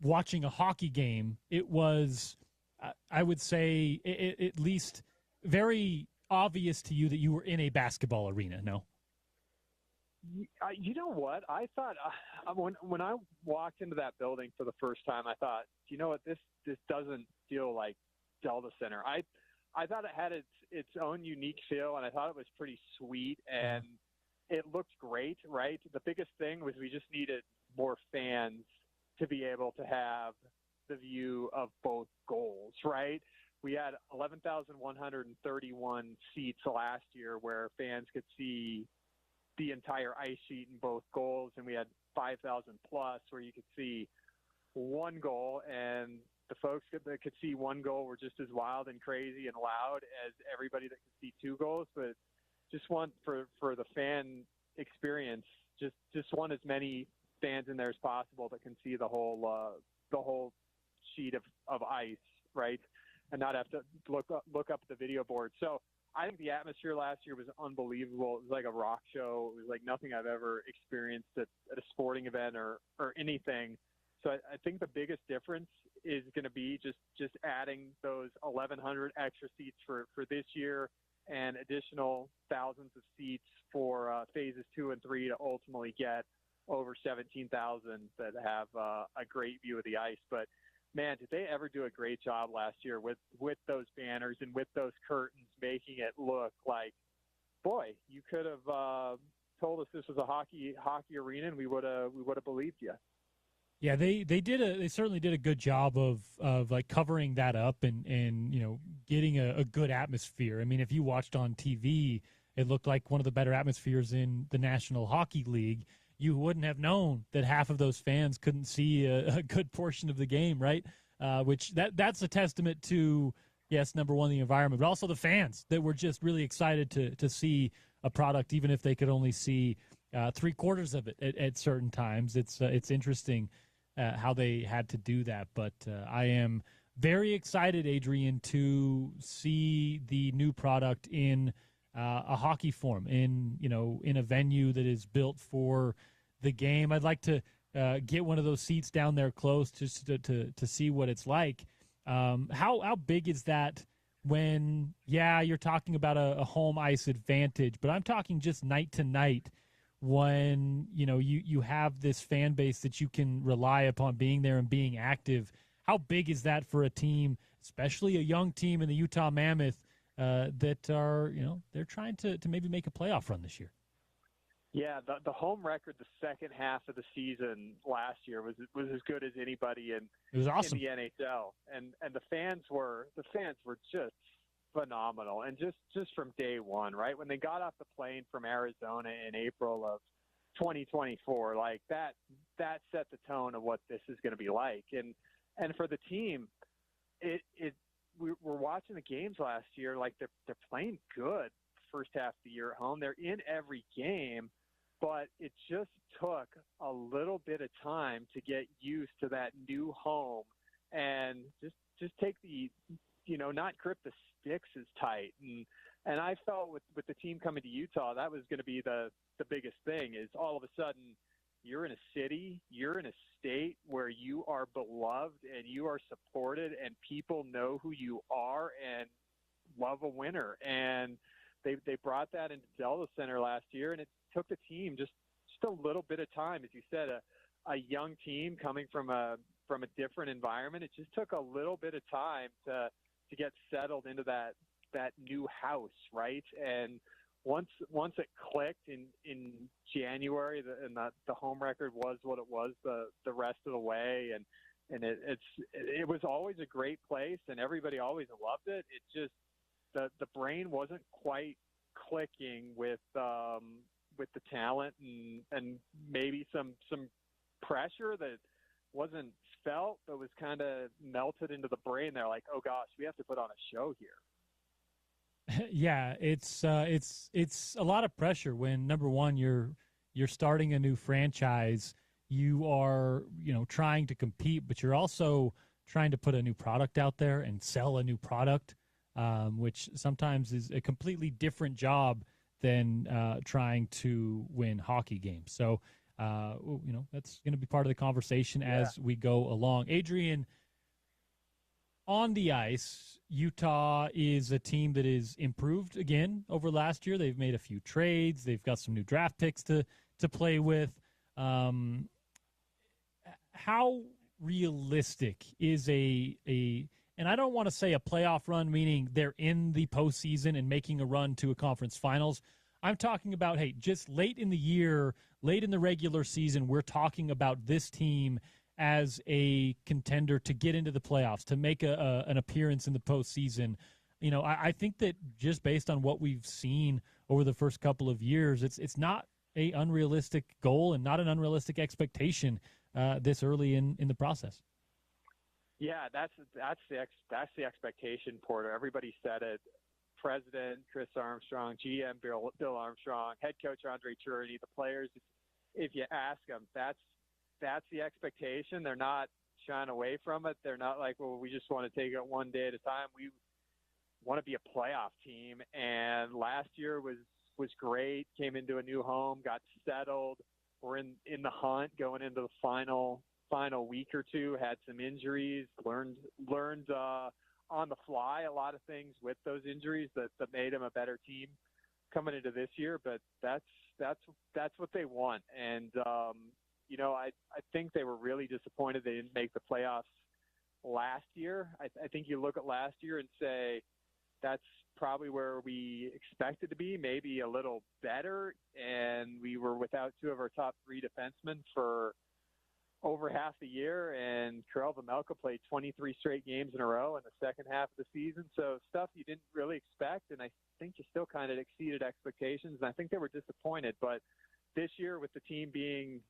watching a hockey game, it was, I would say, at least very obvious to you that you were in a basketball arena, no? You know what? I thought when I walked into that building for the first time, I thought, you know what? This doesn't feel like Delta Center. I thought it had its own unique feel, and I thought it was pretty sweet, and it looked great, right? The biggest thing was we just needed more fans to be able to have the view of both goals, right? We had 11,131 seats last year where fans could see the entire ice sheet in both goals, and we had 5,000 plus where you could see one goal, and the folks that could see one goal were just as wild and crazy and loud as everybody that could see two goals. But just want for the fan experience, just want as many fans in there as possible that can see the whole sheet of ice, right, and not have to look up the video board. So I think the atmosphere last year was unbelievable. It was like a rock show. It was like nothing I've ever experienced at a sporting event or anything. So I think the biggest difference is going to be just adding those 1,100 extra seats for this year and additional thousands of seats for phases 2 and 3 to ultimately get over 17,000 that have a great view of the ice. But man, did they ever do a great job last year with those banners and with those curtains, making it look like, boy, you could have told us this was a hockey arena and we would have believed you. Yeah, they certainly did a good job of like covering that up and getting a good atmosphere. I mean, if you watched on TV, it looked like one of the better atmospheres in the National Hockey League. You wouldn't have known that half of those fans couldn't see a good portion of the game, right? Which that's a testament to, yes, number one, the environment, but also the fans that were just really excited to see a product, even if they could only see 3/4 of it at certain times. It's interesting how they had to do that, but I am very excited, Adrian, to see the new product in a hockey form, in a venue that is built for the game. I'd like to get one of those seats down there close just to see what it's like. How big is that when, you're talking about a home ice advantage, but I'm talking just night to night when, you have this fan base that you can rely upon being there and being active. How big is that for a team, especially a young team in the Utah Mammoth, that are, they're trying to maybe make a playoff run this year? Yeah, the home record the second half of the season last year was as good as anybody in awesome. in the NHL, and the fans were just phenomenal, and just from day one, right when they got off the plane from Arizona in April of 2024, like that set the tone of what this is going to be like, and for the team, we're watching the games last year, like they're playing good first half of the year at home. They're in every game, but it just took a little bit of time to get used to that new home and just take the, not grip the sticks as tight. And I felt with the team coming to Utah, that was going to be the biggest thing, is all of a sudden you're in a city, you're in a state where you are beloved and you are supported and people know who you are and love a winner. And they brought that into Delta Center last year, and it took the team just a little bit of time. As you said, a young team coming from a different environment, it just took a little bit of time to get settled into that new house, right? And once it clicked in January, the home record was what it was the rest of the way, and it was always a great place, and everybody always loved it. It just the brain wasn't quite clicking with the talent and maybe some pressure that wasn't felt, but was kind of melted into the brain. They're like, oh gosh, we have to put on a show here. Yeah, it's a lot of pressure when, number one, you're starting a new franchise. You are, trying to compete, but you're also trying to put a new product out there and sell a new product, which sometimes is a completely different job than trying to win hockey games. So, that's going to be part of the conversation as we go along. Adrian, on the ice, Utah is a team that is improved again over last year. They've made a few trades. They've got some new draft picks to play with. How realistic is and I don't want to say a playoff run, meaning they're in the postseason and making a run to a conference finals. I'm talking about, just late in the year, late in the regular season, we're talking about this team as a contender to get into the playoffs, to make an appearance in the postseason. I think that just based on what we've seen over the first couple of years, it's not a unrealistic goal and not an unrealistic expectation this early in the process. Yeah, that's the expectation, Porter. Everybody said it. President Chris Armstrong, GM Bill Armstrong, head coach Andre Churny, the players. If you ask them, that's the expectation. They're not shying away from it. They're not like, well, we just want to take it one day at a time. We want to be a playoff team, and last year was great. Came into a new home, got settled. We're in the hunt going into the final week or two. Had some injuries, learned on the fly a lot of things with those injuries that made them a better team coming into this year. But that's what they want. And I think they were really disappointed they didn't make the playoffs last year. I think you look at last year and say that's probably where we expected to be, maybe a little better. And we were without two of our top three defensemen for over half the year, and Karel Vejmelka played 23 straight games in a row in the second half of the season. So stuff you didn't really expect, and I think you still kind of exceeded expectations, and I think they were disappointed. But this year, with the team being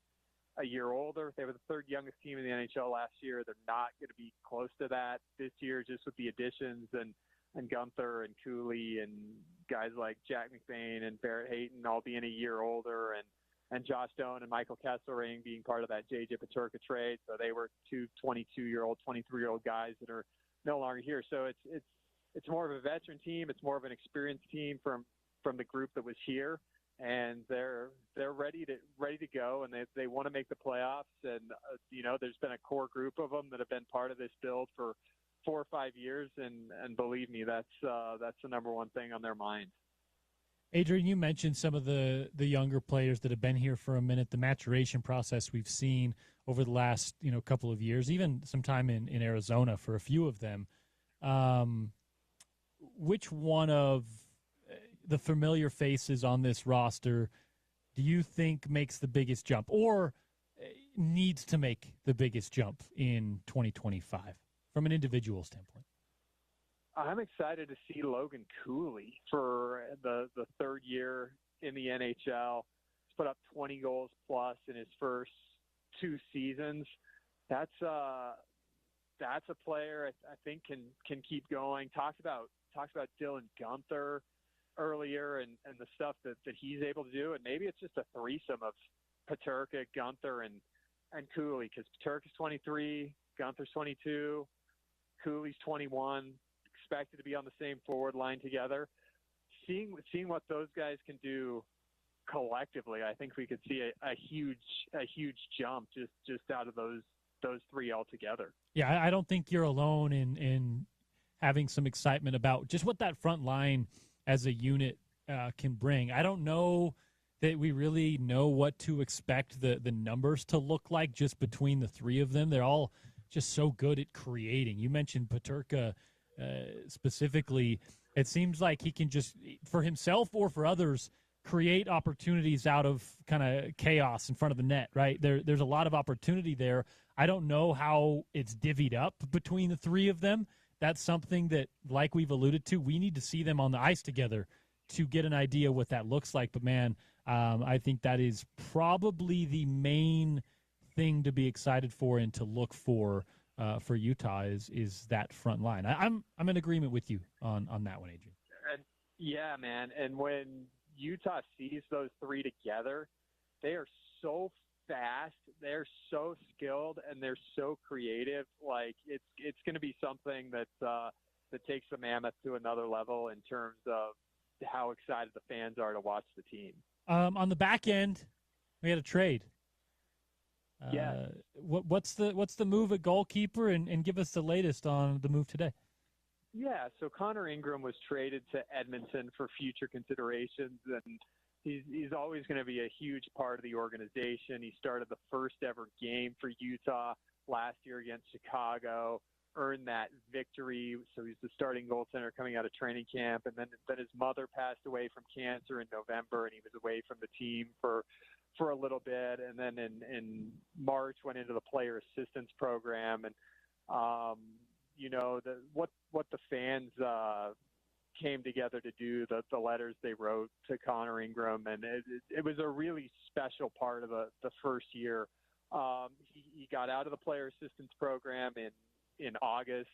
a year older, they were the third youngest team in the NHL last year. They're not going to be close to that this year, just with the additions and Gunther and Cooley and guys like Jack McBain and Barrett Hayton all being a year older, and Josh Doan and Michael Kesselring being part of that J.J. Peterka trade. So they were two 22-year-old, 23-year-old guys that are no longer here. So it's more of a veteran team. It's more of an experienced team from the group that was here, and they're ready to go, and they want to make the playoffs. And there's been a core group of them that have been part of this build for 4 or 5 years, and believe me, that's the number one thing on their mind. Adrian, you mentioned some of the younger players that have been here for a minute, the maturation process we've seen over the last couple of years, even some time in Arizona for a few of them. Which one of the familiar faces on this roster do you think makes the biggest jump or needs to make the biggest jump in 2025 from an individual standpoint? I'm excited to see Logan Cooley for the third year in the NHL. He's put up 20 goals plus in his first 2 seasons. That's a player I think can keep going. Talks about Dylan Gunther earlier and the stuff that he's able to do, and maybe it's just a threesome of Peterka, Gunther, and Cooley, because Peterka's 23, Gunther's 22, Cooley's 21. Expected to be on the same forward line together. Seeing what those guys can do collectively, I think we could see a huge jump just out of those three altogether. Yeah, I don't think you're alone in having some excitement about just what that front line as a unit can bring. I don't know that we really know what to expect the numbers to look like just between the three of them. They're all just so good at creating. You mentioned Peterka specifically. It seems like he can just, for himself or for others, create opportunities out of kind of chaos in front of the net, right? There's a lot of opportunity there. I don't know how it's divvied up between the three of them. That's something that, like we've alluded to, we need to see them on the ice together to get an idea what that looks like. But, man, I think that is probably the main thing to be excited for and to look for Utah is that front line. I'm in agreement with you on that one, Adrian. Yeah, man. And when Utah sees those three together, they are so fast, they're so skilled, and they're so creative. Like it's going to be something that takes the Mammoth to another level in terms of how excited the fans are to watch the team. On the back end, we had a trade. Yeah. What's the move at goalkeeper, and give us the latest on the move today? Yeah, so Connor Ingram was traded to Edmonton for future considerations, and he's always going to be a huge part of the organization. He started the first ever game for Utah last year against Chicago, earned that victory. So he's the starting goaltender coming out of training camp, and then his mother passed away from cancer in November, and he was away from the team for a little bit, and then in March went into the player assistance program. And what the fans came together to do the letters they wrote to Connor Ingram, and it was a really special part of the first year. He got out of the player assistance program in August.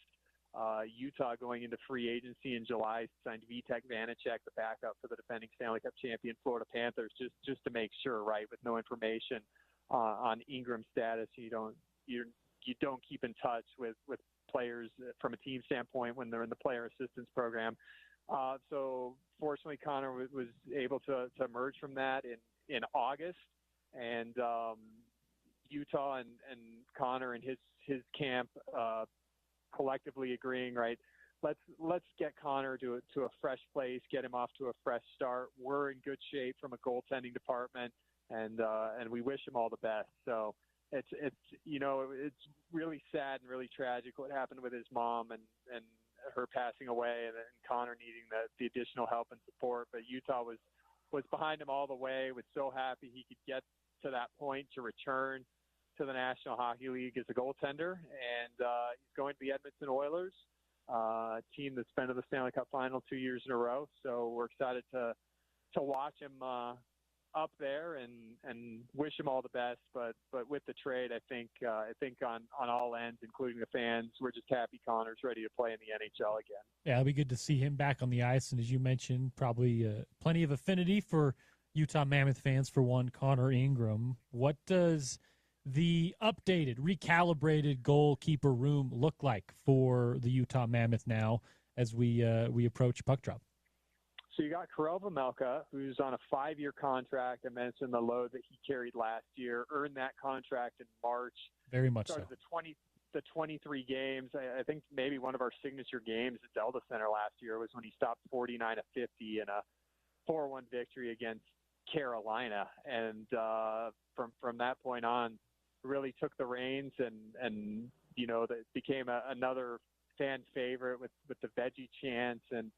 Utah going into free agency in July signed Vitek Vanacek, the backup for the defending Stanley Cup champion Florida Panthers, just to make sure, right, with no information on Ingram's status. You don't keep in touch with players from a team standpoint when they're in the player assistance program. So fortunately, Connor was able to emerge from that in August, and Utah and Connor and his camp collectively agreeing, right, let's get Connor to a fresh place, get him off to a fresh start. We're in good shape from a goaltending department, and we wish him all the best. So it's really sad and really tragic what happened with his mom and her passing away, and Connor needing the additional help and support. But Utah was behind him all the way. Was so happy he could get to that point to return to the National Hockey League as a goaltender, and he's going to the Edmonton Oilers, a team that's been to the Stanley Cup Final 2 years in a row. So we're excited to watch him up there and wish him all the best. But with the trade, I think on all ends, including the fans, we're just happy Connor's ready to play in the NHL again. Yeah, it'll be good to see him back on the ice, and as you mentioned, probably plenty of affinity for Utah Mammoth fans. For one, Connor Ingram. What does the updated, recalibrated goalkeeper room look like for the Utah Mammoth now as we approach puck drop? So you got Karel Vejmelka, who's on a 5-year contract. I mentioned the load that he carried last year, earned that contract in March. Very much so. The 23 games. I think maybe one of our signature games at Delta Center last year was when he stopped 49 of 50 in a 4-1 victory against Carolina. And from that point on, really took the reins and that became another fan favorite with the veggie chants and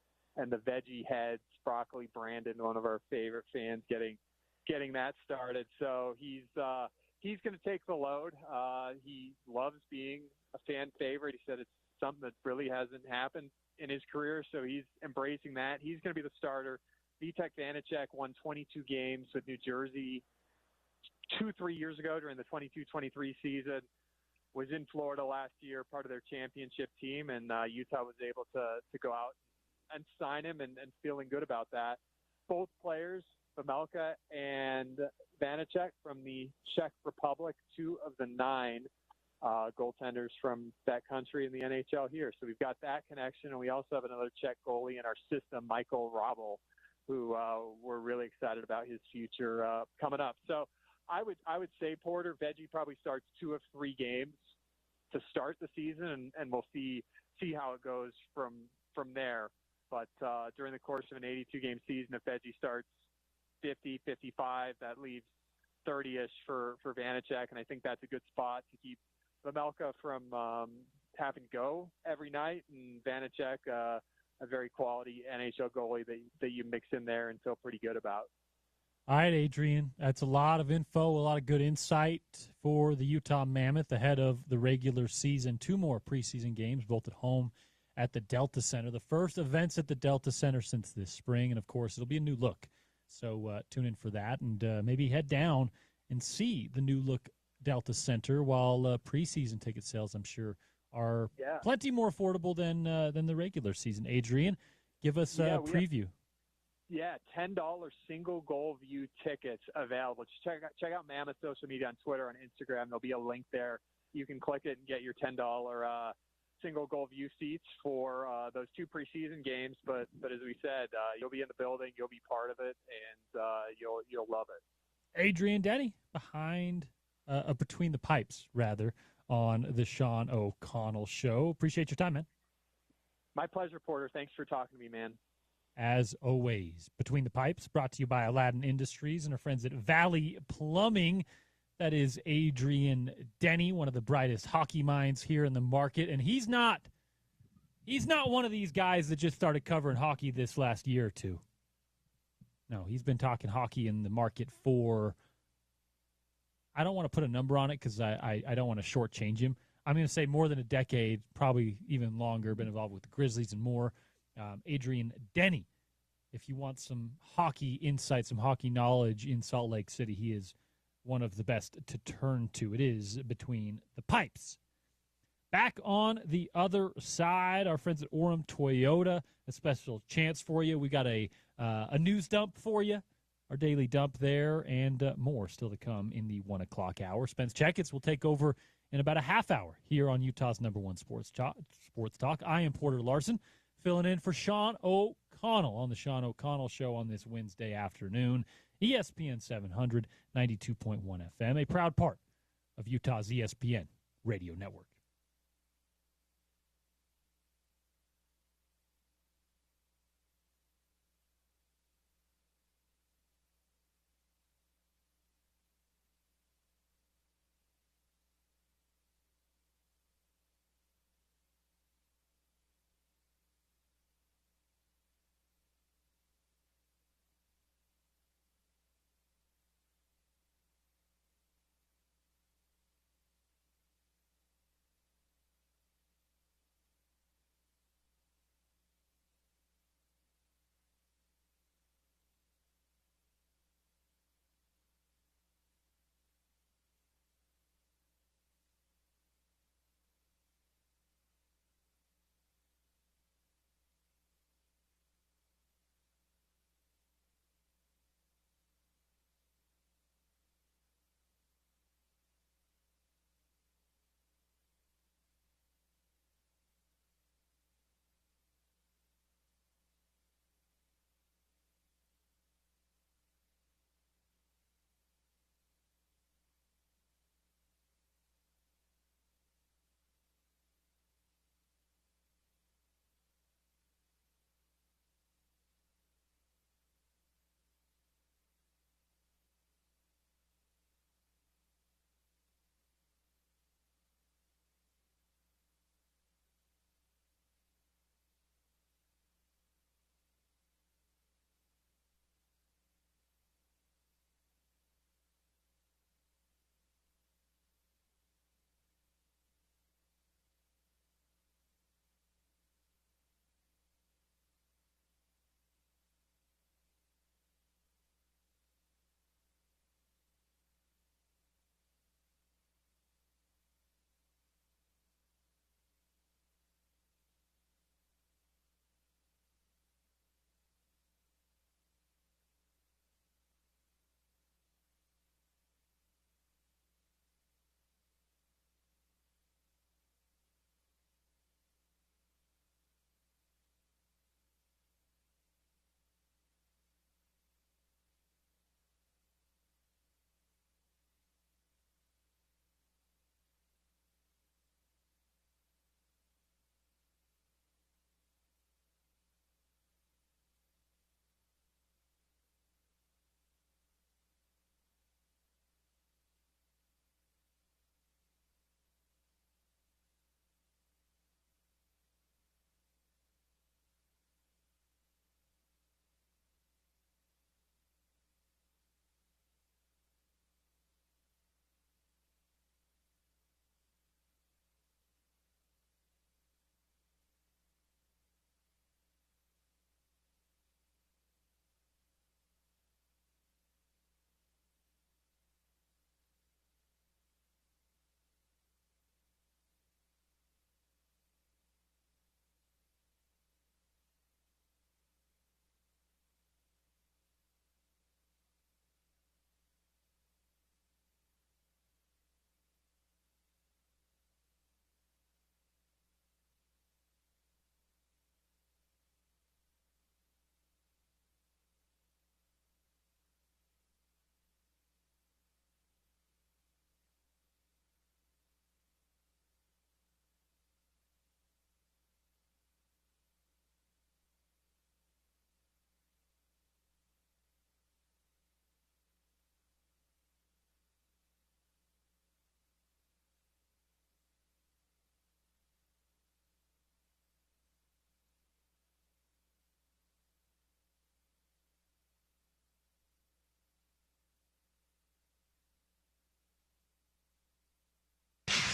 the veggie heads. Broccoli Brandon, one of our favorite fans, getting that started. So he's going to take the load. He loves being a fan favorite. He said it's something that really hasn't happened in his career, so he's embracing that. He's going to be the starter. Vitek Vanacek won 22 games with New Jersey 2-3 years ago during the 22-23 season, was in Florida last year, part of their championship team, and Utah was able to go out and sign him and feeling good about that. Both players, Vejmelka and Vanacek, from the Czech Republic, 2 of the 9 goaltenders from that country in the NHL here. So we've got that connection, and we also have another Czech goalie in our system, Michael Robel, who we're really excited about his future coming up. So I would say, Porter, Veggie probably starts 2 of 3 games to start the season, and we'll see how it goes from there. But during the course of an 82-game season, if Veggie starts 50, 55, that leaves 30-ish for Vanacek, and I think that's a good spot to keep Vejmelka from having to go every night, and Vanacek, a very quality NHL goalie that you mix in there and feel pretty good about. All right, Adrian, that's a lot of info, a lot of good insight for the Utah Mammoth ahead of the regular season. 2 more preseason games, both at home at the Delta Center. The first events at the Delta Center since this spring, and, of course, it'll be a new look. So tune in for that, and maybe head down and see the new look Delta Center while preseason ticket sales, I'm sure, are plenty more affordable than the regular season. Adrian, give us a preview. $10 single goal view tickets available. Just check out Mammoth social media on Twitter, on Instagram. There'll be a link there. You can click it and get your $10 single goal view seats for those 2 preseason games. But as we said, you'll be in the building, you'll be part of it, and you'll love it. Adrian Denny between the pipes, rather, on the Sean O'Connell Show. Appreciate your time, man. My pleasure, Porter. Thanks for talking to me, man. As always, Between the Pipes, brought to you by Aladdin Industries and our friends at Valley Plumbing. That is Adrian Denny, one of the brightest hockey minds here in the market. And he's not one of these guys that just started covering hockey this last year or 2. No, he's been talking hockey in the market for, I don't want to put a number on it because I don't want to shortchange him. I'm going to say more than a decade, probably even longer, been involved with the Grizzlies and more. Adrian Denny. If you want some hockey insight, some hockey knowledge in Salt Lake City, he is one of the best to turn to. It is Between the Pipes. Back on the other side, our friends at Orem Toyota, a special chance for you. We got a news dump for you, our daily dump there, and more still to come in the 1 o'clock hour. Spence Checketts will take over in about a half hour here on Utah's #1 Sports Talk. I am Porter Larsen, filling in for Sean O'Connell on the Sean O'Connell Show on this Wednesday afternoon. ESPN 700, 92.1 FM, a proud part of Utah's ESPN radio network.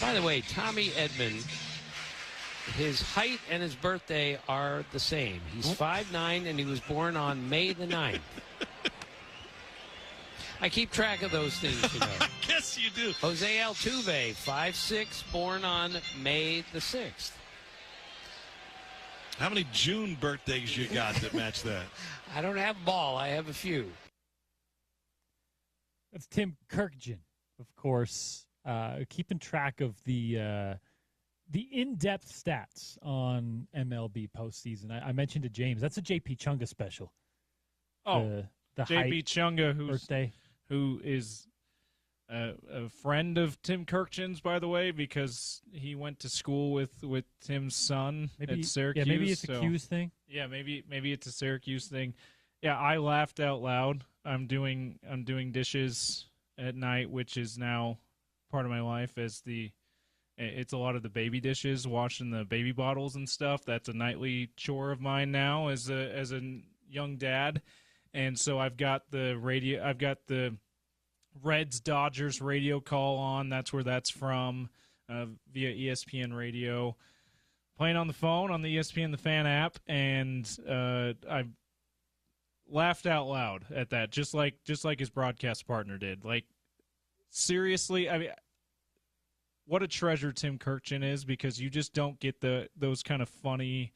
By the way, Tommy Edman his height and his birthday are the same. He's 5'9", and he was born on May the 9th. I keep track of those things, you know. I guess you do. Jose Altuve, 5'6", born on May the 6th. How many June birthdays you got that match that? I don't have ball. I have a few. That's Tim Kirkjian, of course, keeping track of the in-depth stats on MLB postseason. I mentioned to James, that's a JP Chunga special. Oh, the JP Chunga, who is a friend of Tim Kirkjian's, by the way, because he went to school with Tim's son at Syracuse. Yeah, maybe it's a Q's thing. Yeah, maybe it's a Syracuse thing. Yeah, I laughed out loud. I'm doing dishes at night, which is now part of my life it's a lot of the baby dishes, washing the baby bottles and stuff. That's a nightly chore of mine now as a young dad. And so I've got the Reds Dodgers radio call on. That's where that's from, via ESPN radio. Playing on the phone on the ESPN The Fan app, and I laughed out loud at that, just like his broadcast partner did. Like, seriously, I mean, what a treasure Tim Kirkjian is, because you just don't get those kind of funny,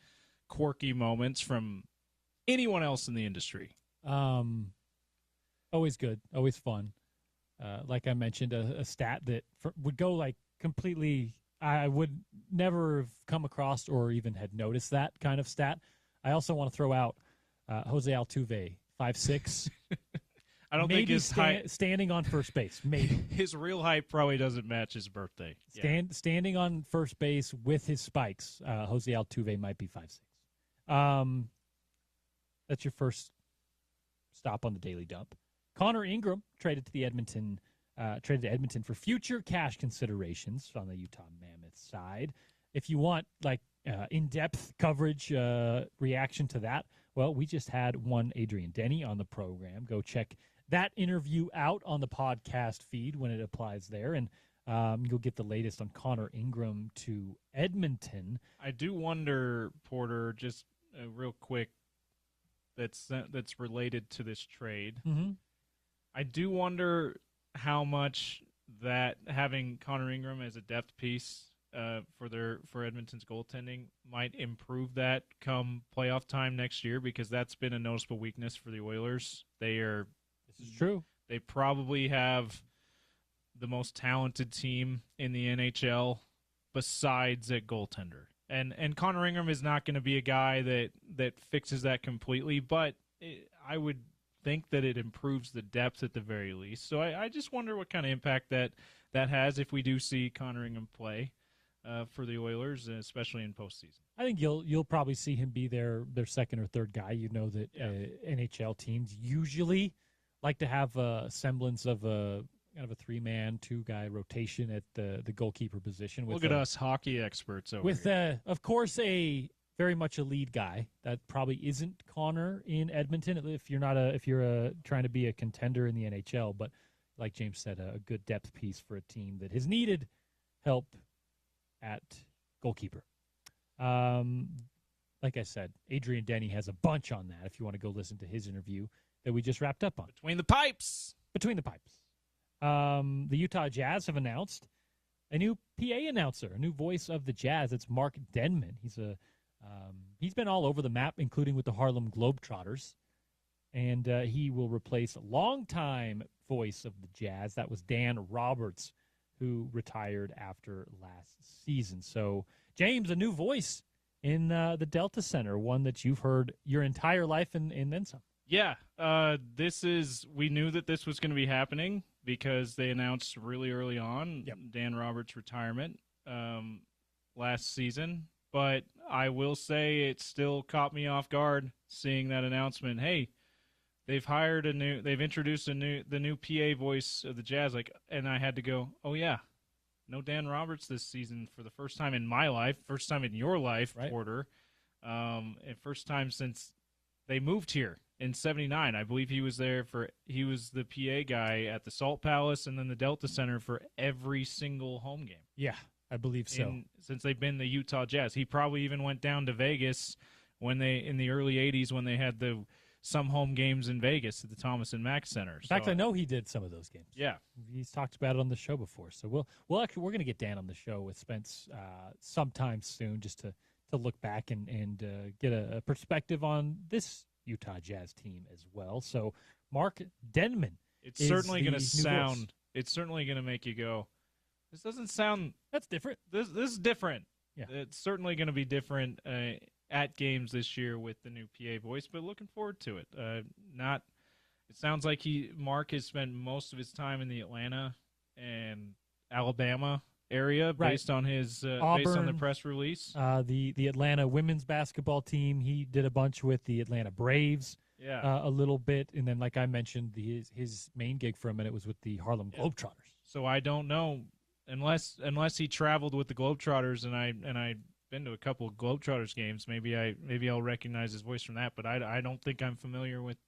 quirky moments from anyone else in the industry. Always good, always fun. Like I mentioned, a stat that would go like completely, I would never have come across or even had noticed that kind of stat. I also want to throw out Jose Altuve, 5'6". I don't think his height, standing on first base, maybe. His real height probably doesn't match his birthday. Standing on first base with his spikes, Jose Altuve might be 5'6". That's your first stop on the Daily Dump. Connor Ingram traded to Edmonton for future cash considerations on the Utah Mammoth side. If you want like in-depth coverage reaction to that, well, we just had one Adrian Denny on the program. Go check that interview out on the podcast feed when it applies there, and you'll get the latest on Connor Ingram to Edmonton. I do wonder, Porter, just real quick, that's related to this trade. Mm-hmm. I do wonder how much that having Connor Ingram as a depth piece for Edmonton's goaltending might improve that come playoff time next year, because that's been a noticeable weakness for the Oilers. This is true. They probably have the most talented team in the NHL besides at goaltender. And Connor Ingram is not going to be a guy that fixes that completely, but I would think that it improves the depth at the very least. So I just wonder what kind of impact that has if we do see Connor Ingram play for the Oilers, especially in postseason. I think you'll probably see him be their second or third guy. You know that NHL teams usually like to have a semblance of a kind of a 3-man, 2-guy rotation at the goalkeeper position. Look at us hockey experts over here. Of course, a very much a lead guy. That probably isn't Connor in Edmonton if you're trying to be a contender in the NHL. But like James said, a good depth piece for a team that has needed help at goalkeeper. Like I said, Adrian Denny has a bunch on that if you want to go listen to his interview that we just wrapped up on. Between the pipes. The Utah Jazz have announced a new PA announcer, a new voice of the Jazz. It's Mark Denman. He's been all over the map, including with the Harlem Globetrotters. And he will replace longtime voice of the Jazz. That was Dan Roberts, who retired after last season. So, James, a new voice in the Delta Center, one that you've heard your entire life and then some. Yeah, we knew that this was going to be happening because they announced really early on Dan Roberts' retirement last season. But I will say it still caught me off guard seeing that announcement. Hey, they've introduced the new PA voice of the Jazz. And I had to go, oh yeah, no Dan Roberts this season for the first time in my life, first time in your life, right, Porter, and first time since they moved here in '79. I believe he was the PA guy at the Salt Palace and then the Delta Center for every single home game. Yeah. I believe so. Since they've been the Utah Jazz. He probably even went down to Vegas in the early 80s when they had some home games in Vegas at the Thomas and Mack Center. In fact, I know he did some of those games. Yeah. He's talked about it on the show before. So we're going to get Dan on the show with Spence sometime soon just to look back and get a perspective on this Utah Jazz team as well. So Mark Denman. It's certainly going to sound – it's certainly going to make you go, this doesn't sound – that's different. This is different. Yeah. It's certainly going to be different at games this year with the new PA voice, but looking forward to it. It sounds like Mark has spent most of his time in the Atlanta and Alabama area based on his Auburn, based on the press release. The Atlanta women's basketball team, he did a bunch with the Atlanta Braves. Yeah. A little bit, and then like I mentioned, his main gig for a minute was with the Harlem Globetrotters. So I don't know unless he traveled with the Globetrotters, and I've been to a couple of Globetrotters games. Maybe I'll recognize his voice from that, but I don't think I'm familiar with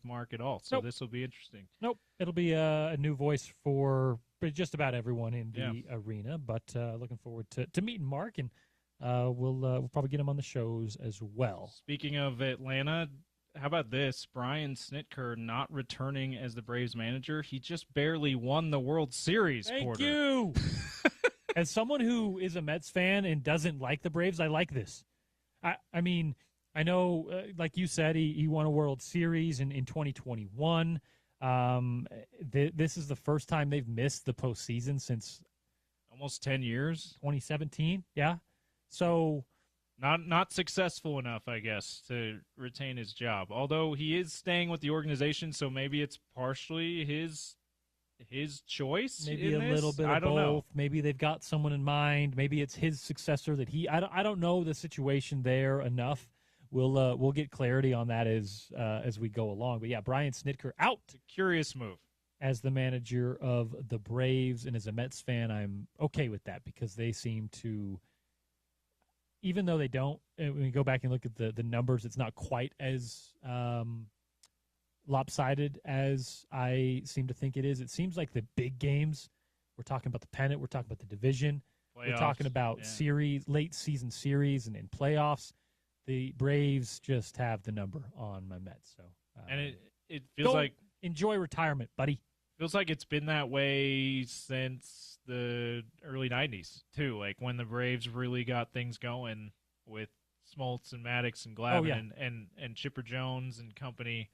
Mark at all. So This will be interesting. Nope, it'll be a new voice for just about everyone in the arena. But looking forward to meeting Mark, and we'll probably get him on the shows as well. Speaking of Atlanta. How about this? Brian Snitker not returning as the Braves manager. He just barely won the World Series. Thank you. As someone who is a Mets fan and doesn't like the Braves, I like this. I mean, I know, like you said, he won a World Series in 2021. This is the first time they've missed the postseason since almost 10 years. 2017, yeah. So. Not successful enough, I guess, to retain his job. Although he is staying with the organization, so maybe it's partially his choice. Maybe a little bit of I don't both. know. Maybe they've got someone in mind. Maybe it's his successor that I don't know the situation there enough. We'll get clarity on that as we go along. But yeah, Brian Snitker out. It's a curious move. As the manager of the Braves, and as a Mets fan, I'm okay with that because they seem to. Even though they don't, when we go back and look at the numbers, it's not quite as lopsided as I seem to think it is. It seems like the big games, we're talking about the pennant, we're talking about the division, playoffs, we're talking about late season series and in playoffs. The Braves just have the number on my Mets. So and it feels like enjoy retirement, buddy. Feels like it's been that way since the early 90s, too. Like when the Braves really got things going with Smoltz and Maddox and Glavine and Chipper Jones and company.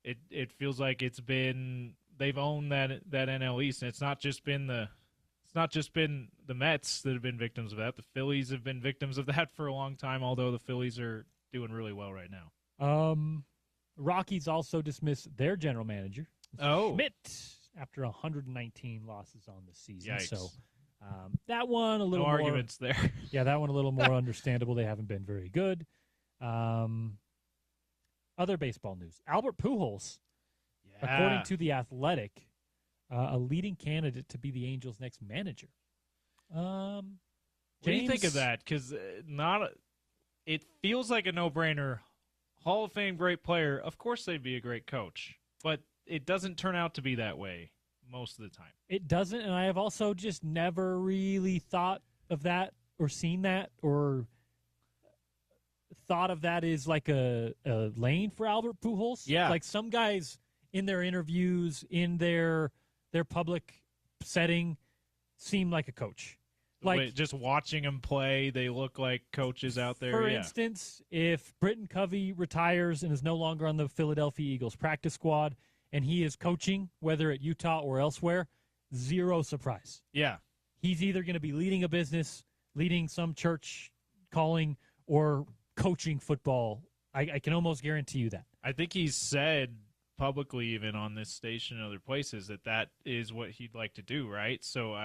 It feels like they've owned that NL East, and it's not just been the Mets that have been victims of that. The Phillies have been victims of that for a long time, although the Phillies are doing really well right now. Rockies also dismissed their general manager. Schmidt, after 119 losses on the season. Yikes. So that one a little no more arguments there. Yeah, that one a little more understandable. They haven't been very good. Other baseball news. Albert Pujols, according to The Athletic, a leading candidate to be the Angels' next manager. What do you think of that? Because it feels like a no-brainer. Hall of Fame great player. Of course they'd be a great coach. But it doesn't turn out to be that way most of the time. It doesn't, and I have also just never really thought of that or seen that or thought of that as like a lane for Albert Pujols. Yeah. Like some guys in their interviews, in their public setting, seem like a coach. Like just watching them play, they look like coaches out there. For instance, if Britton Covey retires and is no longer on the Philadelphia Eagles practice squad, and he is coaching, whether at Utah or elsewhere, zero surprise. Yeah. He's either going to be leading a business, leading some church calling, or coaching football. I can almost guarantee you that. I think he's said publicly, even on this station and other places, that is what he'd like to do, right? So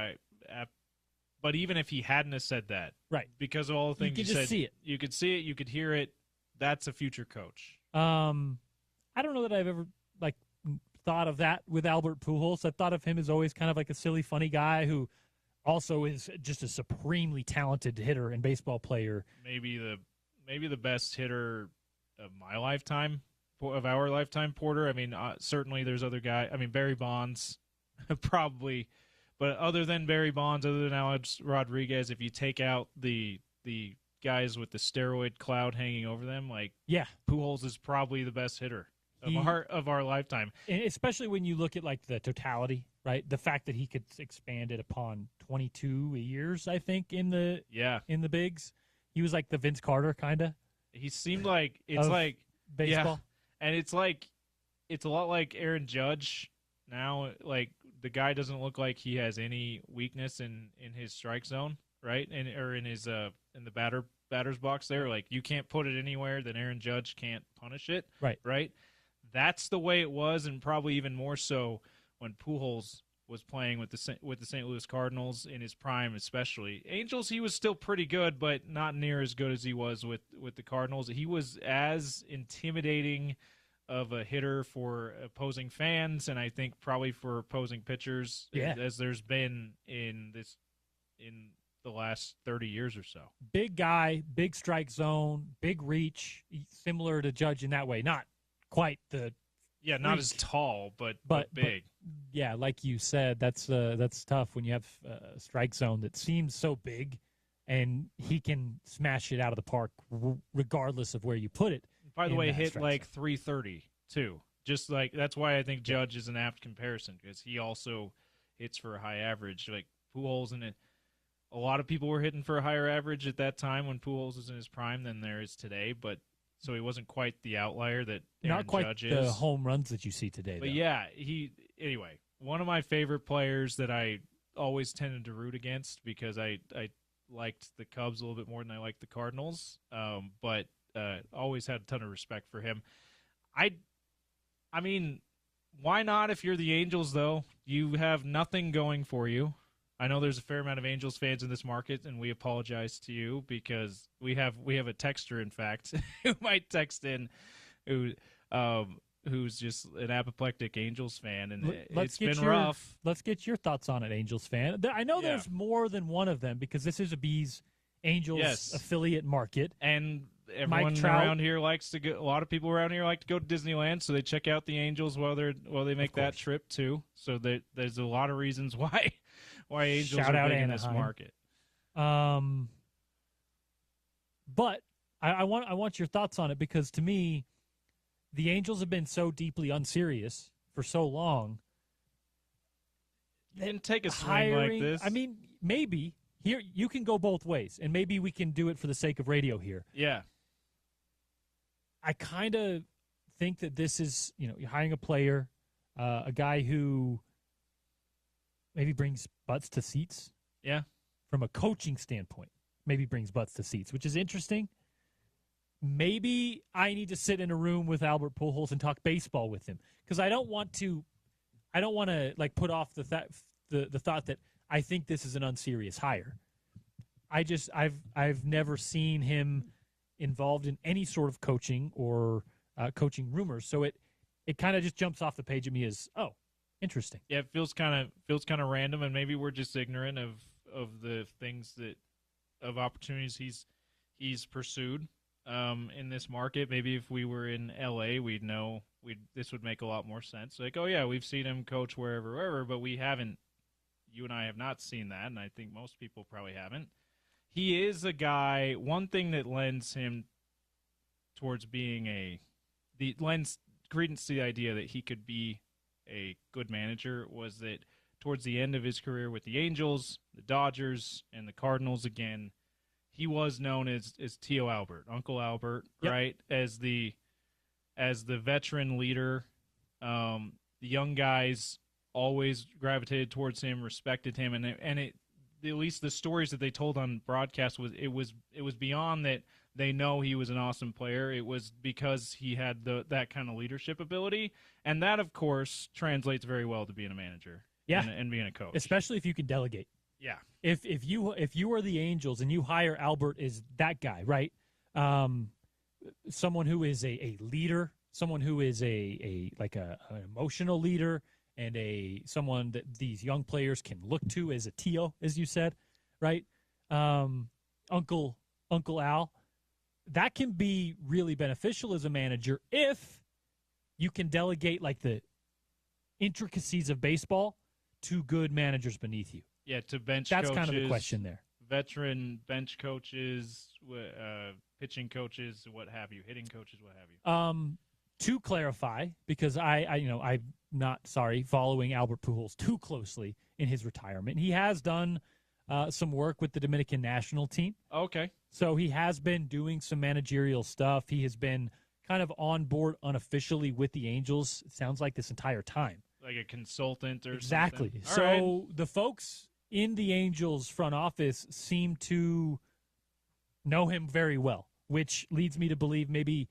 but even if he hadn't have said that, right, because of all the things you said, just see it. You could see it, you could hear it. That's a future coach. I don't know that I've ever thought of that with Albert Pujols. I thought of him as always kind of like a silly, funny guy who also is just a supremely talented hitter and baseball player. Maybe the best hitter of my lifetime, of our lifetime, Porter. I mean, certainly there's other guys. I mean, Barry Bonds, probably But other than Barry Bonds, other than Alex Rodriguez, if you take out the guys with the steroid cloud hanging over them, like Pujols is probably the best hitter of our lifetime. And especially when you look at like the totality, right? The fact that he could expand it upon 22 years, I think, in the bigs. He was like the Vince Carter kind of. He seemed like it's like baseball. Yeah, and it's a lot like Aaron Judge now. Like the guy doesn't look like he has any weakness in his strike zone, right? Or in his in the batter's box there. Like you can't put it anywhere that Aaron Judge can't punish it. Right. That's the way it was, and probably even more so when Pujols was playing with the St. Louis Cardinals in his prime, especially. Angels, he was still pretty good, but not near as good as he was with the Cardinals. He was as intimidating of a hitter for opposing fans, and I think probably for opposing pitchers as there's been in the last 30 years or so. Big guy, big strike zone, big reach, similar to Judge in that way. Not quite the not as tall, but big. But, like you said, that's tough when you have a strike zone that seems so big, and he can smash it out of the park regardless of where you put it. By the way, hit like 330 too. Just like that's why I think Judge is an apt comparison, because he also hits for a high average. Like Pujols in it, a lot of people were hitting for a higher average at that time when Pujols was in his prime than there is today, but. So he wasn't quite the outlier that Aaron Not quite Judge the is. home runs that you see today, But though. Anyway, one of my favorite players that I always tended to root against because I liked the Cubs a little bit more than I liked the Cardinals, but always had a ton of respect for him. I mean, why not if you're the Angels, though? You have nothing going for you. I know there's a fair amount of Angels fans in this market, and we apologize to you because we have a texter, in fact, who might text in, who's just an apoplectic Angels fan, and it's been rough. Let's get your thoughts on it, Angels fan. I know there's more than one of them because this is a Bees Angels affiliate market, and everyone around here likes to go. A lot of people around here like to go to Disneyland, so they check out the Angels while they make that trip too. So there's a lot of reasons why Angels are big in this market. But I want your thoughts on it because to me, the Angels have been so deeply unserious for so long. Didn't take a swing like this. I mean, maybe here you can go both ways, and maybe we can do it for the sake of radio here. Yeah. I kind of think that this is, you're hiring a player, a guy who maybe brings butts to seats. Yeah. From a coaching standpoint, maybe brings butts to seats, which is interesting. Maybe I need to sit in a room with Albert Pujols and talk baseball with him because I don't want to like put off the thought that I think this is an unserious hire. I've never seen him involved in any sort of coaching or coaching rumors, so it kind of just jumps off the page at me as interesting. Yeah, it feels kind of random, and maybe we're just ignorant of the things of opportunities he's pursued in this market. Maybe if we were in LA, we'd know this would make a lot more sense. Like, oh yeah, we've seen him coach wherever, but we haven't. You and I have not seen that, and I think most people probably haven't. He is a guy. One thing that lends him towards being lends credence to the idea that he could be a good manager was that towards the end of his career with the Angels, the Dodgers, and the Cardinals again, he was known as Tio Albert, Uncle Albert, right? As the veteran leader. The young guys always gravitated towards him, respected him, and at least the stories that they told on broadcast was beyond that. They know he was an awesome player. It was because he had that kind of leadership ability, and that, of course, translates very well to being a manager, and being a coach, especially if you can delegate. Yeah, if you are the Angels and you hire Albert as that guy, right? Someone who is a leader, someone who is an emotional leader, and someone that these young players can look to as a Tio, as you said, right? Uncle Al. That can be really beneficial as a manager if you can delegate like the intricacies of baseball to good managers beneath you? Yeah, to bench That's coaches. kind of the question there. Veteran bench coaches, pitching coaches, what have you, hitting coaches, what have you. To clarify, because I'm not following Albert Pujols too closely in his retirement. He has done some work with the Dominican national team. Okay. So he has been doing some managerial stuff. He has been kind of on board unofficially with the Angels, it sounds like, this entire time. Like a consultant or exactly. something. So the folks in the Angels front office seem to know him very well, which leads me to believe maybe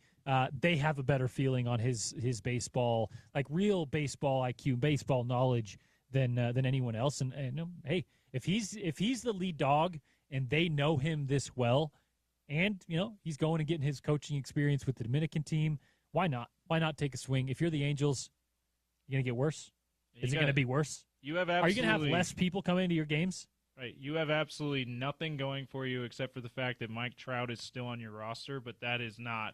they have a better feeling on his baseball, like real baseball IQ, baseball knowledge than anyone else. And hey, if he's the lead dog and they know him this well, and he's going and getting his coaching experience with the Dominican team, why not? Why not take a swing? If you're the Angels, you gonna get worse? Is it going to be worse? Are you going to have less people coming into your games? Right. You have absolutely nothing going for you except for the fact that Mike Trout is still on your roster, but that has not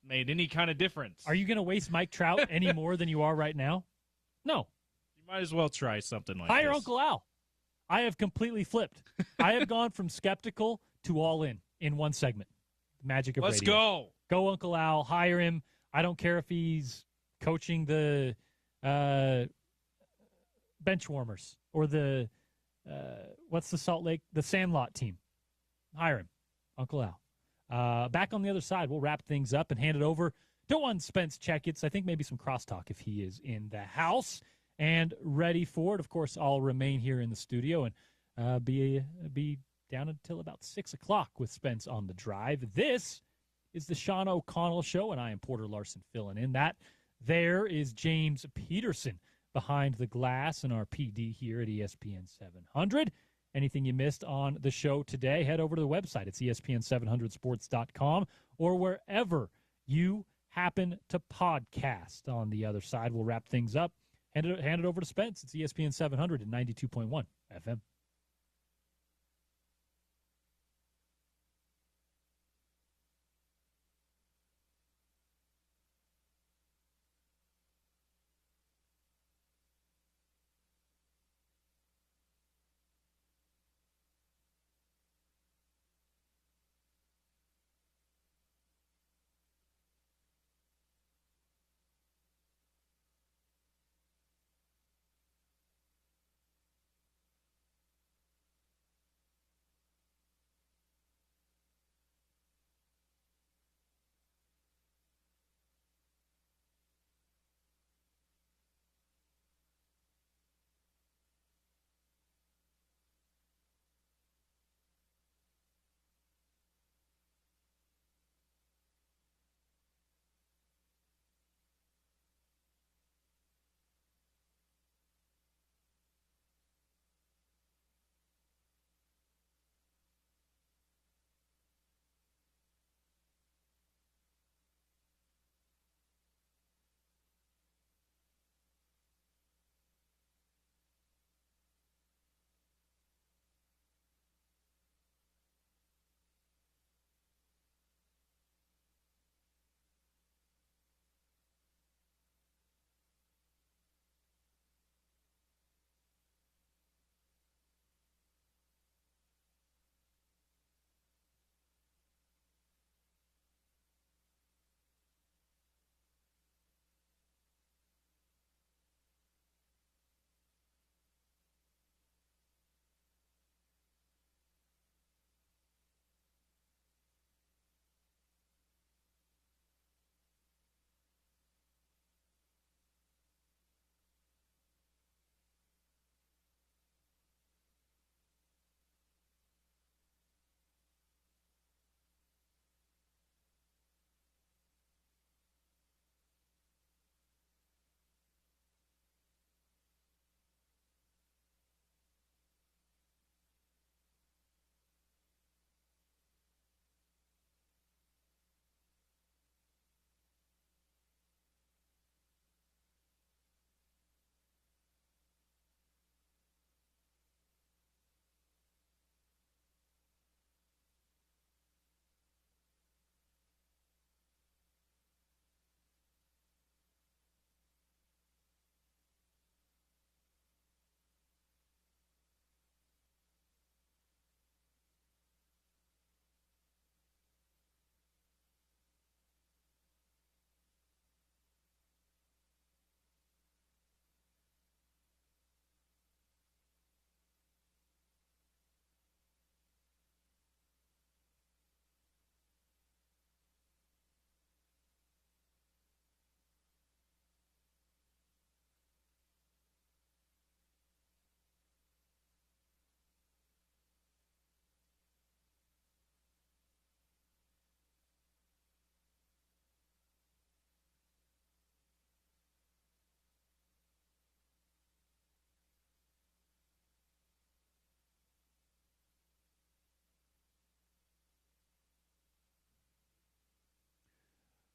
made any kind of difference. Are you going to waste Mike Trout any more than you are right now? No. You might as well try something like Hire this. Uncle Al. I have completely flipped. I have gone from skeptical to all in one segment. The magic of radio. Let's go. Go Uncle Al. Hire him. I don't care if he's coaching the bench warmers or the what's the Salt Lake, the Sandlot team. Hire him, Uncle Al. Back on the other side, we'll wrap things up and hand it over to one Spence Checketts. I think maybe some crosstalk if he is in the house and ready for it. Of course, I'll remain here in the studio and be down until about 6 o'clock with Spence on the drive. This is the Sean O'Connell Show, and I am Porter Larsen filling in. That there is James Peterson behind the glass and our PD here at ESPN 700. Anything you missed on the show today, head over to the website. It's ESPN700sports.com or wherever you happen to podcast. On the other side, we'll wrap things up. Hand it over to Spence. It's ESPN 700 and 92.1 FM.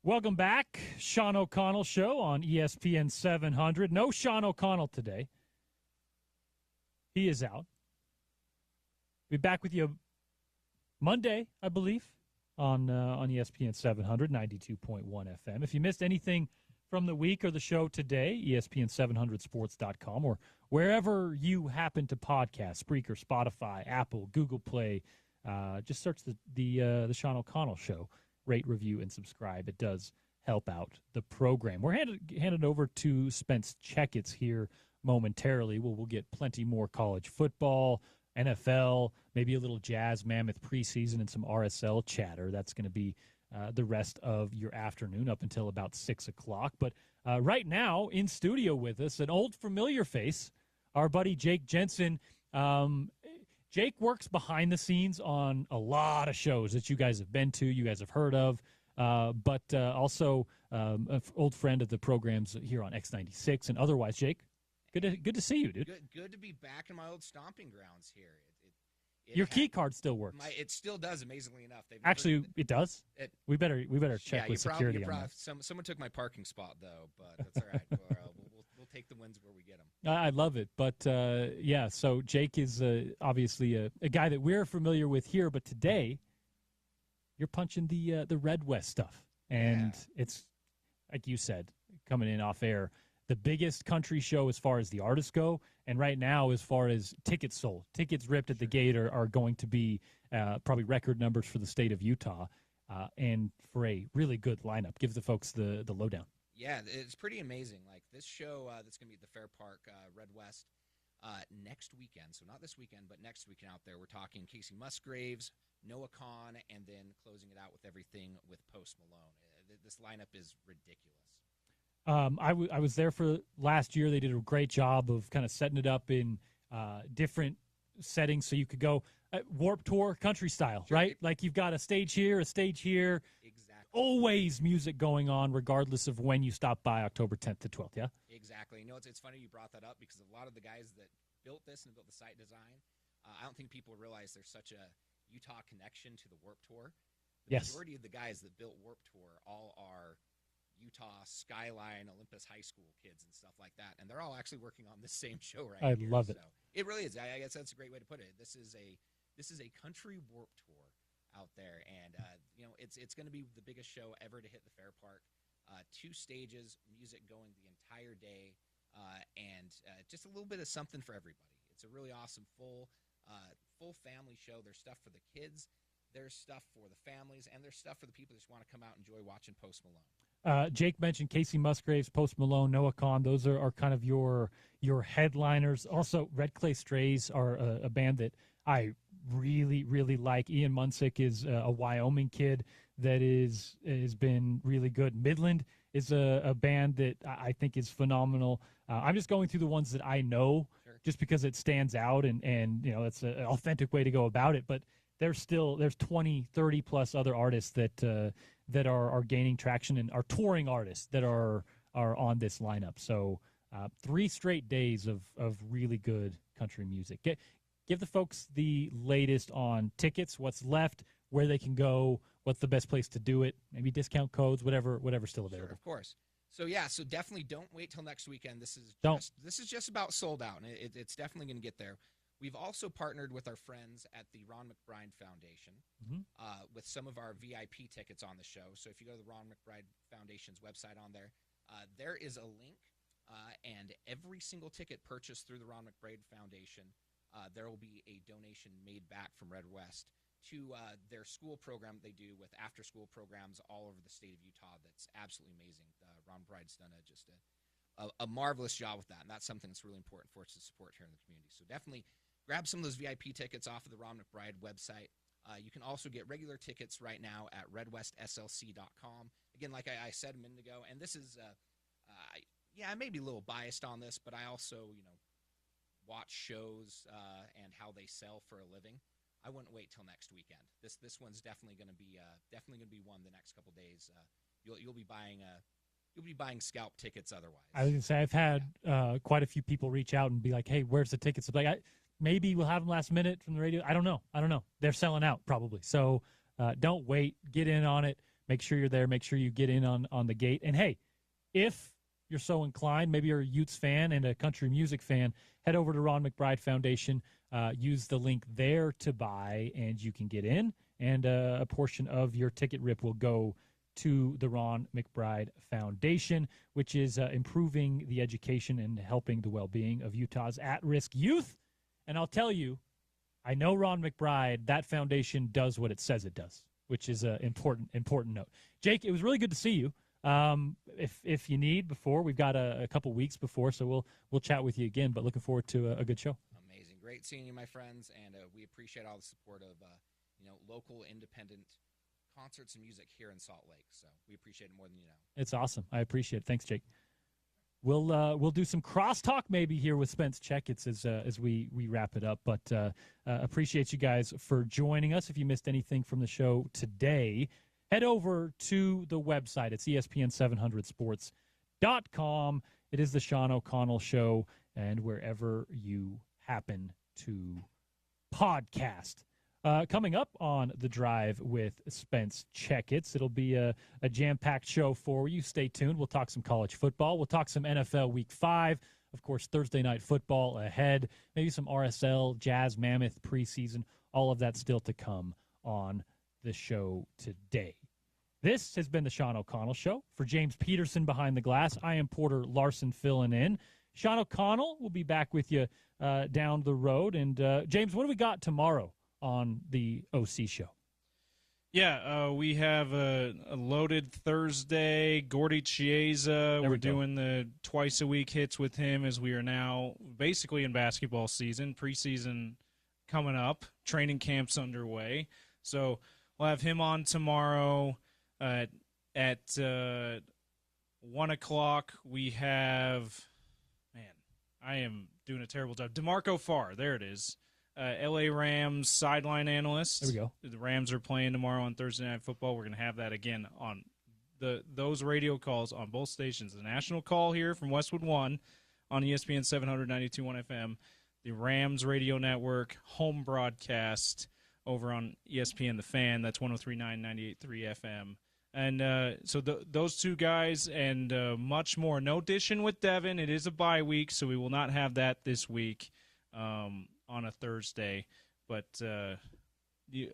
Welcome back. Sean O'Connell Show on ESPN 700. No Sean O'Connell today. He is out. Be back with you Monday, I believe, on ESPN 700, 92.1 FM. If you missed anything from the week or the show today, ESPN700sports.com, or wherever you happen to podcast, Spreaker, Spotify, Apple, Google Play, just search the Sean O'Connell Show. Rate, review, and subscribe. It does help out the program. We're handed over to Spence Checketts here momentarily. We'll get plenty more college football, NFL, maybe a little Jazz Mammoth preseason and some RSL chatter. That's going to be the rest of your afternoon up until about 6 o'clock. But right now, in studio with us, an old familiar face, our buddy Jake Jensen. Jake works behind the scenes on a lot of shows that you guys have been to, you guys have heard of, but also an old friend of the programs here on X96 and otherwise. Jake, good to see you, dude. Good to be back in my old stomping grounds here. Your key card still works. It still does, amazingly enough. Actually, it does. We better check with security on that. Someone took my parking spot though, but that's all right. We'll take the wins where we get them. I love it, but yeah. So Jake is obviously a guy that we're familiar with here, but today you're punching the Red West stuff, and it's like you said, coming in off air, the biggest country show as far as the artists go, and right now as far as tickets sold, tickets ripped at the gate are going to be probably record numbers for the state of Utah, and for a really good lineup. Give the folks the lowdown. Yeah, it's pretty amazing. Like this show that's going to be at the Fair Park, Red West, next weekend. So not this weekend, but next weekend out there. We're talking Casey Musgraves, Noah Kahn, and then closing it out with everything with Post Malone. This lineup is ridiculous. I was there for last year. They did a great job of kind of setting it up in different settings so you could go Warped Tour country style, sure. Right? Like you've got a stage here. Exactly. Always music going on regardless of when you stop by October 10th to 12th, yeah? Exactly. You know, it's funny you brought that up because a lot of the guys that built this and built the site design, I don't think people realize there's such a Utah connection to the Warped Tour. The majority of the guys that built Warped Tour all are Utah Skyline, Olympus High School kids and stuff like that, and they're all actually working on this same show right now. I love it. So it really is. I guess that's a great way to put it. This is a country Warped Tour out there, and you know, it's going to be the biggest show ever to hit the Fair Park. 2 stages, music going the entire day, and just a little bit of something for everybody. It's a really awesome full family show. There's stuff for the kids, there's stuff for the families, and there's stuff for the people that just want to come out and enjoy watching Post Malone. Jake mentioned Casey Musgraves, Post Malone, Noah Kahn. Those are kind of your headliners. Also, Red Clay Strays are a band that I really, really like. Ian Munsick is a Wyoming kid that has been really good. Midland is a band that I think is phenomenal. I'm just going through the ones that I know, sure, just because it stands out and you know, it's an authentic way to go about it. But there's 20, 30 plus other artists that are gaining traction and are touring artists that are on this lineup. So 3 straight days of really good country music. Give the folks the latest on tickets, what's left, where they can go, what's the best place to do it, maybe discount codes, whatever's still available. Sure, of course. So so definitely don't wait till next weekend. This is just about sold out, and it's definitely going to get there. We've also partnered with our friends at the Ron McBride Foundation with some of our VIP tickets on the show. So if you go to the Ron McBride Foundation's website on there, there is a link, and every single ticket purchased through the Ron McBride Foundation, there will be a donation made back from Red West to their school program they do with after-school programs all over the state of Utah. That's absolutely amazing. Ron McBride's done just a marvelous job with that, and that's something that's really important for us to support here in the community. So definitely grab some of those VIP tickets off of the Ron McBride website. You can also get regular tickets right now at redwestslc.com. Again, like I said a minute ago, and this is, I may be a little biased on this, but I also, watch shows and how they sell for a living. I wouldn't wait till next weekend. This one's definitely going to be one the next couple days. You'll be buying scalp tickets otherwise. I was going to say I've had quite a few people reach out and be like, "Hey, where's the tickets?" Like, maybe we'll have them last minute from the radio. I don't know. They're selling out probably. So don't wait. Get in on it. Make sure you're there. Make sure you get in on the gate. And, hey, if you're so inclined, maybe you're a Utes fan and a country music fan, head over to Ron McBride Foundation. Use the link there to buy, and you can get in. And a portion of your ticket rip will go to the Ron McBride Foundation, which is improving the education and helping the well-being of Utah's at-risk youth. And I'll tell you, I know Ron McBride, that foundation does what it says it does, which is an important note. Jake, it was really good to see you. If you need before, we've got a couple weeks before, so we'll chat with you again, but looking forward to a good show. Amazing. Great seeing you, my friends, and we appreciate all the support of local independent concerts and music here in Salt Lake. So we appreciate it more than you know. It's awesome. I appreciate it. Thanks, Jake. We'll do some crosstalk maybe here with Spence Checketts as we wrap it up. But appreciate you guys for joining us. If you missed anything from the show today, head over to the website. It's ESPN700sports.com. It is the Sean O'Connell Show, and wherever you happen to podcast. Coming up on The Drive with Spence Checketts, it'll be a jam-packed show for you. Stay tuned. We'll talk some college football. We'll talk some NFL Week 5. Of course, Thursday night football ahead. Maybe some RSL, Jazz, Mammoth preseason. All of that still to come on the show today. This has been the Sean O'Connell Show. For James Peterson behind the glass, I am Porter Larsen filling in. Sean O'Connell will be back with you down the road. And, James, what do we got tomorrow on the OC show? Yeah, we have a loaded Thursday. Gordy Chiesa, we're doing the twice-a-week hits with him as we are now basically in basketball season. Preseason coming up. Training camp's underway. So we'll have him on tomorrow at 1 o'clock. We have, I am doing a terrible job. DeMarco Farr, there it is. L.A. Rams sideline analyst. There we go. The Rams are playing tomorrow on Thursday Night Football. We're going to have that again on those radio calls on both stations. The national call here from Westwood One on ESPN 792.1 FM. The Rams radio network home broadcast over on ESPN The Fan. That's 103.9, 98.3 FM. And so those two guys and much more. No dishing with Devin. It is a bye week, so we will not have that this week. On a Thursday, but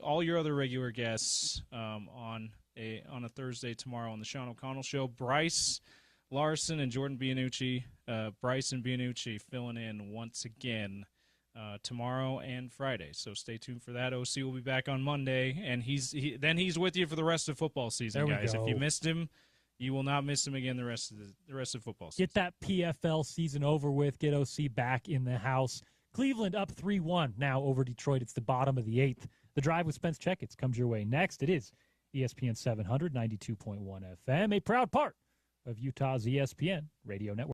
all your other regular guests on a Thursday tomorrow on the Sean O'Connell Show. Bryce Larsen and Jordan Bianucci. Bryce and Bianucci filling in once again tomorrow and Friday. So stay tuned for that. OC will be back on Monday, and he's with you for the rest of football season, guys. If you missed him, you will not miss him again the rest of football season. Get that PFL season over with. Get OC back in the house. Cleveland up 3-1 now over Detroit. It's the bottom of the 8th. The Drive with Spence Checketts comes your way next. It is ESPN 700, 92.1 FM, a proud part of Utah's ESPN radio network.